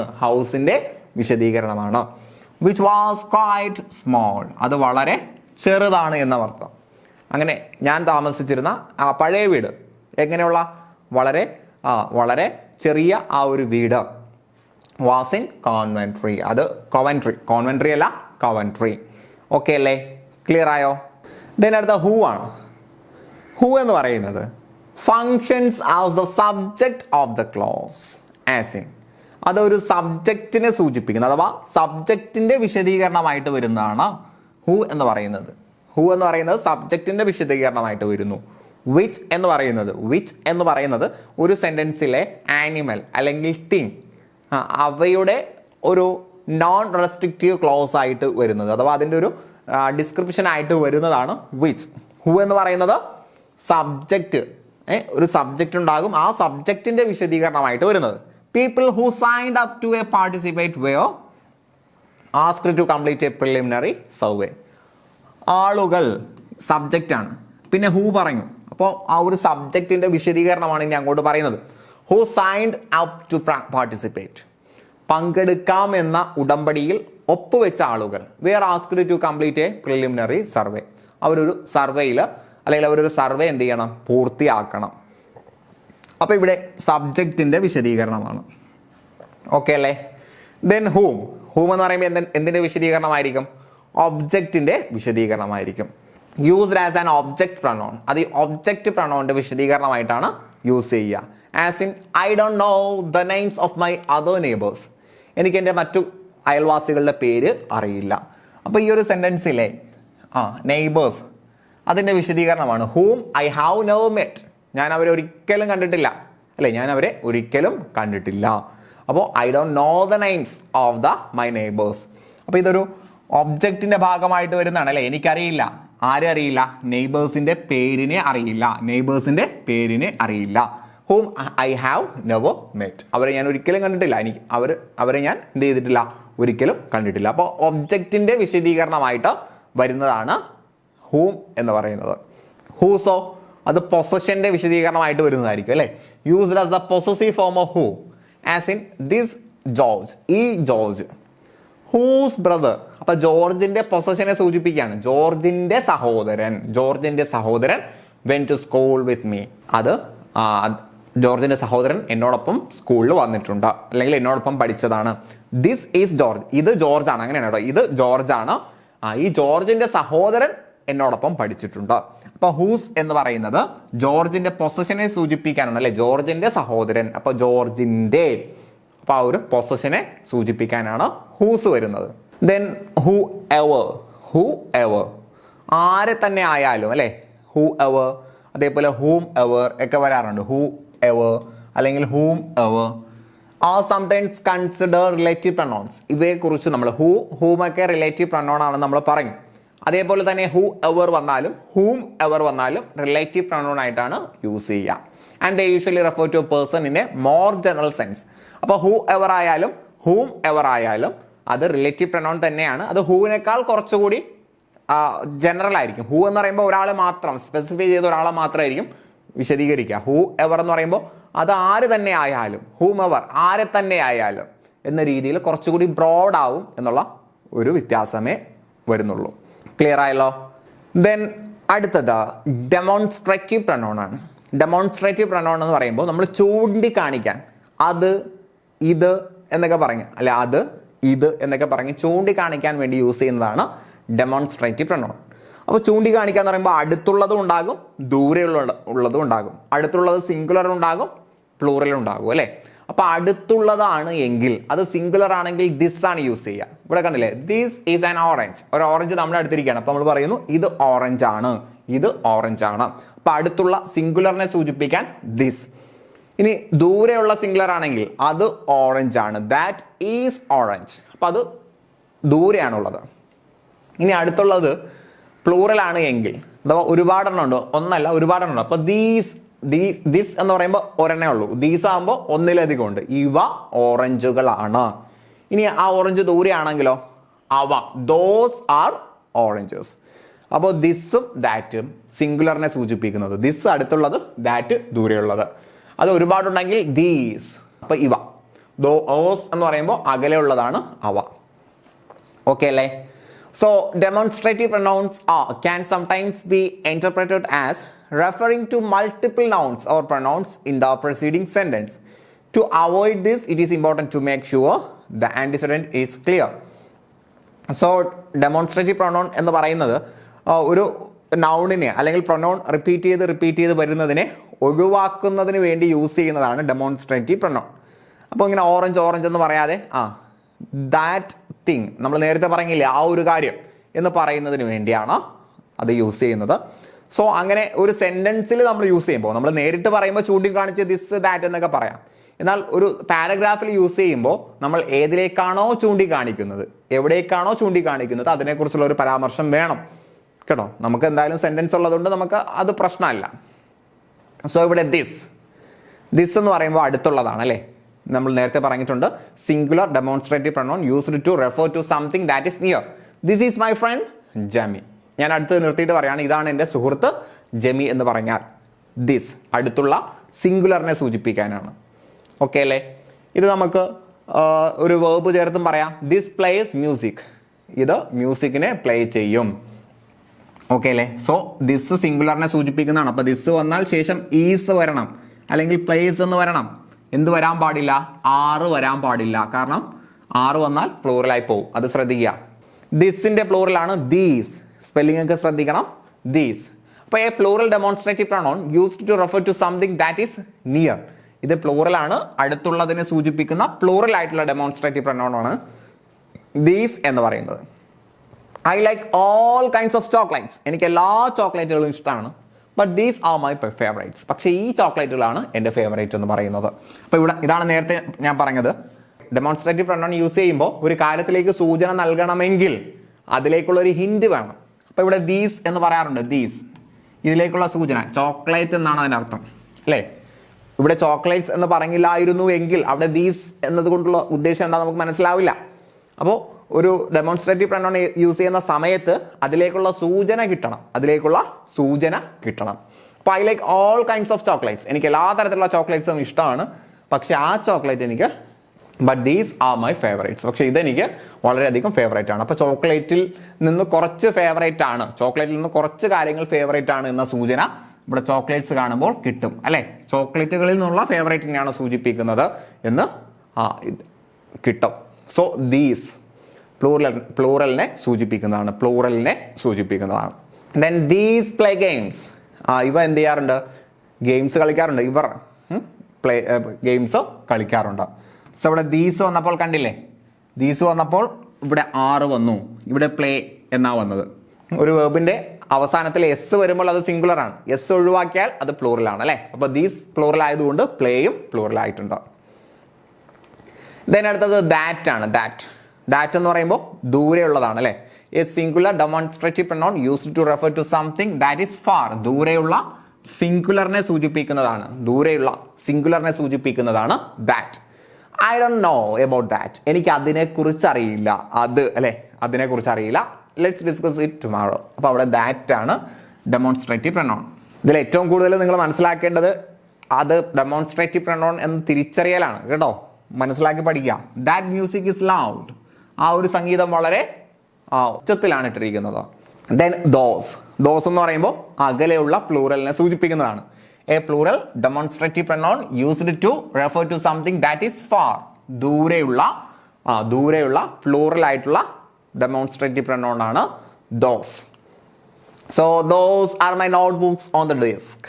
വിച്ച് വാസ് ക്വൈറ്റ് സ്മോൾ, അത് വളരെ ചെറുതാണ് എന്നർത്ഥം. അങ്ങനെ ഞാൻ താമസിച്ചിരുന്ന ആ പഴയ വീട് എങ്ങനെയുള്ള വളരെ ചെറിയ ആ ഒരു വീട്. വാസ് ഇൻ കോൺവെൻട്രി, അത് കോൺവെൻട്രി അല്ല കവൻട്രി. ഓക്കെ അല്ലേ? ക്ലിയർ ആയോ? ദെൻ അടുത്ത ഹൂ ആണ്. ഹൂ എന്ന് പറയുന്നത് functions as the subject of the close as in, അതൊരു സബ്ജക്റ്റിനെ സൂചിപ്പിക്കുന്നത് അഥവാ സബ്ജക്റ്റിന്റെ വിശദീകരണമായിട്ട് വരുന്നതാണ് ഹൂ എന്ന് പറയുന്നത് സബ്ജക്റ്റിന്റെ വിശദീകരണമായിട്ട് വരുന്നു. വിച്ച് എന്ന് പറയുന്നത് ഒരു സെന്റൻസിലെ ആനിമൽ അല്ലെങ്കിൽ തിങ്, അവയുടെ ഒരു നോൺ റെസ്ട്രിക്റ്റീവ് ക്ലോസ് ആയിട്ട് വരുന്നത് അഥവാ അതിൻ്റെ ഒരു ഡിസ്ക്രിപ്ഷൻ ആയിട്ട് വരുന്നതാണ് വിച്ച്. ഹൂ എന്ന് പറയുന്നത് സബ്ജക്റ്റ്, ഒരു സബ്ജക്റ്റ് ഉണ്ടാകും, ആ സബ്ജക്റ്റിന്റെ വിശദീകരണമായിട്ട് വരുന്നത്. People who signed up to a participate were asked to complete a preliminary survey. ആളുകൾ സബ്ജക്റ്റ് ആണ്, പിന്നെ ഹൂ പറഞ്ഞു. അപ്പോൾ ആ ഒരു സബ്ജക്റ്റിന്റെ വിശദീകരണമാണ് ഇനി അങ്ങോട്ട് പറയുന്നത്. Who signed up to participate, പങ്കെടുക്കാം എന്ന ഉടമ്പടിയിൽ ഒപ്പുവെച്ച ആളുകൾ. Were asked to complete a preliminary survey, അവരൊരു സർവേയിൽ അല്ലെങ്കിൽ അവരൊരു സർവേ എന്ത് ചെയ്യണം? പൂർത്തിയാക്കണം. അപ്പൊ ഇവിടെ സബ്ജക്റ്റിന്റെ വിശദീകരണമാണ്. ഓക്കെ അല്ലേ? ദെൻ ഹൂം എന്ന് പറയുമ്പോൾ എന്തിന്റെ വിശദീകരണമായിരിക്കും? ഒബ്ജക്റ്റിന്റെ വിശദീകരണമായിരിക്കും. Used as an object pronoun, അത് ഈ ഒബ്ജക്റ്റ് പ്രൊനൗണിന്റെ വിശദീകരണമായിട്ടാണ് യൂസ് ചെയ്യുക. As in I don't know the names of my other neighbours, എനിക്ക് എൻ്റെ മറ്റു അയൽവാസികളുടെ പേര് അറിയില്ല. അപ്പോൾ ഈ ഒരു സെന്റൻസിലെ നെയ്ബേഴ്സ് അതിൻ്റെ വിശദീകരണമാണ്. ഹൂം ഐ ഹാവ് നെവർ മെറ്റ്, ഞാൻ അവരെ ഒരിക്കലും കണ്ടിട്ടില്ല. അല്ലെ, ഞാൻ അവരെ ഒരിക്കലും കണ്ടിട്ടില്ല. അപ്പോൾ I don't know the names of the my neighbours. അപ്പോൾ ഇതൊരു ഒബ്ജക്റ്റിന്റെ ഭാഗമായിട്ട് വരുന്നതാണ് അല്ലെ. എനിക്കറിയില്ല, ആരെ അറിയില്ല? നെയ്ബേഴ്സിന്റെ പേരിനെ അറിയില്ല, നെയ്ബേഴ്സിന്റെ പേരിനെ അറിയില്ല. whom I have never met. അവരെ ഞാൻ ഒരിക്കലും കണ്ടിട്ടില്ല, അവരെ ഞാൻ എന്ത് ചെയ്തിട്ടില്ല, ഒരിക്കലും കണ്ടിട്ടില്ല. അപ്പോൾ ഒബ്ജക്റ്റിന്റെ വിശദീകരണമായിട്ട് വരുന്നതാണ് whom എന്ന് പറയുന്നത്. whoso അത് പൊസഷന്റെ വിശദീകരണമായിട്ട് വരുന്നതായിരിക്കും അല്ലെ. Used as the possessive form of who, as in this George, ഈ ജോർജ്. ഹൂസ് ബ്രദർ, അപ്പൊ ജോർജിന്റെ പൊസഷനെ സൂചിപ്പിക്കുകയാണ്. ജോർജിന്റെ സഹോദരൻ went to school with me. അത് ജോർജിന്റെ സഹോദരൻ എന്നോടൊപ്പം സ്കൂളിൽ വന്നിട്ടുണ്ട്, അല്ലെങ്കിൽ എന്നോടൊപ്പം പഠിച്ചതാണ്. ദിസ് ഈസ് ജോർജ്, ഇത് ജോർജ് ആണ്, അങ്ങനെയാണ് കേട്ടോ, ഇത് ജോർജ് ആണ്. ഈ ജോർജിന്റെ സഹോദരൻ എന്നോടൊപ്പം പഠിച്ചിട്ടുണ്ട്. അപ്പൊ ഹൂസ് എന്ന് പറയുന്നത് ജോർജിന്റെ പൊസഷനെ സൂചിപ്പിക്കാനാണ് അല്ലെ. ജോർജിന്റെ സഹോദരൻ, അപ്പൊ ജോർജിന്റെ, അപ്പൊ ആ ഒരു പൊസഷനെ സൂചിപ്പിക്കാനാണ് ഹൂസ് വരുന്നത്. ദെൻ ഹൂ എവർ, ആരെ തന്നെ ആയാലും അല്ലെ. ഹൂ എവർ, അതേപോലെ ഹൂം എവർ ഒക്കെ വരാറുണ്ട്. ഹൂ എവർ അല്ലെങ്കിൽ whomever are sometimes consider relative pronouns. ഇവയെ കുറിച്ച് നമ്മൾ ഹൂമൊക്കെ റിലേറ്റീവ് പ്രൊനൗൺ ആണെന്ന് നമ്മൾ പറയും. അതേപോലെ തന്നെ ഹൂ എവർ വന്നാലും ഹൂം എവർ വന്നാലും റിലേറ്റീവ് പ്രൊനൗൺ ആയിട്ടാണ് യൂസ് ചെയ്യുക. And they usually refer to a person in a more general sense. അപ്പോൾ ഹൂ എവർ ആയാലും ഹൂം എവർ ആയാലും അത് റിലേറ്റീവ് പ്രൊനൗൺ തന്നെയാണ്. അത് ഹൂവിനേക്കാൾ കുറച്ചുകൂടി ജനറൽ ആയിരിക്കും. ഹൂ എന്ന് പറയുമ്പോൾ ഒരാളെ മാത്രം, സ്പെസിഫൈ ചെയ്ത ഒരാളെ മാത്രമായിരിക്കും വിശദീകരിക്കുക. ഹൂ എവർ എന്ന് പറയുമ്പോൾ അത് ആര് തന്നെ ആയാലും, ഹൂം എവർ ആരെ തന്നെ ആയാലും എന്ന രീതിയിൽ കുറച്ചുകൂടി ബ്രോഡ് ആവും എന്നുള്ള ഒരു വ്യത്യാസമേ വരുന്നുള്ളൂ. ക്ലിയർ ആയല്ലോ? ദെൻ അടുത്തത് ഡെമോൺസ്ട്രേറ്റീവ് പ്രൊനൗൺ ആണ്. ഡെമോൺസ്ട്രേറ്റീവ് പ്രൊനൗൺ എന്ന് പറയുമ്പോൾ നമ്മൾ ചൂണ്ടിക്കാണിക്കാൻ, അത് ഇത് എന്നൊക്കെ പറഞ്ഞ്, അല്ലെ അത് ഇത് എന്നൊക്കെ പറഞ്ഞ് ചൂണ്ടിക്കാണിക്കാൻ വേണ്ടി യൂസ് ചെയ്യുന്നതാണ് ഡെമോൺസ്ട്രേറ്റീവ് പ്രൊനൗൺ. അപ്പോൾ ചൂണ്ടിക്കാണിക്കുക എന്ന് പറയുമ്പോൾ അടുത്തുള്ളതും ഉണ്ടാകും, ദൂരെയുള്ളതും ഉണ്ടാകും. അടുത്തുള്ളത് സിംഗുലർ ഉണ്ടാകും, പ്ലൂറൽ ഉണ്ടാകും അല്ലെ. അപ്പൊ അടുത്തുള്ളതാണ് എങ്കിൽ അത് സിംഗുലർ ആണെങ്കിൽ ദിസ് ആണ് യൂസ് ചെയ്യുക. ഇവിടെ കണ്ടില്ലേ, ദിസ് ഈസ് ആൻ ഓറഞ്ച്. ഒരു ഓറഞ്ച് നമ്മുടെ അടുത്തിരിക്കുകയാണ്, അപ്പൊ നമ്മൾ പറയുന്നു ഇത് ഓറഞ്ച് ആണ്, ഇത് ഓറഞ്ച് ആണ്. അപ്പൊ അടുത്തുള്ള സിംഗുലറിനെ സൂചിപ്പിക്കാൻ ദിസ്. ഇനി ദൂരെയുള്ള സിംഗുലർ ആണെങ്കിൽ അത് ഓറഞ്ച് ആണ്, ദാറ്റ് ഈസ് ഓറഞ്ച്. അപ്പൊ അത് ദൂരെയാണുള്ളത്. ഇനി അടുത്തുള്ളത് പ്ലൂറൽ ആണ് എങ്കിൽ, അഥവാ ഒരുപാടെണ്ണം ഉണ്ട്, ഒന്നല്ല ഒരുപാടെണ്ണം ഉണ്ട്. അപ്പൊ ദിസ് എന്ന് പറയുമ്പോൾ ഒരെണ്ണേ ഉള്ളൂ, ദീസ് ആകുമ്പോൾ ഒന്നിലധികം ഉണ്ട്. ഇവ ഓറഞ്ചുകളാണ്. ഇനി ആ ഓറഞ്ച് ദൂരെയാണെങ്കിലോ അവ, ദോസ് ആർ ഓറഞ്ചസ്. അപ്പോൾ ദിസും ദാറ്റും സിംഗുലറിനെ സൂചിപ്പിക്കുന്നത്. ദിസ് അടുത്തുള്ളത്, ദാറ്റ് ദൂരെയുള്ളത്. അത് ഒരുപാടുണ്ടെങ്കിൽ ദീസ്. അപ്പൊ ഇവ. ദോസ് എന്ന് പറയുമ്പോൾ അകലെയുള്ളതാണ് അവ. ഓക്കെ അല്ലേ? So demonstrative pronouns can sometimes be interpreted as referring to multiple nouns or pronouns in the preceding sentence. To avoid this, it is important to make sure the antecedent is clear. So demonstrative pronoun എന്ന് പറയുന്നത് ഒരു നൗണിനെ അല്ലെങ്കിൽ pronoun repeat ചെയ്ത് വരുന്നതിനെ ഒഴിവാക്കുന്നതിന് വേണ്ടി use ചെയ്യുന്നതാണ് demonstrative pronoun. അപ്പോൾ ഇങ്ങനെ ഓറഞ്ച് എന്ന് പറയാതെ ദാറ്റ് തിങ്, നമ്മൾ നേരത്തെ പറഞ്ഞില്ലേ ആ ഒരു കാര്യം എന്ന് പറയുന്നതിന് വേണ്ടിയാണ് അത് യൂസ് ചെയ്യുന്നത്. സോ അങ്ങനെ ഒരു സെന്റൻസിൽ നമ്മൾ യൂസ് ചെയ്യുമ്പോൾ, നമ്മൾ നേരിട്ട് പറയുമ്പോൾ ചൂണ്ടിക്കാണിച്ച് ദിസ് ദാറ്റ് എന്നൊക്കെ പറയാം. എന്നാൽ ഒരു പാരഗ്രാഫിൽ യൂസ് ചെയ്യുമ്പോൾ നമ്മൾ ഏതിലേക്കാണോ ചൂണ്ടിക്കാണിക്കുന്നത്, എവിടേക്കാണോ ചൂണ്ടിക്കാണിക്കുന്നത് അതിനെക്കുറിച്ചുള്ള ഒരു പരാമർശം വേണം കേട്ടോ. നമുക്ക് എന്തായാലും സെന്റൻസ് ഉള്ളതുകൊണ്ട് നമുക്ക് അത് പ്രശ്നമല്ല. സോ ഇവിടെ ദിസ് എന്ന് പറയുമ്പോൾ അടുത്തുള്ളതാണ് അല്ലേ. നമ്മൾ നേരത്തെ പറഞ്ഞിട്ടുണ്ട്, singular demonstrative pronoun used to refer to something that is near. This is my friend Jamie. ഞാൻ അടുത്ത് നിർത്തിയിട്ട് പറയാണ്, ഇതാണ് എൻ്റെ സുഹൃത്ത് ജമി എന്ന് പറഞ്ഞാൽ ദിസ് അടുത്തുള്ള സിംഗുലറിനെ സൂചിപ്പിക്കാനാണ്. ഓക്കെ അല്ലേ? ഇത് നമുക്ക് ഒരു വേർബ് ചേർത്തും പറയാം. This place music. ഇത് മ്യൂസിക്കിനെ പ്ലേ ചെയ്യും. ഓക്കെ അല്ലേ? സോ ദിസ് സിംഗുലറിനെ സൂചിപ്പിക്കുന്നതാണ്. അപ്പൊ ദിസ് വന്നാൽ ശേഷം ഈസ് വരണം, അല്ലെങ്കിൽ പ്ലേസ് എന്ന് വരണം. എന്ത് വരാൻ പാടില്ല? ആറ് വരാൻ പാടില്ല. കാരണം ആറ് വന്നാൽ പ്ലൂറലായി പോകും, അത് ശ്രദ്ധിക്കുക. ദിസിന്റെ പ്ലൂറലാണ് ദീസ്. സ്പെല്ലിംഗ് ഒക്കെ ശ്രദ്ധിക്കണം. ദീസ്. അപ്പൊ a plural demonstrative pronoun used to refer to something that is near. ഇത് പ്ലൂറലാണ്, അടുത്തുള്ളതിനെ സൂചിപ്പിക്കുന്ന പ്ലൂറൽ ആയിട്ടുള്ള ഡെമോൺസ്ട്രേറ്റീവ് പ്രൊനൗൺ ആണ് ദീസ് എന്ന് പറയുന്നത്. I like all kinds of chocolates. എനിക്ക് എല്ലാ ചോക്ലേറ്റുകളും ഇഷ്ടമാണ്. But these are my favourites. പക്ഷേ ഈ ചോക്ലേറ്റുകളാണ് എൻ്റെ ഫേവറേറ്റ് എന്ന് പറയുന്നത്. അപ്പോൾ ഇവിടെ ഇതാണ് നേരത്തെ ഞാൻ പറഞ്ഞത്, ഡെമോൺസ്ട്രേറ്റീവ് പ്രൊനൗൺ യൂസ് ചെയ്യുമ്പോൾ ഒരു കാര്യത്തിലേക്ക് സൂചന നൽകണമെങ്കിൽ അതിലേക്കുള്ള ഒരു ഹിന്റ് വേണം. അപ്പോൾ ഇവിടെ ദീസ് എന്ന് പറയാറുണ്ട്. ദീസ് ഇതിലേക്കുള്ള സൂചന, ചോക്ലേറ്റ് എന്നാണ് അതിൻ്റെ അർത്ഥം അല്ലേ. ഇവിടെ ചോക്ലേറ്റ്സ് എന്ന് പറഞ്ഞില്ലായിരുന്നു എങ്കിൽ അവിടെ ദീസ് എന്നതുകൊണ്ടുള്ള ഉദ്ദേശം എന്താ നമുക്ക് മനസ്സിലാവില്ല. അപ്പോൾ ഒരു ഡെമോൺസ്ട്രേറ്റീവ് പ്രൊനൗൺ യൂസ് ചെയ്യുന്ന സമയത്ത് അതിലേക്കുള്ള സൂചന കിട്ടണം, അപ്പോൾ I like all kinds of chocolates, എനിക്ക് എല്ലാ തരത്തിലുള്ള ചോക്ലേറ്റ്സും ഇഷ്ടമാണ്. പക്ഷെ ആ ചോക്ലേറ്റ് എനിക്ക്, but these are my favourites, പക്ഷെ ഇതെനിക്ക് വളരെയധികം ഫേവറേറ്റ് ആണ്. അപ്പോൾ ചോക്ലേറ്റിൽ നിന്ന് കുറച്ച് ഫേവറേറ്റ് ആണ്, ചോക്ലേറ്റിൽ നിന്ന് കുറച്ച് കാര്യങ്ങൾ ഫേവറേറ്റ് ആണ് എന്ന സൂചന ഇവിടെ ചോക്ലേറ്റ്സ് കാണുമ്പോൾ കിട്ടും അല്ലെ. ചോക്ലേറ്റുകളിൽ നിന്നുള്ള ഫേവറേറ്റിനെയാണ് സൂചിപ്പിക്കുന്നത് എന്ന് കിട്ടും. സോ ദീസ് പ്ലൂറലിനെ സൂചിപ്പിക്കുന്നതാണ്. ദെൻ ദീസ് പ്ലേ ഗെയിംസ്, ഇവ എന്ത് ചെയ്യാറുണ്ട്, ഗെയിംസ് കളിക്കാറുണ്ട്, ഇവർ ഗെയിംസ് കളിക്കാറുണ്ട്. സോ ഇവിടെ ദീസ് വന്നപ്പോൾ കണ്ടില്ലേ, ദീസ് വന്നപ്പോൾ ഇവിടെ ആറ് വന്നു, ഇവിടെ പ്ലേ എന്നാ വന്നത്. ഒരു വേർബിന്റെ അവസാനത്തിൽ എസ് വരുമ്പോൾ അത് സിംഗുലർ ആണ്, എസ് ഒഴിവാക്കിയാൽ അത് പ്ലൂറലാണ് അല്ലെ. അപ്പൊ ദീസ് പ്ലൂറൽ ആയതുകൊണ്ട് പ്ലേയും പ്ലൂറൽ ആയിട്ടുണ്ട്. ദെൻ അടുത്തത് ദാറ്റ് ആണ്. ദാറ്റ് എന്ന് പറയുമ്പോൾ ദൂരെയുള്ളതാണ് അല്ലെ. A singular demonstrative pronoun used to refer to something that is far. ദൂരെയുള്ള സിംഗുലറിനെ സൂചിപ്പിക്കുന്നതാണ് that. I don't know about that, എനിക്ക് അതിനെക്കുറിച്ച് അറിയില്ല, ലെറ്റ്സ് ഡിസ്കസ് ഇറ്റ് ടുമാറോ. അപ്പോൾ അവിടെ ദാറ്റ് ആണ് ഡെമോൺസ്ട്രേറ്റീവ് പ്രൊനൗൺ. ഇതിൽ ഏറ്റവും കൂടുതൽ നിങ്ങൾ മനസ്സിലാക്കേണ്ടത് അത് ഡെമോൺസ്ട്രേറ്റീവ് പ്രൊനൗൺ എന്ന് തിരിച്ചറിയലാണ് കേട്ടോ, മനസ്സിലാക്കി പഠിക്കുക. ദാറ്റ് മ്യൂസിക് ഇസ് ലൗഡ്, ആ ഒരു സംഗീതം വളരെ ഉച്ചത്തിലാണ് ഇട്ടിരിക്കുന്നത്. ദെൻ ദോസ് എന്ന് പറയുമ്പോൾ അകലെയുള്ള പ്ലൂറലിനെ സൂചിപ്പിക്കുന്നതാണ്. A plural demonstrative pronoun used to refer to something that is far. ദൂരെയുള്ള പ്ലൂറൽ ആയിട്ടുള്ള ഡെമോൺസ്ട്രേറ്റീവ് പ്രൊനൗൺ ആണ് those. So those are my note books on the desk.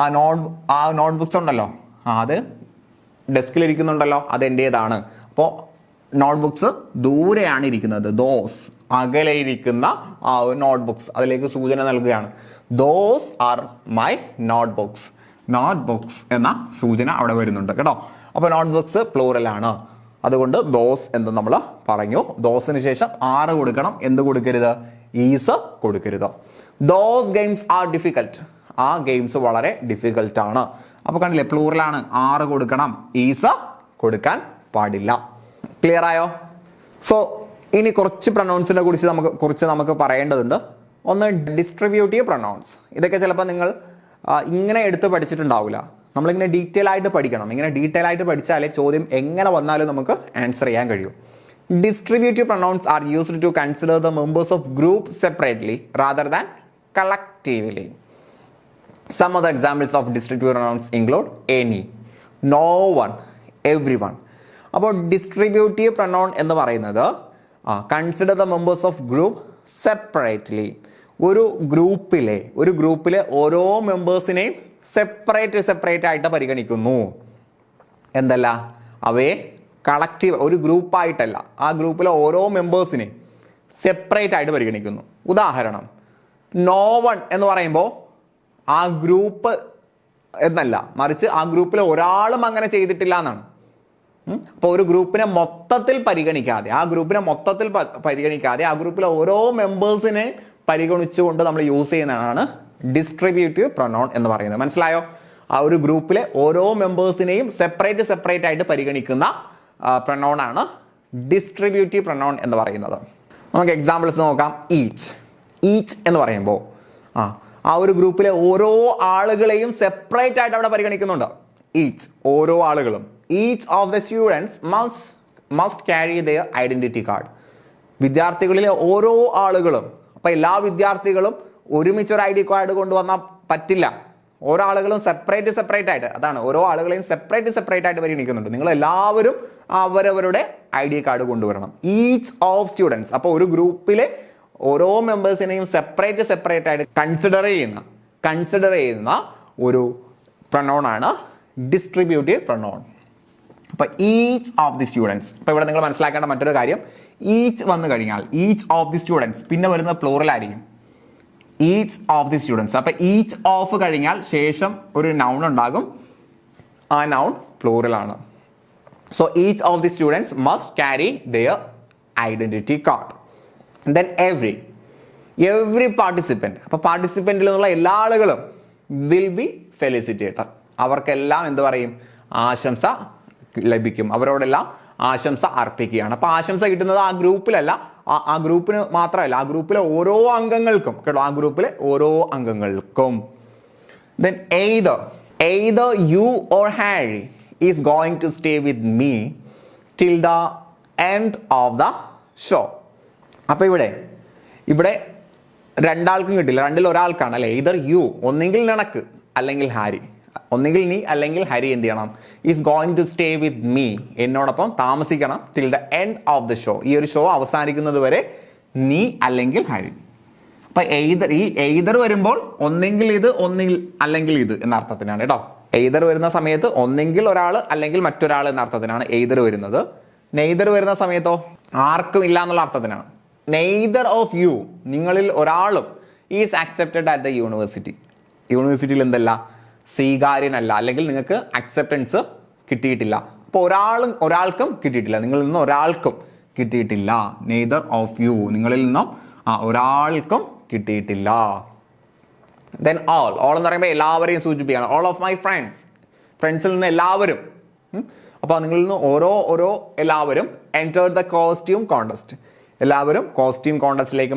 ആ നോട്ട് ബുക്സ് ഉണ്ടല്ലോ, അത് ഡെസ്കിൽ ഇരിക്കുന്നുണ്ടല്ലോ, അത് എൻ്റേതാണ്. അപ്പോൾ നോട്ട് ബുക്സ് ദൂരെയാണ് ഇരിക്കുന്നത്, ദോസ് അകലെ ഇരിക്കുന്ന ആ ഒരു നോട്ട് ബുക്സ് അതിലേക്ക് സൂചന നൽകുകയാണ്. Those are my note books എന്ന സൂചന അവിടെ വരുന്നുണ്ട് കേട്ടോ. അപ്പോൾ നോട്ട് ബുക്സ് പ്ലൂറലാണ്, അതുകൊണ്ട് ദോസ് എന്ന് നമ്മൾ പറഞ്ഞു. ദോസിന് ശേഷം ആറ് കൊടുക്കണം, എന്ത് കൊടുക്കരുത്, ഈസ് കൊടുക്കരുത്. ദോസ് ഗെയിംസ് ആർ ഡിഫിക്കൽട്ട്, ആ ഗെയിംസ് വളരെ ഡിഫിക്കൽട്ട് ആണ്. അപ്പൊ കണ്ടില്ലേ, പ്ലൂറലാണ്, ആറ് കൊടുക്കണം, ഈസ് കൊടുക്കാൻ പാടില്ല. ക്ലിയർ ആയോ? സോ ഇനി കുറച്ച് പ്രൊനൗൺസിനെ കുറിച്ച് നമുക്ക് പറയേണ്ടതുണ്ട്. ഒന്ന് ഡിസ്ട്രിബ്യൂട്ടീവ് പ്രൊനൗൺസ്. ഇതൊക്കെ ചിലപ്പോൾ നിങ്ങൾ ഇങ്ങനെ എടുത്ത് പഠിച്ചിട്ടുണ്ടാവില്ല, നമ്മളിങ്ങനെ ഡീറ്റെയിൽ ആയിട്ട് പഠിക്കണം. ഇങ്ങനെ ഡീറ്റെയിൽ ആയിട്ട് പഠിച്ചാലേ ചോദ്യം എങ്ങനെ വന്നാലും നമുക്ക് ആൻസർ ചെയ്യാൻ കഴിയും. Distributive pronouns are used to consider the members of group separately rather than collectively. Some other examples of distributive pronouns include any, no one, everyone. അപ്പോൾ ഡിസ്ട്രിബ്യൂട്ടീവ് പ്രൊനൗൺ എന്ന് പറയുന്നത് consider the members of group separately. ഒരു ഗ്രൂപ്പിലെ ഓരോ മെമ്പേഴ്സിനെയും separate ആയിട്ട് പരിഗണിക്കുന്നു. എന്തല്ല, അവയെ കളക്റ്റീവ്, ഒരു ഗ്രൂപ്പായിട്ടല്ല, ആ ഗ്രൂപ്പിലെ ഓരോ മെമ്പേഴ്സിനെയും സെപ്പറേറ്റ് ആയിട്ട് പരിഗണിക്കുന്നു. ഉദാഹരണം, നോ വൺ എന്ന് പറയുമ്പോൾ ആ ഗ്രൂപ്പ് എന്നല്ല, മറിച്ച് ആ ഗ്രൂപ്പിലെ ഒരാളും അങ്ങനെ ചെയ്തിട്ടില്ല എന്നാണ്. അപ്പോൾ ഒരു ഗ്രൂപ്പിനെ മൊത്തത്തിൽ പരിഗണിക്കാതെ, ആ ഗ്രൂപ്പിലെ ഓരോ മെമ്പേഴ്സിനെ പരിഗണിച്ചുകൊണ്ട് നമ്മൾ യൂസ് ചെയ്യുന്നതാണ് ഡിസ്ട്രിബ്യൂട്ടീവ് പ്രൊനൗൺ എന്ന് പറയുന്നത്. മനസ്സിലായോ? ആ ഒരു ഗ്രൂപ്പിലെ ഓരോ മെമ്പേഴ്സിനെയും സെപ്പറേറ്റ് ആയിട്ട് പരിഗണിക്കുന്ന പ്രൊനൗൺ ആണ് ഡിസ്ട്രിബ്യൂട്ടീവ് പ്രൊനൗൺ എന്ന് പറയുന്നത്. നമുക്ക് എക്സാമ്പിൾസ് നോക്കാം. ഈച്ച് എന്ന് പറയുമ്പോൾ ആ ഒരു ഗ്രൂപ്പിലെ ഓരോ ആളുകളെയും സെപ്പറേറ്റ് ആയിട്ട് അവിടെ പരിഗണിക്കുന്നുണ്ട്. ഓരോ ആളുകളും. Each of the students must carry their identity card. വിദ്യാർത്ഥികളിലെ ഓരോ ആളുകളും, അപ്പൊ എല്ലാ വിദ്യാർത്ഥികളും ഒരുമിച്ച് ഒരു ID കാർഡ് കൊണ്ടുവന്നാൽ പറ്റില്ല. ഓരോ ആളുകളും സെപ്പറേറ്റ് ആയിട്ട്, അതാണ് ഓരോ ആളുകളെയും സെപ്പറേറ്റ് ആയിട്ട് പരിഗണിക്കുന്നുണ്ട്. നിങ്ങൾ എല്ലാവരും അവരവരുടെ ID കാർഡ് കൊണ്ടുവരണം. ഈച്ച് ഓഫ് സ്റ്റുഡൻസ്, അപ്പോൾ ഒരു ഗ്രൂപ്പിലെ ഓരോ മെമ്പേഴ്സിനെയും സെപ്പറേറ്റ് ആയിട്ട് കൺസിഡർ ചെയ്യുന്ന ഒരു പ്രൊനൗൺ ആണ് ഡിസ്ട്രിബ്യൂട്ടീവ് പ്രൊനൗൺ. അപ്പൊ ഈച്ച് ഓഫ് ദി സ്റ്റുഡൻസ്. അപ്പൊ ഇവിടെ നിങ്ങൾ മനസ്സിലാക്കേണ്ട മറ്റൊരു കാര്യം, ഈച്ച് വന്നു കഴിഞ്ഞാൽ ഈച്ച് ഓഫ് ദി സ്റ്റുഡൻസ് പിന്നെ വരുന്നത് പ്ലൂറൽ ആയിരിക്കും. Each of the students. അപ്പൊ ഈച്ച് ഓഫ് കഴിഞ്ഞാൽ ശേഷം ഒരു നൗൺ ഉണ്ടാകും. ആ നൗൺ പ്ലൂറൽ ആണ്. So each of the students must carry their identity card. Then every participant. അപ്പൊ പാർട്ടിസിപ്പന്റിൽ നിന്നുള്ള എല്ലാ ആളുകളും വിൽ ബി ഫെലിസിറ്റേറ്റഡ്. അവർക്കെല്ലാം എന്ത് പറയും? ആശംസ ലഭിക്കും. അവരോടെല്ലാം ആശംസ അർപ്പിക്കുകയാണ്. അപ്പൊ ആശംസ കിട്ടുന്നത് ആ ഗ്രൂപ്പിലല്ല, ആ ഗ്രൂപ്പിന് മാത്രമല്ല, ആ ഗ്രൂപ്പിലെ ഓരോ അംഗങ്ങൾക്കും കേട്ടോ, ആ ഗ്രൂപ്പിലെ ഓരോ അംഗങ്ങൾക്കും. Then either you or Harry is going to stay with me till the end of the show. അപ്പൊ ഇവിടെ രണ്ടാൾക്കും കിട്ടില്ല, രണ്ടിൽ ഒരാൾക്കാണ് അല്ലെ. either you, ഒന്നെങ്കിൽ നിനക്ക് അല്ലെങ്കിൽ ഹാരി, ഒന്നെങ്കിൽ നീ അല്ലെങ്കിൽ ഹരി എന്ത് ചെയ്യണം? Is going to stay with me, എന്നോടൊപ്പം താമസിക്കണം till the end of the show, ഈ ഒരു ഷോ അവസാനിക്കുന്നത് വരെ നീ അല്ലെങ്കിൽ ഹരി. അപ്പൊ ഈ എയ്തർ വരുമ്പോൾ ഒന്നെങ്കിൽ ഇത് ഒന്നെങ്കിൽ അല്ലെങ്കിൽ ഇത് എന്ന അർത്ഥത്തിനാണ് കേട്ടോ. എയ്തർ വരുന്ന സമയത്ത് ഒന്നെങ്കിൽ ഒരാൾ അല്ലെങ്കിൽ മറ്റൊരാൾ എന്ന അർത്ഥത്തിനാണ് എയ്തർ വരുന്നത്. നെയ്തർ വരുന്ന സമയത്തോ ആർക്കും ഇല്ല എന്നുള്ള അർത്ഥത്തിനാണ്. നെയ്തർ ഓഫ് യു, നിങ്ങളിൽ ഒരാളും is accepted at the university. യൂണിവേഴ്സിറ്റിയിൽ എന്തല്ല? സ്വീകാര്യനല്ല, അല്ലെങ്കിൽ നിങ്ങൾക്ക് അക്സെപ്റ്റൻസ് കിട്ടിയിട്ടില്ല. അപ്പോൾ ഒരാൾക്കും കിട്ടിയിട്ടില്ല, നിങ്ങളിൽ നിന്ന് ഒരാൾക്കും കിട്ടിയിട്ടില്ല. നെയ്തർ ഓഫ് യു, നിങ്ങളിൽ നിന്നും ഒരാൾക്കും കിട്ടിയിട്ടില്ല. ദെൻ ഓൾ എന്ന് പറയുമ്പോൾ എല്ലാവരെയും സൂചിപ്പിക്കുകയാണ്. ഓൾ ഓഫ് മൈ ഫ്രണ്ട്സിൽ നിന്ന് എല്ലാവരും. അപ്പോൾ നിങ്ങളിൽ നിന്ന് ഓരോ എല്ലാവരും എൻറ്റേർഡ് ദ കോസ്റ്റ്യൂം കോൺടെസ്റ്റ്. എല്ലാവരും കോസ്റ്റ്യൂം കോൺടെസ്റ്റിലേക്ക്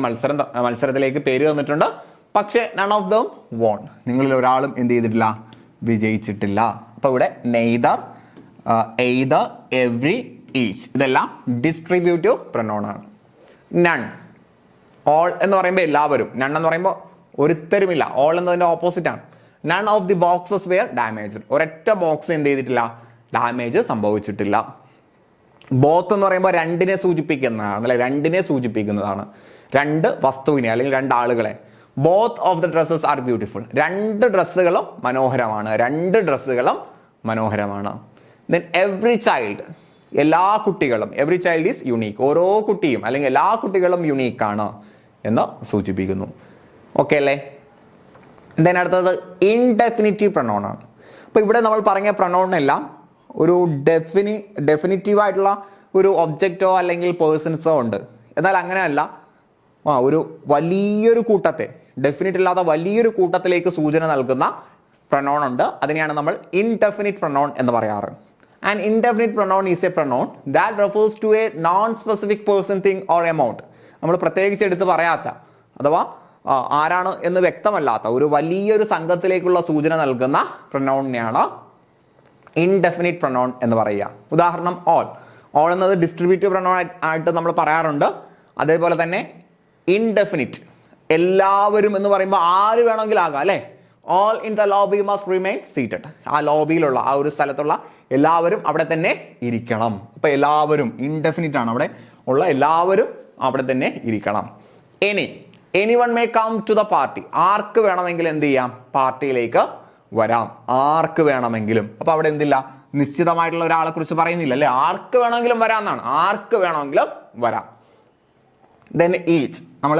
മത്സരത്തിലേക്ക് പേര് തന്നിട്ടുണ്ട്. പക്ഷെ നൺ ഓഫ് ദം വോൺ, നിങ്ങളിൽ ഒരാളും എന്ത് ചെയ്തിട്ടില്ല? വിജയിച്ചിട്ടില്ല. അപ്പൊ ഇവിടെ നെയ്തർ, എയ്തർ, എവ്രി, ഈച്ച് ഇതെല്ലാം ഡിസ്ട്രിബ്യൂട്ടീവ് പ്രൊനൗൺ ആണ്. നൺ, ഓൾ എന്ന് പറയുമ്പോൾ എല്ലാവരും, നൺ എന്ന് പറയുമ്പോൾ ഒരുത്തരുമില്ല. ഓൾ എന്നതിന്റെ ഓപ്പോസിറ്റ് ആണ്. None of the boxes were damaged, ഒരൊറ്റ ബോക്സ് എന്ത് ചെയ്തിട്ടില്ല? ഡാമേജ് സംഭവിച്ചിട്ടില്ല. ബോത്ത് എന്ന് പറയുമ്പോൾ രണ്ടിനെ സൂചിപ്പിക്കുന്നതാണ് അല്ലെ, രണ്ടിനെ സൂചിപ്പിക്കുന്നതാണ്, രണ്ട് വസ്തുവിനെ അല്ലെങ്കിൽ രണ്ട് ആളുകളെ. Both of the dresses are beautiful, രണ്ട് ഡ്രസ്സുകളും മനോഹരമാണ്, രണ്ട് ഡ്രസ്സുകളും മനോഹരമാണ്. ദെൻ എവ്രി ചൈൽഡ്, എല്ലാ കുട്ടികളും, എവ്രി ചൈൽഡ് ഈസ് യുണീക്ക്, ഓരോ കുട്ടിയും അല്ലെങ്കിൽ എല്ലാ കുട്ടികളും യുണീക്ക് ആണ് എന്ന് സൂചിപ്പിക്കുന്നു. ഓക്കെ അല്ലേ? ദെൻ അടുത്തത് ഇൻഡെഫിനിറ്റീവ് പ്രൊനൗൺ ആണ്. അപ്പോൾ ഇവിടെ നമ്മൾ പറഞ്ഞ പ്രൊനൗണെല്ലാം ഒരു ഡെഫിനിറ്റീവ് ആയിട്ടുള്ള ഒരു ഒബ്ജക്റ്റോ അല്ലെങ്കിൽ പേഴ്സൺസോ ഉണ്ട്. എന്നാൽ അങ്ങനെയല്ല, ഒരു വലിയൊരു കൂട്ടത്തെ, ഡെഫിനിറ്റ് അല്ലാത്ത വലിയൊരു കൂട്ടത്തിലേക്ക് സൂചന നൽകുന്ന പ്രൊനൗൺ ഉണ്ട്. അതിനെയാണ് നമ്മൾ ഇൻഡെഫിനിറ്റ് പ്രൊനൗൺ എന്ന് പറയാറ്. And indefinite pronoun is a pronoun that refers to a non specific person, thing or amount. നമ്മൾ പ്രത്യേകിച്ച് എടുത്ത് പറയാത്ത അഥവാ ആരാണ് എന്ന് വ്യക്തമല്ലാത്ത ഒരു വലിയൊരു സംഘത്തിലേക്കുള്ള സൂചന നൽകുന്ന പ്രൊനൗണിനെയാണ് ഇൻഡെഫിനിറ്റ് പ്രൊനൗൺ എന്ന് പറയുക. ഉദാഹരണം ഓൾ എന്നത് ഡിസ്ട്രിബ്യൂട്ടീവ് പ്രൊനൗൺ ആയിട്ട് നമ്മൾ പറയാറുണ്ട്. അതേപോലെ തന്നെ ഇൻഡെഫിനിറ്റ്, എല്ലാവരും എന്ന് പറയുമ്പോൾ ആര് വേണമെങ്കിലും ആകാം അല്ലേ. All in the lobby must remain seated, ആ ലോബിയിലുള്ള ആ ഒരു സ്ഥലത്തുള്ള എല്ലാവരും അവിടെ തന്നെ ഇരിക്കണം. അപ്പൊ എല്ലാവരും ഇൻഡെഫിനിറ്റ് ആണ്, അവിടെ ഉള്ള എല്ലാവരും അവിടെ തന്നെ ഇരിക്കണം. Anyone may come to the party, ആർക്ക് വേണമെങ്കിലും എന്ത് ചെയ്യാം? പാർട്ടിയിലേക്ക് വരാം, ആർക്ക് വേണമെങ്കിലും. അപ്പൊ അവിടെ എന്തില്ല? നിശ്ചിതമായിട്ടുള്ള ഒരാളെ കുറിച്ച് പറയുന്നില്ല അല്ലെ, ആർക്ക് വേണമെങ്കിലും വരാമെന്നാണ്, ആർക്ക് വേണമെങ്കിലും വരാം. ദെൻ ഈച്ച്, നമ്മൾ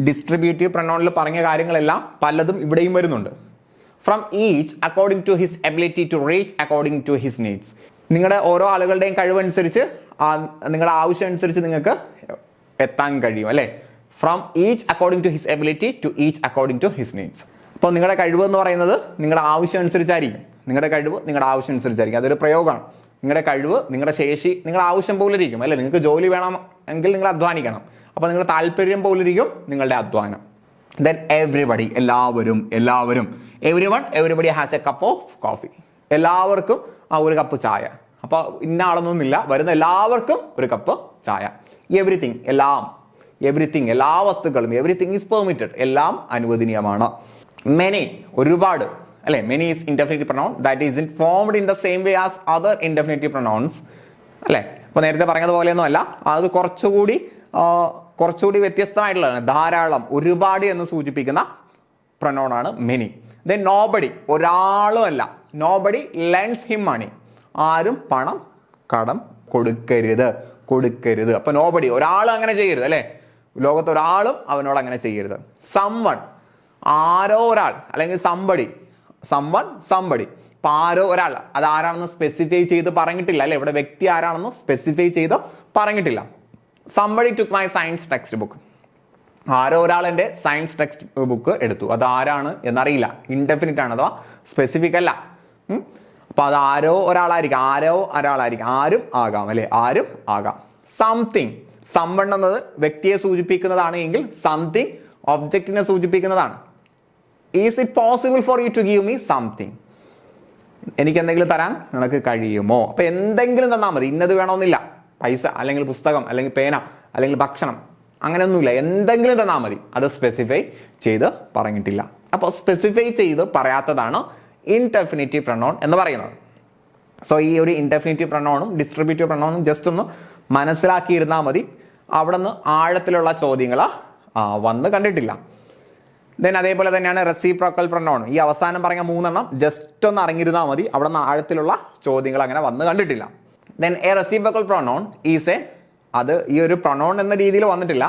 ഡിസ്ട്രിബ്യൂട്ടീവ് പ്രൊനൗണിൽ പറഞ്ഞ കാര്യങ്ങളെല്ലാം പലതും ഇവിടെയും വരുന്നുണ്ട്. From each according to his ability to reach according to his needs. നിങ്ങളുടെ ഓരോ ആളുകളുടെയും കഴിവനുസരിച്ച്, നിങ്ങളുടെ ആവശ്യം അനുസരിച്ച് നിങ്ങൾക്ക് എത്താൻ കഴിയും അല്ലെ. From each according to his ability to each according to his needs. അപ്പോൾ നിങ്ങളുടെ കഴിവ് എന്ന് പറയുന്നത് നിങ്ങളുടെ ആവശ്യം അനുസരിച്ചായിരിക്കും. നിങ്ങളുടെ കഴിവ് നിങ്ങളുടെ ആവശ്യം അനുസരിച്ചായിരിക്കും, അതൊരു പ്രയോഗമാണ്. നിങ്ങളുടെ കഴിവ്, നിങ്ങളുടെ ശേഷി നിങ്ങളുടെ ആവശ്യം പോലെ ഇരിക്കും അല്ലെ. നിങ്ങൾക്ക് ജോലി വേണം എങ്കിൽ നിങ്ങൾ അധ്വാനിക്കണം. അപ്പോൾ നിങ്ങളുടെ താല്പര്യം പോലെ ഇരിക്കും നിങ്ങളുടെ അധ്വാനം. ദെൻ എവ്രിബഡി, എല്ലാവരും. Everybody has A cup of coffee, എല്ലാവർക്കും ഒരു കപ്പ് ചായ. അപ്പോൾ ഇന്ന ആളൊന്നുമില്ല, വരുന്ന എല്ലാവർക്കും ഒരു കപ്പ് ചായ. എവ്രിതിങ്, എവ്രിതിങ്, എല്ലാ വസ്തുക്കളും. എവ്രിതിങ് ഈസ് പെർമിറ്റഡ്, എല്ലാം അനുവദനീയമാണ്. മെനി, ഒരുപാട് അല്ലെ. Many is indefinitive pronoun that is formed in the same way as other indefinitive pronouns അല്ലെ. അപ്പോൾ നേരത്തെ പറഞ്ഞതുപോലെയൊന്നും അല്ല, അത് കുറച്ചുകൂടി വ്യത്യസ്തമായിട്ടുള്ളതാണ്. ധാരാളം, ഒരുപാട് എന്ന് സൂചിപ്പിക്കുന്ന പ്രൊനൗൺ ആണ് മെനി. ദെൻ നോബഡി, ഒരാളും അല്ല. നോബഡി ലെൻഡ്സ് ഹിം മണി, ആരും പണം കടം കൊടുക്കരുത്. അപ്പൊ നോബഡി, ഒരാളും അങ്ങനെ ചെയ്യരുത് അല്ലെ. ലോകത്ത് ഒരാളും അവനോട് അങ്ങനെ ചെയ്യരുത്. സംവൺ, ആരോ ഒരാൾ അല്ലെങ്കിൽ സംബടി അപ്പൊ ആരോ ഒരാൾ അത് ആരാണെന്ന് സ്പെസിഫൈ ചെയ്ത് പറഞ്ഞിട്ടില്ല അല്ലെ, ഇവിടെ വ്യക്തി ആരാണെന്ന് സ്പെസിഫൈ ചെയ്ത് പറഞ്ഞിട്ടില്ല. Somebody took my science textbook, ആരോ ഒരാൾ എൻ്റെ സയൻസ് ടെക്സ്റ്റ് ബുക്ക് എടുത്തു. അത് ആരാണ് എന്നറിയില്ല, ഇൻഡെഫിനിറ്റ് ആണ്, അഥവാ സ്പെസിഫിക് അല്ല. അപ്പൊ അത് ആരോ ഒരാളായിരിക്കും, ആരും ആകാം അല്ലെ, ആരും ആകാം. സംതിങ്, സംവൺ എന്നത് വ്യക്തിയെ സൂചിപ്പിക്കുന്നതാണ് എങ്കിൽ സംതിങ് ഒബ്ജക്റ്റിനെ സൂചിപ്പിക്കുന്നതാണ്. Is it possible for you to give me something, എനിക്ക് എന്തെങ്കിലും തരാൻ നിനക്ക് കഴിയുമോ? അപ്പൊ എന്തെങ്കിലും തന്നാൽ മതി, ഇന്നത് വേണമെന്നില്ല. പൈസ അല്ലെങ്കിൽ പുസ്തകം അല്ലെങ്കിൽ പേന അല്ലെങ്കിൽ ഭക്ഷണം അങ്ങനെയൊന്നുമില്ല, എന്തെങ്കിലും തന്നാൽ മതി. അത് സ്പെസിഫൈ ചെയ്ത് പറഞ്ഞിട്ടില്ല. അപ്പോൾ സ്പെസിഫൈ ചെയ്ത് പറയാത്തതാണ് ഇൻഡെഫിനിറ്റീവ് പ്രൊനൗൺ എന്ന് പറയുന്നത്. സോ ഈ ഒരു ഇൻഡെഫിനിറ്റീവ് പ്രൊനൗണും ഡിസ്ട്രിബ്യൂട്ടീവ് പ്രൊനൗണും ജസ്റ്റ് ഒന്ന് മനസ്സിലാക്കിയിരുന്നാൽ മതി. അവിടെ നിന്ന് ആഴത്തിലുള്ള ചോദ്യങ്ങൾ വന്ന് കണ്ടിട്ടില്ല. ദെൻ അതേപോലെ തന്നെയാണ് റെസിപ്രോക്കൽ പ്രൊനൗൺ. ഈ അവസാനം പറഞ്ഞ 3 ജസ്റ്റ് ഒന്ന് അറിഞ്ഞിരുന്നാൽ മതി, അവിടെ നിന്ന് ആഴത്തിലുള്ള ചോദ്യങ്ങൾ അങ്ങനെ വന്ന് കണ്ടിട്ടില്ല. Then A reciprocal pronoun is അത് ഈ ഒരു പ്രൊനൗൺ എന്ന രീതിയിൽ വന്നിട്ടില്ല,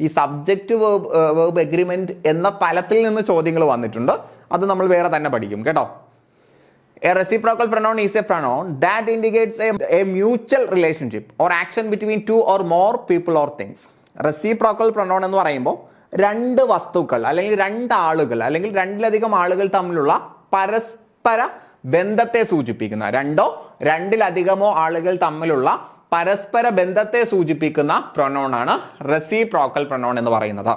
ഈ സബ്ജക്റ്റ് വേർബ് എഗ്രിമെന്റ് എന്ന തലത്തിൽ നിന്ന് ചോദ്യങ്ങൾ വന്നിട്ടുണ്ട്. അത് നമ്മൾ വേറെ തന്നെ പഠിക്കും കേട്ടോ. A reciprocal pronoun is a pronoun that indicates a mutual relationship or action between two or more people or things. Reciprocal pronoun എന്ന് പറയുമ്പോൾ 2 വസ്തുക്കൾ അല്ലെങ്കിൽ 2 ആളുകൾ അല്ലെങ്കിൽ 2ലധികം ആളുകൾ തമ്മിലുള്ള പരസ്പര ബന്ധത്തെ സൂചിപ്പിക്കുന്ന, 2-2-ലധികമോ ആളുകൾ തമ്മിലുള്ള പരസ്പര ബന്ധത്തെ സൂചിപ്പിക്കുന്ന പ്രൊനൗൺ ആണ് റെസിപ്രോക്കൽ പ്രൊനൗൺ എന്ന് പറയുന്നത്.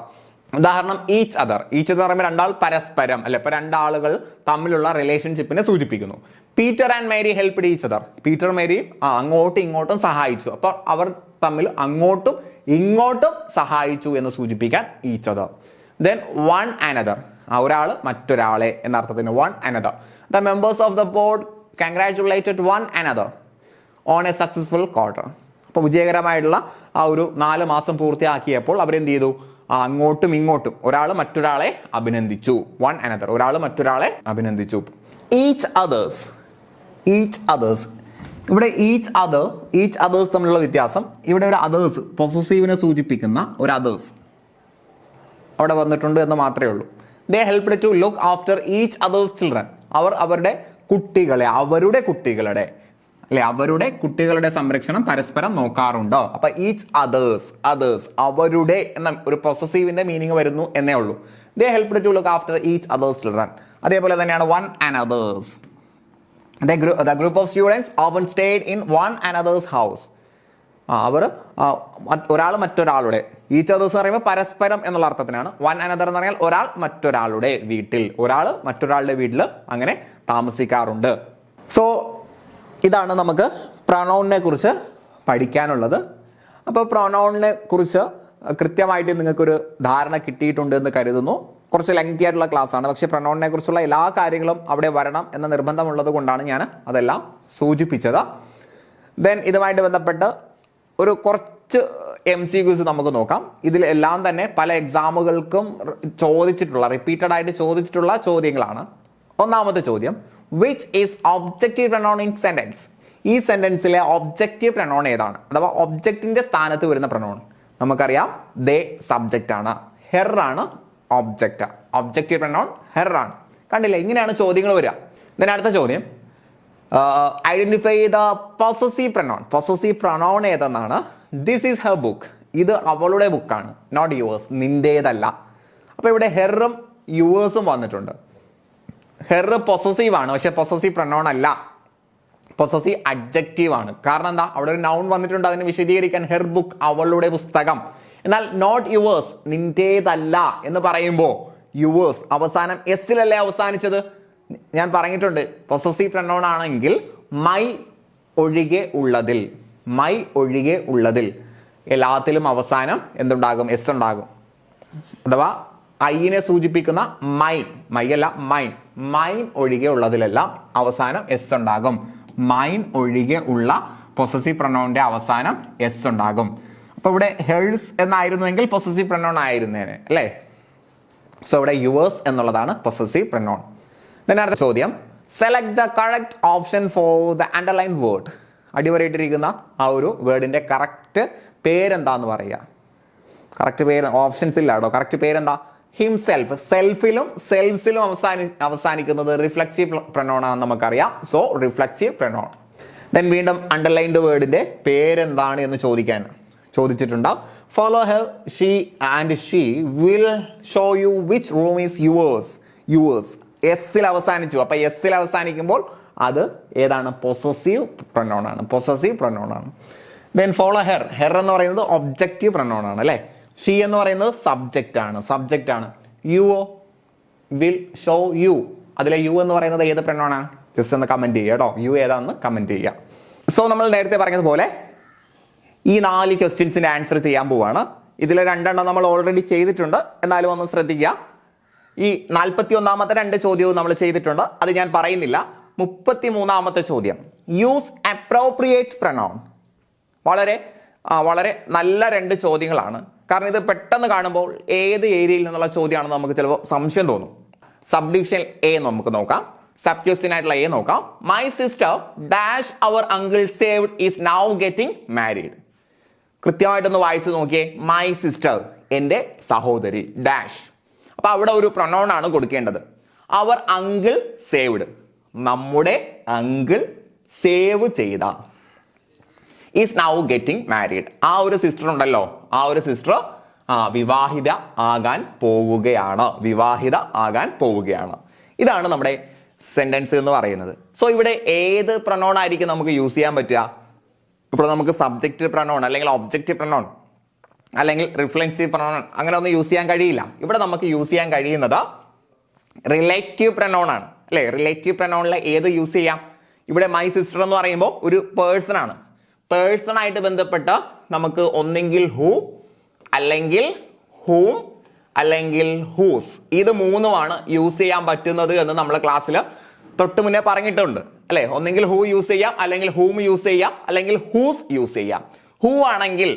ഉദാഹരണം ഈച്ച് അതർ എന്ന് പറയുമ്പോൾ 2 ആൾ പരസ്പരം അല്ലെ, ഇപ്പൊ 2 ആളുകൾ തമ്മിലുള്ള റിലേഷൻഷിപ്പിനെ സൂചിപ്പിക്കുന്നു. Peter and Mary helped each other, Peter Mary അങ്ങോട്ടും ഇങ്ങോട്ടും സഹായിച്ചു. അപ്പൊ അവർ തമ്മിൽ അങ്ങോട്ടും ഇങ്ങോട്ടും സഹായിച്ചു എന്ന് സൂചിപ്പിക്കാൻ each other. Then one another, ഒരാൾ മറ്റൊരാളെ എന്ന അർത്ഥത്തിന് one another. The members of the board congratulated one another on a successful quarter. അപ്പൊ വിജയകരമായിട്ടുള്ള ആ ഒരു 4 മാസം പൂർത്തിയാക്കിയപ്പോൾ അവരെന്ത് ചെയ്തു? അങ്ങോട്ടും ഇങ്ങോട്ടും ഒരാൾ മറ്റൊരാളെ അഭിനന്ദിച്ചു. വൺ അനദർ, ഒരാൾ മറ്റൊരാളെ അഭിനന്ദിച്ചു. ഈച്ച് അതേഴ്സ്, ഇവിടെ ഈച്ച് അതേഴ്സ് തമ്മിലുള്ള വ്യത്യാസം, ഇവിടെ ഒരു അതേഴ്സ് പൊസസീവിനെ സൂചിപ്പിക്കുന്ന ഒരു അതേഴ്സ് അവിടെ വന്നിട്ടുണ്ട് എന്ന് മാത്രമേ ഉള്ളൂ. They helped to look after each others children, അവർ അവരുടെ കുട്ടികളുടെ സംരക്ഷണം പരസ്പരം നോക്കാറുണ്ടോ? അപ്പൊ ഈച്ച് അതേഴ്സ് അവരുടെ എന്ന ഒരു പൊസസീവിന്റെ മീനിങ് വരുന്നു എന്നേ ഉള്ളൂ. They helped to look after each others children. അതേപോലെ തന്നെയാണ് one anothers. The group of students often stayed in one another's house. അവർ ഒരാൾ മറ്റൊരാളുടെ, ഈച്ച് അതേഴ്സ് എന്ന് പറയുമ്പോൾ പരസ്പരം എന്നുള്ള അർത്ഥത്തിനാണ്. വൺ അനദർ എന്ന് പറഞ്ഞാൽ ഒരാൾ മറ്റൊരാളുടെ വീട്ടിൽ, ഒരാൾ മറ്റൊരാളുടെ വീട്ടിൽ അങ്ങനെ താമസിക്കാറുണ്ട്. സോ ഇതാണ് നമുക്ക് പ്രൊനൗണിനെ കുറിച്ച് പഠിക്കാനുള്ളത്. അപ്പോൾ പ്രൊനൗണിനെ കുറിച്ച് കൃത്യമായിട്ട് നിങ്ങൾക്കൊരു ധാരണ കിട്ടിയിട്ടുണ്ട് എന്ന് കരുതുന്നു. കുറച്ച് ലെങ്തി ആയിട്ടുള്ള ക്ലാസ് ആണ്, പക്ഷേ പ്രൊനൗണിനെ കുറിച്ചുള്ള എല്ലാ കാര്യങ്ങളും അവിടെ വരണം എന്ന നിർബന്ധമുള്ളത് കൊണ്ടാണ് ഞാൻ അതെല്ലാം സൂചിപ്പിച്ചത്. ദെൻ ഇതുമായിട്ട് ബന്ധപ്പെട്ട് ഒരു കുറച്ച് MCQs നമുക്ക് നോക്കാം. ഇതിലെല്ലാം തന്നെ പല എക്സാമുകൾക്കും റിപ്പീറ്റഡ് ആയിട്ട് ചോദിച്ചിട്ടുള്ള ചോദ്യങ്ങളാണ്. ഒന്നാമത്തെ ചോദ്യം, which is objective pronoun in sentence? ഈ സെന്റൻസിലെ ഒബ്ജക്റ്റീവ് പ്രൊനൗൺ ഏതാണ്? അഥവാ ഒബ്ജക്റ്റിന്റെ സ്ഥാനത്ത് വരുന്ന പ്രൊനൗൺ. നമുക്കറിയാം ദേ സബ്ജക്റ്റ് ആണ്, ഹെർ ആണ് ഒബ്ജക്റ്റ്. ഒബ്ജക്റ്റീവ് പ്രൊനൗൺ ഹെർ ആണ്. കണ്ടില്ലേ, ഇങ്ങനെയാണ് ചോദ്യങ്ങൾ വരിക. then അടുത്ത ചോദ്യം, identify the possessive pronoun. Possessive pronoun ഏതെന്നാണ്? ദിസ് ഈസ് ഹെർ ബുക്ക്, ഇത് അവളുടെ ബുക്കാണ്, നോട്ട് യുവേഴ്സ്, നിന്റേതല്ല. അപ്പൊ ഇവിടെ ഹെറും യുവേഴ്സും വന്നിട്ടുണ്ട്. ഹെർ പൊസസീവ് ആണ്, പക്ഷെ പൊസസീവ് പ്രൊനൗൺ അല്ല, പൊസസീവ് അഡ്ജക്റ്റീവ് ആണ്. കാരണം എന്താ? അവിടെ ഒരു നൗൺ വന്നിട്ടുണ്ട്, അതിനെ വിശദീകരിക്കാൻ ഹെർ ബുക്ക്, അവളുടെ പുസ്തകം. എന്നാൽ നോട്ട് യുവേഴ്സ്, നിന്റേതല്ല എന്ന് പറയുമ്പോൾ യുവേഴ്സ് അവസാനം എസ്സിലല്ലേ അവസാനിച്ചത്? ഞാൻ പറഞ്ഞിട്ടുണ്ട്, പൊസസീവ് പ്രൊനൗൺ ആണെങ്കിൽ മൈ ഒഴികെ ഉള്ളതിൽ എല്ലാത്തിലും അവസാനം എന്തുണ്ടാകും? എസ് ഉണ്ടാകും. അഥവാ ഐനെ സൂചിപ്പിക്കുന്ന മൈൻ ഒഴികെ ഉള്ളതിലെല്ലാം അവസാനം എസ് ഉണ്ടാകും. മൈൻ ഒഴികെ ഉള്ള പൊസസീവ് പ്രൊനൗണിന്റെ അവസാനം എസ് ഉണ്ടാകും. അപ്പൊ ഇവിടെ ഹെഴ്സ് എന്നായിരുന്നുവെങ്കിൽ പൊസസീവ് പ്രൊനൗൺ ആയിരുന്നേനെ അല്ലേ? സോ ഇവിടെ യുവേഴ്സ് എന്നുള്ളതാണ് പൊസസീവ് പ്രൊനൗൺ. അടുത്ത ചോദ്യം, select the correct option for the underline word. അടിവരയിട്ടിരിക്കുന്ന ആ ഒരു വേർഡിന്റെ കറക്റ്റ് പേരെന്താന്ന് പറയുക. കറക്റ്റ് പേര് ഓപ്ഷൻസ് ഇല്ല കേട്ടോ. കറക്റ്റ് പേരെന്താ? ഹിംസെൽഫ്, സെൽഫിലും സെൽഫ്സിലും അവസാനിക്കുന്നത് റിഫ്ലെക്സീവ് പ്രൊനൗൺ ആണെന്ന് നമുക്കറിയാം. So reflexive pronoun. ദെൻ വീണ്ടും അണ്ടർലൈൻഡ് വേർഡിന്റെ പേരെന്താണ് എന്ന് ചോദിച്ചിട്ടുണ്ട്. Follow her, she and she will show you which room is yours. എസ്സിൽ അവസാനിച്ചു. അപ്പൊ എസ്സിൽ അവസാനിക്കുമ്പോൾ അത് ഏതാണ്? പൊസസീവ് പ്രൊനൗൺ ആണ്. പൊസസീവ് പ്രൊനൗൺ ആണ്. ദെൻ ഫോളോ ഹെർ, ഹെർ എന്ന് പറയുന്നത് ഒബ്ജക്റ്റീവ് പ്രൊനൗൺ ആണ് അല്ലെ. ഷീ എന്ന് പറയുന്നത് സബ്ജക്റ്റ് ആണ്. യു വിൽ ഷോ യു, അതിലെ യു എന്ന് പറയുന്നത് ഏത് പ്രൊനൗൺ ആണ്? ജസ്റ്റ് ഒന്ന് കമന്റ് ചെയ്യുക കേട്ടോ, യു ഏതാണെന്ന് കമന്റ് ചെയ്യുക. സോ നമ്മൾ നേരത്തെ പറഞ്ഞതുപോലെ ഈ 4 ക്വസ്റ്റ്യൻസിന്റെ ആൻസർ ചെയ്യാൻ പോവാണ്. ഇതിൽ 2 നമ്മൾ ഓൾറെഡി ചെയ്തിട്ടുണ്ട്, എന്നാലും ഒന്ന് ശ്രദ്ധിക്കുക. ഈ 41ാമത്തെ 2 ചോദ്യവും നമ്മൾ ചെയ്തിട്ടുണ്ട്, അത് ഞാൻ പറയുന്നില്ല. 33ാമത്തെ ചോദ്യം, യൂസ് അപ്രോപ്രിയേറ്റ് പ്രൊനൗൺ. വളരെ നല്ല 2 ചോദ്യങ്ങളാണ്. കാരണം ഇത് പെട്ടെന്ന് കാണുമ്പോൾ ഏത് ഏരിയയിൽ നിന്നുള്ള ചോദ്യമാണെന്ന് നമുക്ക് ചിലപ്പോൾ സംശയം തോന്നും. സബ് ഡിവിഷൻ എ നമുക്ക് നോക്കാം. സബ് ക്വസ്റ്റ്യൻ ആയിട്ടുള്ള എ നോക്കാം. My sister dash our uncle saved is now getting married. കൃത്യമായിട്ടൊന്ന് വായിച്ചു നോക്കിയേ. മൈ സിസ്റ്റർ, എന്റെ സഹോദരി, ഡാഷ്. അപ്പൊ അവിടെ ഒരു പ്രൊനൗൺ ആണ് കൊടുക്കേണ്ടത്. അവർ അങ്കിൾ സേവ്ഡ്, നമ്മുടെ അങ്കിൾ സേവ് ചെയ്ത, ഈസ് നൗ ഗെറ്റിംഗ് മാരീഡ്. ആ ഒരു സിസ്റ്റർ ഉണ്ടല്ലോ, ആ ഒരു സിസ്റ്റർ വിവാഹിത ആകാൻ പോവുകയാണ്. ഇതാണ് നമ്മുടെ സെന്റൻസ് എന്ന് പറയുന്നത്. സോ ഇവിടെ ഏത് പ്രൊനൗൺ ആയിരിക്കും നമുക്ക് യൂസ് ചെയ്യാൻ പറ്റുക? ഇപ്പോൾ നമുക്ക് സബ്ജക്റ്റ് പ്രൊനൗൺ അല്ലെങ്കിൽ ഒബ്ജക്റ്റീവ് പ്രൊനൗൺ അല്ലെങ്കിൽ റിഫ്ലെക്സീവ് പ്രൊനൗൺ അങ്ങനെ ഒന്നും യൂസ് ചെയ്യാൻ കഴിയില്ല. ഇവിടെ നമുക്ക് യൂസ് ചെയ്യാൻ കഴിയുന്നത് റിലേറ്റീവ് പ്രൊനൗൺ ആണ് അല്ലെ. റിലേറ്റീവ് പ്രൊനൗണിൽ ഏത് യൂസ് ചെയ്യാം? ഇവിടെ മൈ സിസ്റ്റർ എന്ന് പറയുമ്പോൾ ഒരു പേഴ്സൺ ആണ്. പേഴ്സൺ ആയിട്ട് ബന്ധപ്പെട്ട് നമുക്ക് ഒന്നെങ്കിൽ ഹൂ, അല്ലെങ്കിൽ ഹൂം, അല്ലെങ്കിൽ ഹൂസ്, ഇത് 3ഉമാണ് യൂസ് ചെയ്യാൻ പറ്റുന്നത് എന്ന് നമ്മൾ ക്ലാസ്സിൽ തൊട്ട് മുന്നേ പറഞ്ഞിട്ടുണ്ട് അല്ലെ. ഒന്നെങ്കിൽ ഹൂ യൂസ് ചെയ്യാം, അല്ലെങ്കിൽ ഹൂം യൂസ് ചെയ്യാം, അല്ലെങ്കിൽ ഹൂസ് യൂസ് ചെയ്യാം. ഹൂ ആണെങ്കിൽ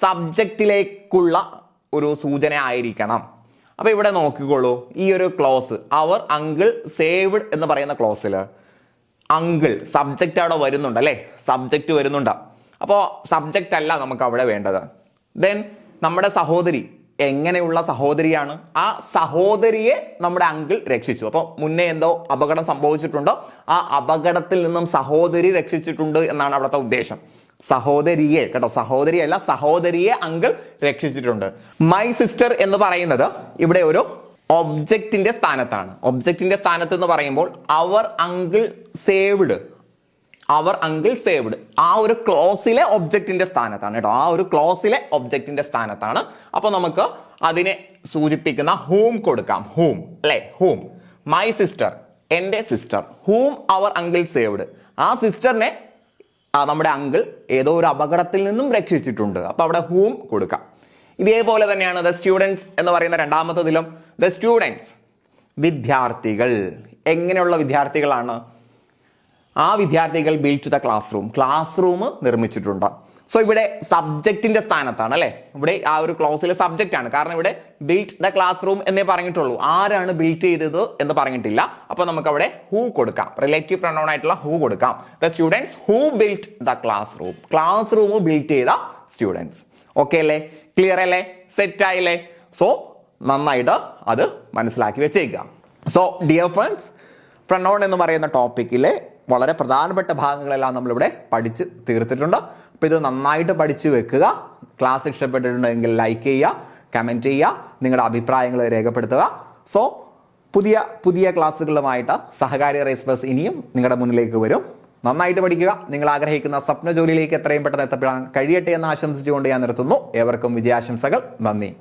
സബ്ജക്റ്റിലേക്കുള്ള ഒരു സൂചന ആയിരിക്കണം. അപ്പൊ ഇവിടെ നോക്കിക്കോളൂ, ഈ ഒരു ക്ലോസ് അവർ അങ്കിൾ സേവ്ഡ് എന്ന് പറയുന്ന ക്ലോസിൽ അങ്കിൾ സബ്ജക്റ്റ് അവിടെ വരുന്നുണ്ട് അല്ലെ. സബ്ജക്റ്റ് വരുന്നുണ്ട്. അപ്പോ സബ്ജക്റ്റ് അല്ല നമുക്ക് അവിടെ വേണ്ടത്. ദെൻ നമ്മുടെ സഹോദരി എങ്ങനെയുള്ള സഹോദരിയാണ്? ആ സഹോദരിയെ നമ്മുടെ അങ്കിൾ രക്ഷിച്ചു. അപ്പൊ മുന്നേ എന്തോ അപകടം സംഭവിച്ചിട്ടുണ്ടോ, ആ അപകടത്തിൽ നിന്നും സഹോദരി രക്ഷിച്ചിട്ടുണ്ട് എന്നാണ് അവിടുത്തെ ഉദ്ദേശം. സഹോദരിയെ കേട്ടോ, സഹോദരിയല്ല, സഹോദരിയെ അങ്കിൾ രക്ഷിച്ചിട്ടുണ്ട്. മൈ സിസ്റ്റർ എന്ന് പറയുന്നത് ഇവിടെ ഒരു ഒബ്ജക്റ്റിന്റെ സ്ഥാനത്താണ്. ഒബ്ജക്റ്റിന്റെ സ്ഥാനത്ത് എന്ന് പറയുമ്പോൾ അവർ അങ്കിൾ സേവ്ഡ്, ആ ഒരു ക്ലോസിലെ ഒബ്ജക്റ്റിന്റെ സ്ഥാനത്താണ് കേട്ടോ. ആ ഒരു ക്ലോസിലെ ഒബ്ജക്റ്റിന്റെ സ്ഥാനത്താണ്. അപ്പൊ നമുക്ക് അതിനെ സൂചിപ്പിക്കുന്ന ഹൂം കൊടുക്കാം. ഹൂം അല്ലെ, ഹൂം. മൈ സിസ്റ്റർ, എന്റെ സിസ്റ്റർ. ഹൂം അവർ അങ്കിൾ സേവ്ഡ്, ആ സിസ്റ്ററിനെ നമ്മുടെ അങ്കിൾ ഏതോ ഒരു അപകടത്തിൽ നിന്നും രക്ഷിച്ചിട്ടുണ്ട്. അപ്പൊ അവിടെ ഹൂം കൊടുക്കാം. ഇതേപോലെ തന്നെയാണ് ദ സ്റ്റുഡൻസ് എന്ന് പറയുന്ന 2ാമത്തതിലും. ദ സ്റ്റുഡൻസ്, വിദ്യാർത്ഥികൾ. എങ്ങനെയുള്ള വിദ്യാർത്ഥികളാണ്? ആ വിദ്യാർത്ഥികൾ ബിൽറ്റ് ദ ക്ലാസ് റൂം നിർമ്മിച്ചിട്ടുണ്ട്. സോ ഇവിടെ സബ്ജക്റ്റിന്റെ സ്ഥാനത്താണ് അല്ലെ. ഇവിടെ ആ ഒരു ക്ലോസിലെ സബ്ജക്റ്റ് ആണ്. കാരണം ഇവിടെ ബിൽറ്റ് ദ ക്ലാസ് റൂം എന്നേ പറഞ്ഞിട്ടുള്ളൂ, ആരാണ് ബിൽറ്റ് ചെയ്തത് എന്ന് പറഞ്ഞിട്ടില്ല. അപ്പൊ നമുക്ക് അവിടെ ഹൂ കൊടുക്കാം. റിലേറ്റീവ് പ്രൊനൗൺ ആയിട്ടുള്ള ഹൂ കൊടുക്കാം. The students who built the class room built ചെയ്ത സ്റ്റുഡൻസ്. ഓക്കെ അല്ലേ? ക്ലിയർ അല്ലേ? സെറ്റ് ആയില്ലേ? സോ നന്നായിട്ട് അത് മനസ്സിലാക്കി വെച്ചേക്കുക. സോ ഡിയർ ഫ്രണ്ട്സ്, പ്രൊനൗൺ എന്ന് പറയുന്ന ടോപ്പിക്കിലെ വളരെ പ്രധാനപ്പെട്ട ഭാഗങ്ങളെല്ലാം നമ്മളിവിടെ പഠിച്ച് തീർത്തിട്ടുണ്ട്. അപ്പോൾ ഇത് നന്നായിട്ട് പഠിച്ചു വെക്കുക. ക്ലാസ് ഇഷ്ടപ്പെട്ടിട്ടുണ്ടെങ്കിൽ ലൈക്ക് ചെയ്യുക, കമൻറ്റ് ചെയ്യുക, നിങ്ങളുടെ അഭിപ്രായങ്ങൾ രേഖപ്പെടുത്തുക. സോ പുതിയ ക്ലാസ്സുകളുമായിട്ട് സഹകാരി റേസ് ബസ് ഇനിയും നിങ്ങളുടെ മുന്നിലേക്ക് വരും. നന്നായിട്ട് പഠിക്കുക. നിങ്ങൾ ആഗ്രഹിക്കുന്ന സ്വപ്ന ജോലിയിലേക്ക് എത്രയും പെട്ടെന്ന് എത്തപ്പെടാൻ കഴിയട്ടെ എന്ന് ആശംസിച്ചുകൊണ്ട് ഞാൻ നിർത്തുന്നു. ഏവർക്കും വിജയാശംസകൾ. നന്ദി.